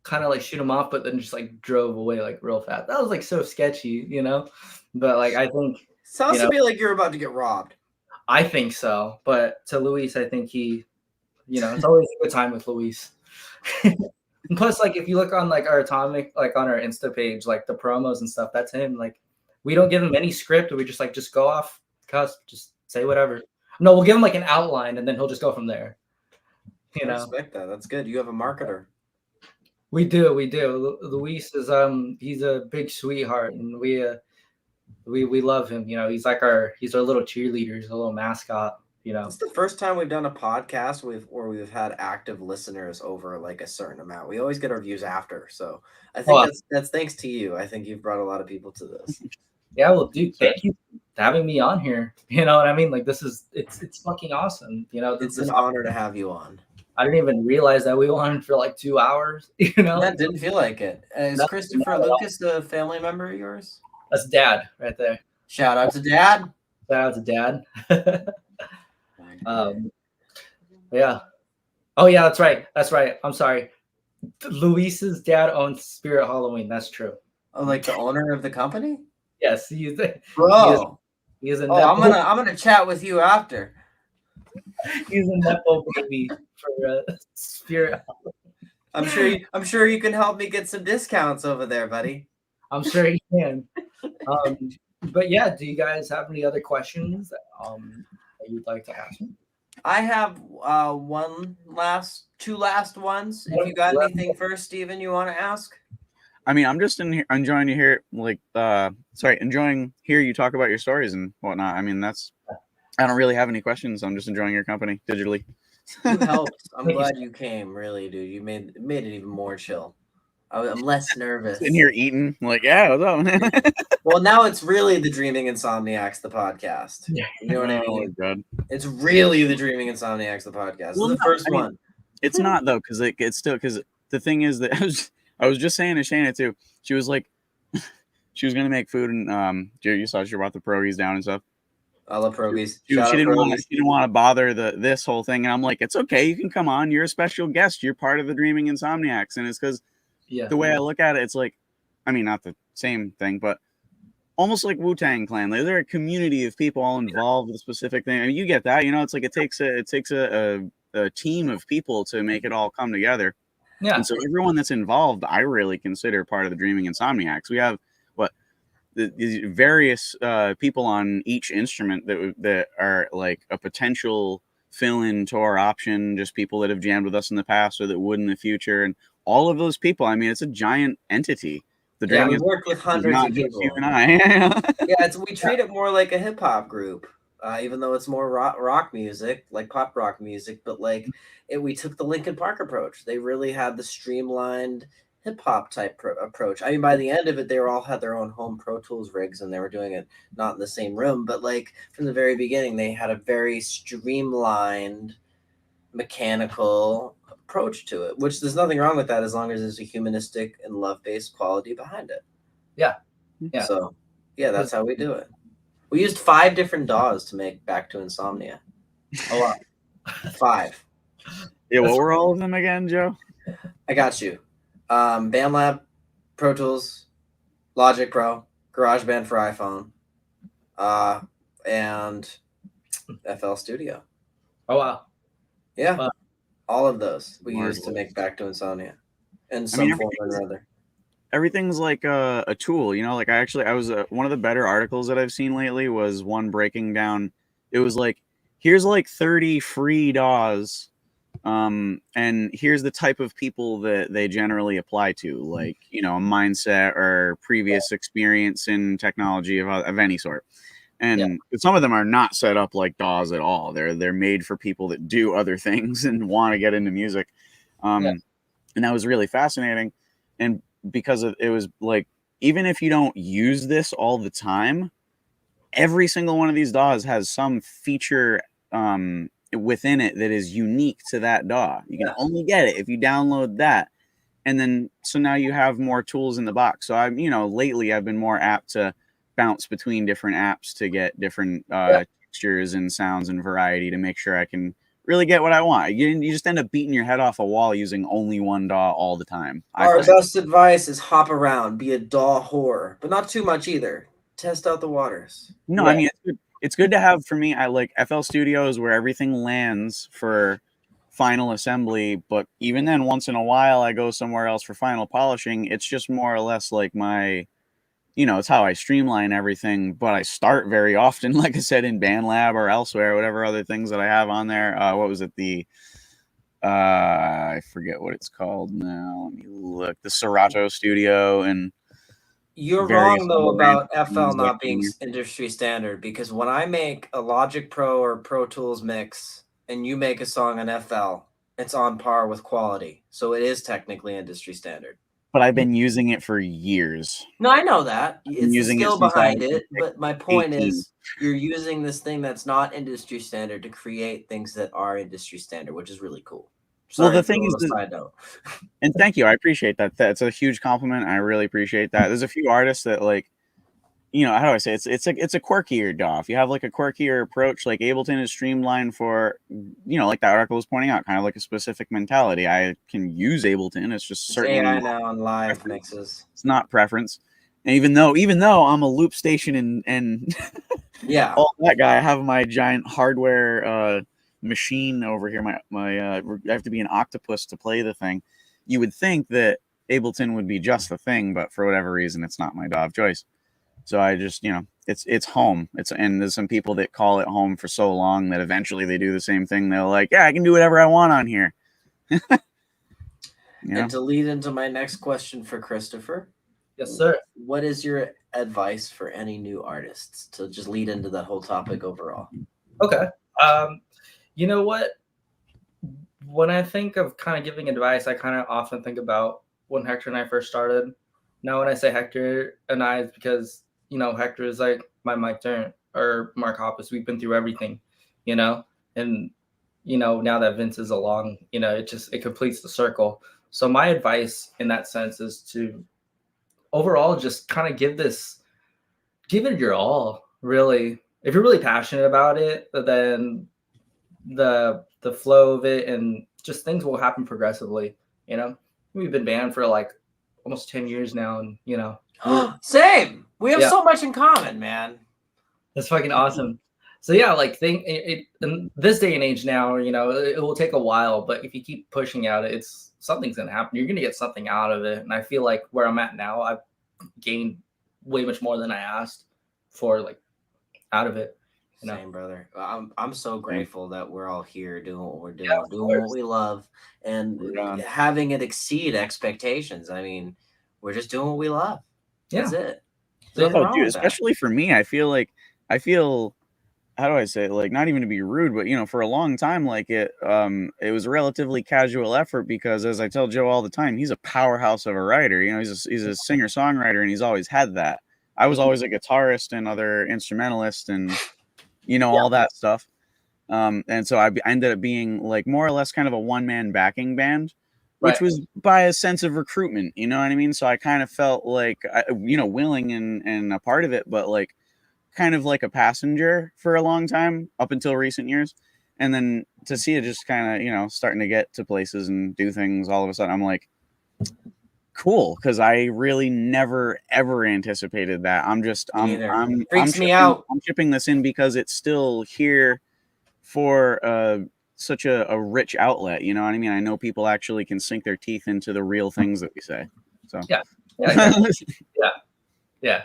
kind of like shoot him off, but then just like drove away like real fast. That was like so sketchy, you know. But like I think Sounds you know, to me like you're about to get robbed. I think so. But to Luis, I think he, you know, it's always a good time with Luis. And plus, like if you look on like our atomic, like on our Insta page, like the promos and stuff, that's him. Like we don't give him any script. We just go off cusp, just say whatever. No, we'll give him like an outline, and then he'll just go from there. You I know, respect that. That's good. You have a marketer. we do. Luis is he's a big sweetheart, and we love him. You know, he's our little cheerleader, he's a little mascot. You know, It's the first time we've done a podcast where we've had active listeners over like a certain amount. We always get our views after, so I think that's thanks to you. I think you've brought a lot of people to this. yeah. Well, dude, thank you for having me on here. You know what I mean? Like this is it's fucking awesome. You know, It's an honor to have you on. I didn't even realize that we went on for like 2 hours. You know, That didn't feel like it. Is No, Christopher not at all. Lucas a family member of yours? That's Dad right there. Shout out to Dad. Shout out to Dad. Yeah. Oh yeah, that's right. That's right. I'm sorry. Luis's dad owns Spirit Halloween. That's true. Oh, like the owner of the company? Yes, he is a I'm gonna chat with you after. he's a nepo baby for Spirit. I'm sure you can help me get some discounts over there, buddy. I'm sure he can. But yeah, do you guys have any other questions that you'd like to ask me? I have two last ones. If you got anything first, Steven, you want to ask? I mean, I'm just in here enjoying to hear enjoying hear you talk about your stories and whatnot. I mean, I don't really have any questions. I'm just enjoying your company digitally. You helped. I'm glad you came, really, dude. You made it even more chill. I'm less nervous. In here eating, like, yeah, what's up, man? Well, now it's really the Dreaming Insomniacs, the podcast. You know what I mean? God. It's really the Dreaming Insomniacs, the podcast. Well, It's the first one. It's not though, because it's still because the thing is that I was just saying to Shana too. She was like, she was gonna make food and you saw she brought the pierogies down and stuff. I love pierogies. She didn't want to bother this whole thing, and I'm like, it's okay, you can come on. You're a special guest. You're part of the Dreaming Insomniacs, and it's because the way I look at it, it's like, I mean, not the same thing, but almost like Wu-Tang Clan. Like, they're a community of people all involved with a specific thing. I mean, you get that, you know. It's like it takes a team of people to make it all come together. Yeah. And so everyone that's involved, I really consider part of the Dreaming Insomniacs. We have the various people on each instrument that are like a potential fill-in tour option, just people that have jammed with us in the past or that would in the future, and all of those people. I mean, it's a giant entity. The Dreaming we work with hundreds of people. You and I. We treat it more like a hip hop group, even though it's more rock music, like pop rock music. But we took the Linkin Park approach. They really had the streamlined hip hop type approach. I mean, by the end of it, they all had their own home Pro Tools rigs, and they were doing it not in the same room. But like from the very beginning, they had a very streamlined, mechanical approach to it, which there's nothing wrong with that as long as there's a humanistic and love-based quality behind it. Yeah. So that's how we do it. We used 5 different DAWs to make Back to Insomnia. A lot. 5. Yeah, what were all of them again, Joe? I got you. BandLab, Pro Tools, Logic Pro, GarageBand for iPhone, and FL Studio. Oh wow. Yeah. Wow. All of those we used to make Back to Insomnia in some form or another. everything's like a tool, you know. Like I was one of the better articles that I've seen lately was one breaking down. It was like, here's like 30 free DAWs, and here's the type of people that they generally apply to, like, you know, a mindset or previous experience in technology of any sort. And some of them are not set up like DAWs at all. They're made for people that do other things and want to get into music. And that was really fascinating. And because it was like, even if you don't use this all the time, every single one of these DAWs has some feature within it that is unique to that DAW. You can only get it if you download that. And then, so now you have more tools in the box. So I'm, you know, lately I've been more apt to bounce between different apps to get different textures and sounds and variety to make sure I can really get what I want. You just end up beating your head off a wall using only one DAW all the time. Our best advice is hop around, be a DAW whore, but not too much either. Test out the waters. No, I mean, it's good to have. For me, I like FL Studios where everything lands for final assembly, but even then, once in a while I go somewhere else for final polishing. It's just more or less like my, you know, it's how I streamline everything. But I start very often, like I said, in BandLab or elsewhere, whatever other things that I have on there. What was it? I forget what it's called now. Let me look. The Serato Studio. And you're wrong though about FL not being industry standard, because when I make a Logic Pro or Pro Tools mix and you make a song on FL, it's on par with quality. So it is technically industry standard. But I've been using it for years. No, I know that. It's the skill behind it. But my point is, you're using this thing that's not industry standard to create things that are industry standard, which is really cool. Sorry, well, the thing is, side note. And thank you, I appreciate that. That's a huge compliment. I really appreciate that. There's a few artists that, like, you know, how do I say it? It's a quirkier DAW. If you have like a quirkier approach, like Ableton is streamlined for, you know, like that article was pointing out, kind of like a specific mentality. I can use Ableton. It's just certain AI now on live mixes. It's not preference. And even though I'm a loop station and yeah, all that guy, I have my giant hardware machine over here. I have to be an octopus to play the thing. You would think that Ableton would be just the thing, but for whatever reason, it's not my DAW of choice. So I just, you know, it's home. And there's some people that call it home for so long that eventually they do the same thing. They're like, yeah, I can do whatever I want on here. You know? And to lead into my next question for Christopher. Yes, sir. What is your advice for any new artists, to just lead into the whole topic overall? Okay. You know what? When I think of kind of giving advice, I kind of often think about when Hector and I first started. Now, when I say Hector and I, it's because, you know, Hector is like my Mike Durant or Mark Hoppus. We've been through everything, you know, and, you know, now that Vince is along, you know, it completes the circle. So my advice in that sense is to overall just kind of give it your all, really. If you're really passionate about it, then the flow of it and just things will happen progressively. You know, we've been banned for like almost 10 years now, and you know, same. We have so much in common, man. That's fucking awesome. So yeah, like in this day and age now, you know, it will take a while, but if you keep pushing at it, something's gonna happen. You're gonna get something out of it. And I feel like where I'm at now, I've gained way much more than I asked for, like, out of it. You know? Same, brother. I'm so grateful that we're all here doing what we're doing, doing what we love, and having it exceed expectations. I mean, we're just doing what we love. That's it. Oh, dude, especially for me, I feel, how do I say it? Like, not even to be rude, but, you know, for a long time, like it was a relatively casual effort because, as I tell Joe all the time, he's a powerhouse of a writer. You know, he's a singer-songwriter, and he's always had that. I was always a guitarist and other instrumentalist and, you know, all that stuff. And so I ended up being like more or less kind of a one-man backing band, which was by a sense of recruitment, you know what I mean? So I kind of felt like, you know, willing and a part of it, but like kind of like a passenger for a long time up until recent years. And then to see it just kind of, you know, starting to get to places and do things all of a sudden, I'm like, cool, because I really never ever anticipated that. I'm shipping this in because it's still here for such a rich outlet. You know what I mean? I know people actually can sink their teeth into the real things that we say. So yeah, Yeah, exactly. Yeah.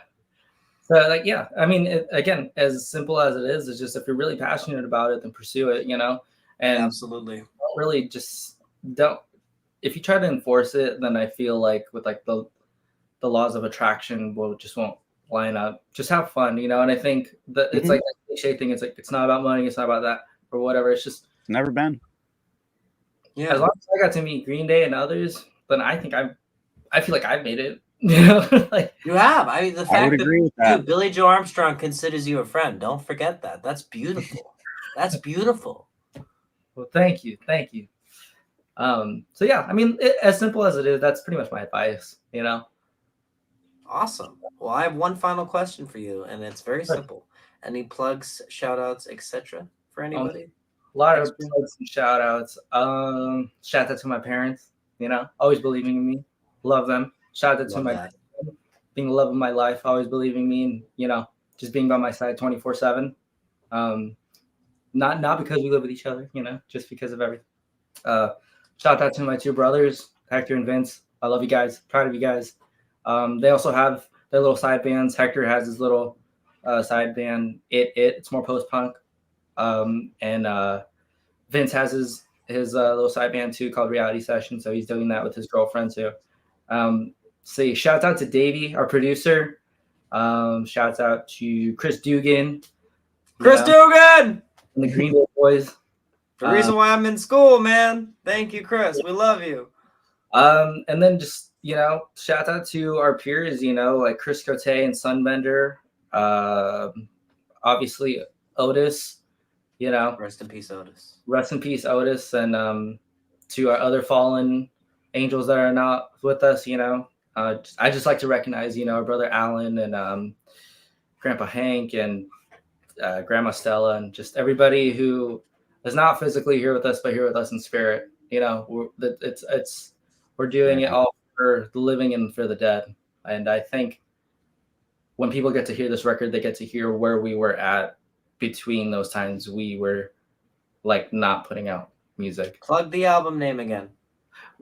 So like, yeah, I mean, again, as simple as it is, it's just if you're really passionate about it, then pursue it, and Absolutely. don't really just don't. If you try to enforce it, then I feel like with like the laws of attraction won't line up. Just have fun, And I think that it's like that cliche thing. It's like it's not about money, it's not about that or whatever. It's just It's never been. Yeah. as long as I got to meet Green Day and others, then I think I feel like I've made it. Like You have. I mean, the I fact would agree with that. dude, Billy Joe Armstrong considers you a friend. Don't forget that. That's beautiful. That's beautiful. well, thank you. So yeah, I mean, as simple as it is, that's pretty much my advice. Awesome. Well, I have one final question for you, and it's very Sure. simple. Any plugs, shout outs, etc. for anybody? A lot of plugs and shout outs. Shout out to my parents, always believing in me. Love them. Shout out to Love my that. being the love of my life, always believing me and, just being by my side 24/7. Not because we live with each other, just because of everything. Shout out to my two brothers, Hector and Vince. I love you guys. Proud of you guys. They also have their little side bands. Hector has his little side band, It's more post-punk. And Vince has his little side band too called Reality Session. So he's doing that with his girlfriend too. So shout out to Davey, our producer. Shouts out to Chris Dugan. Chris Dugan! And the Green Day Boys. The reason why I'm in school, man. Thank you, Chris. We love you. And then just, shout out to our peers, like Chris Cote and Sunbender. Obviously Otis, Rest in peace, Otis. Rest in peace, Otis. And to our other fallen angels that are not with us, I just like to recognize, our brother Alan and Grandpa Hank and Grandma Stella and just everybody who is not physically here with us, but here with us in spirit. We're doing it all for the living and for the dead. And I think when people get to hear this record, they get to hear where we were at between those times we were like not putting out music. Plug the album name again.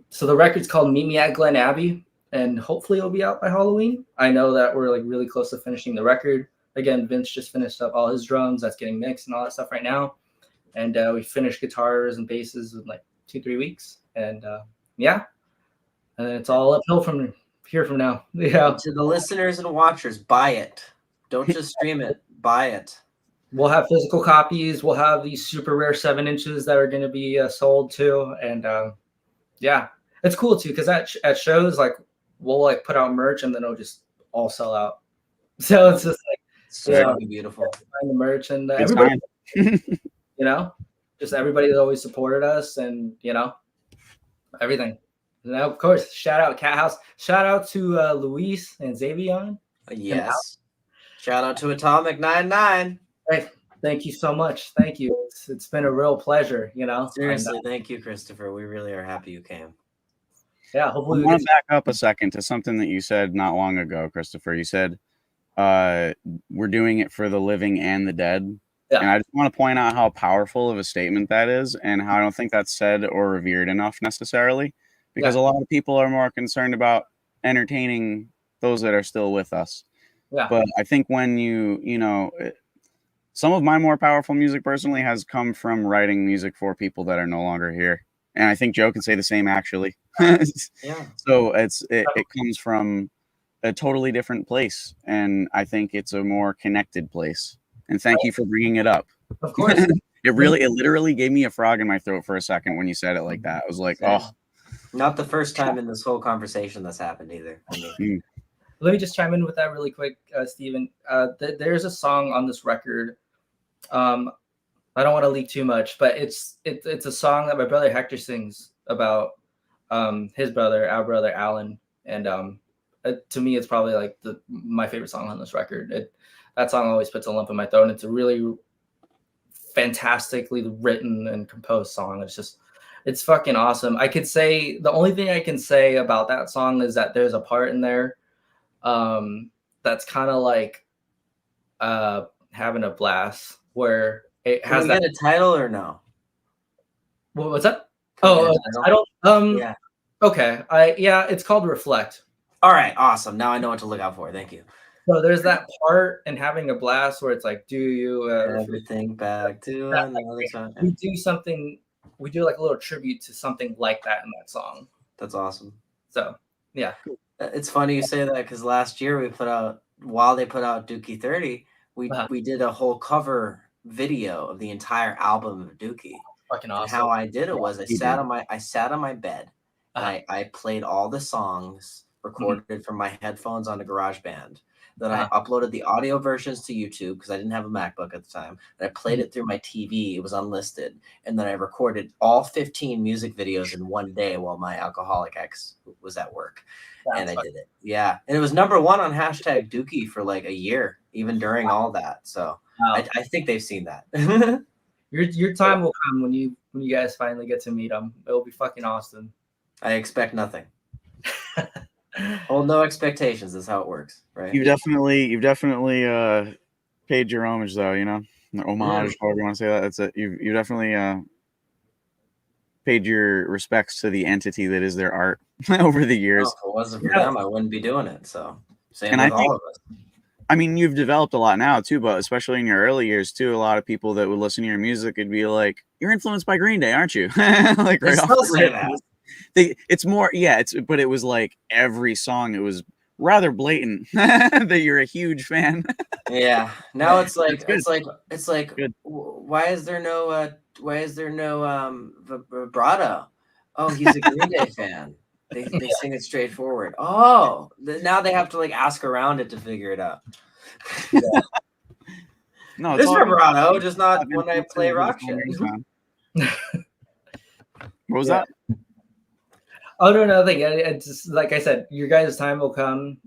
So the record's called Meet Me at Glen Abbey, and hopefully it'll be out by Halloween. I know that we're like really close to finishing the record. Again, Vince just finished up all his drums. That's getting mixed and all that stuff right now. And we finished guitars and basses in like 2-3 weeks. And yeah, and then it's all uphill from here from now. Yeah. To the listeners and watchers, buy it. Don't just stream it. Buy it. We'll have physical copies. We'll have these super rare 7 inches that are going to be sold too. And yeah, it's cool too because at shows like we'll like put out merch and then it'll just all sell out. So it's just like So beautiful. Find the merch and everybody, just everybody that always supported us and everything. And now, of course, shout out Cat House. Shout out to Luis and Xavion. Yes. Shout out to atomic99. Hey, thank you so much. Thank you. It's been a real pleasure. Seriously, and, thank you, Christopher. We really are happy you came. Yeah, hopefully I want to back up a second to something that you said not long ago, Christopher. You said we're doing it for the living and the dead. Yeah. And I just want to point out how powerful of a statement that is and how I don't think that's said or revered enough necessarily because a lot of people are more concerned about entertaining those that are still with us. Yeah. But I think when some of my more powerful music personally has come from writing music for people that are no longer here. And I think Joe can say the same actually. Yeah. So it comes from a totally different place. And I think it's a more connected place. And thank you for bringing it up. Of course. It literally gave me a frog in my throat for a second when you said it like that. I was like, oh. Not the first time in this whole conversation that's happened either. Let me just chime in with that really quick, Steven. There's a song on this record. I don't want to leak too much, but it's a song that my brother Hector sings about his brother, our brother Alan. And to me, it's probably like my favorite song on this record. That song always puts a lump in my throat. And it's a really fantastically written and composed song. It's fucking awesome. I could say the only thing I can say about that song is that there's a part in there that's kind of like having a blast where it has Can we get a title or no? What's that? Oh, I don't. Yeah. Okay. It's called Reflect. All right, awesome. Now I know what to look out for. Thank you. So there's that part in Having a Blast where it's like, do you Everything back to another time. we do something, we do like a little tribute to something like that in that song. That's awesome. So yeah. It's funny you say that because last year while they put out Dookie 30, Uh-huh. we did a whole cover video of the entire album of Dookie. Fucking awesome. And how I did it was I You sat on my bed and Uh-huh. I played all the songs recorded from my headphones on a GarageBand. Then I uploaded the audio versions to YouTube because I didn't have a MacBook at the time. And I played it through my TV. It was unlisted. And then I recorded all 15 music videos in one day while my alcoholic ex was at work. And I did it. Yeah. And it was #1 on hashtag Dookie for like a year, even during all that. So I think they've seen that. Your time will come when you guys finally get to meet them. It'll be fucking awesome. I expect nothing. Well, no expectations is how it works, right? You've definitely paid your homage, though. You know, homage, however you want to say that. That's it. You definitely paid your respects to the entity that is their art over the years. If it wasn't for them, I wouldn't be doing it. So same And with I think, all of us. I mean, you've developed a lot now too, but especially in your early years too, a lot of people that would listen to your music would be like, "You're influenced by Green Day, aren't you?" Like They right off still the say rip. that. It's more, yeah. But it was like every song, it was rather blatant that you're a huge fan. Yeah. Now it's like Good. it's like Good. why is there no vibrato? Oh, he's a Green Day fan. They sing it straightforward. Oh, now they have to like ask around it to figure it out. No, There's all vibrato, just not I've been when I play rock shit. What was that? Oh no, nothing. It's just, like I said, your guys' time will come.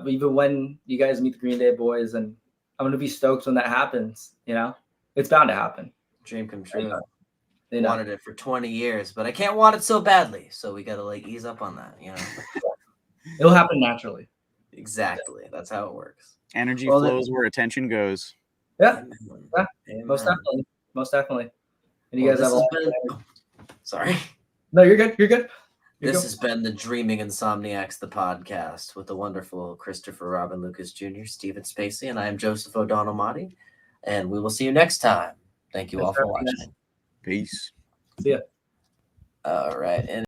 Even when you guys meet the Green Day boys, and I'm gonna be stoked when that happens. You know, it's bound to happen. Dream come true. You know? Wanted it for 20 years, but I can't want it so badly. So we gotta like ease up on that, you know. It'll happen naturally. Exactly. That's how it works. Energy Well, flows where attention goes. Yeah, Amen. most Amen. definitely, most definitely. And you Well, guys have a lot. Sorry. No, you're good. You're good. This has been the Dreaming Insomniacs, the podcast with the wonderful Christopher Robin Lucas Jr., Stephen Spacey, and I am Joseph O'Donnell Motti. And we will see you next time. Thank you all for watching. Peace. See ya. All right. And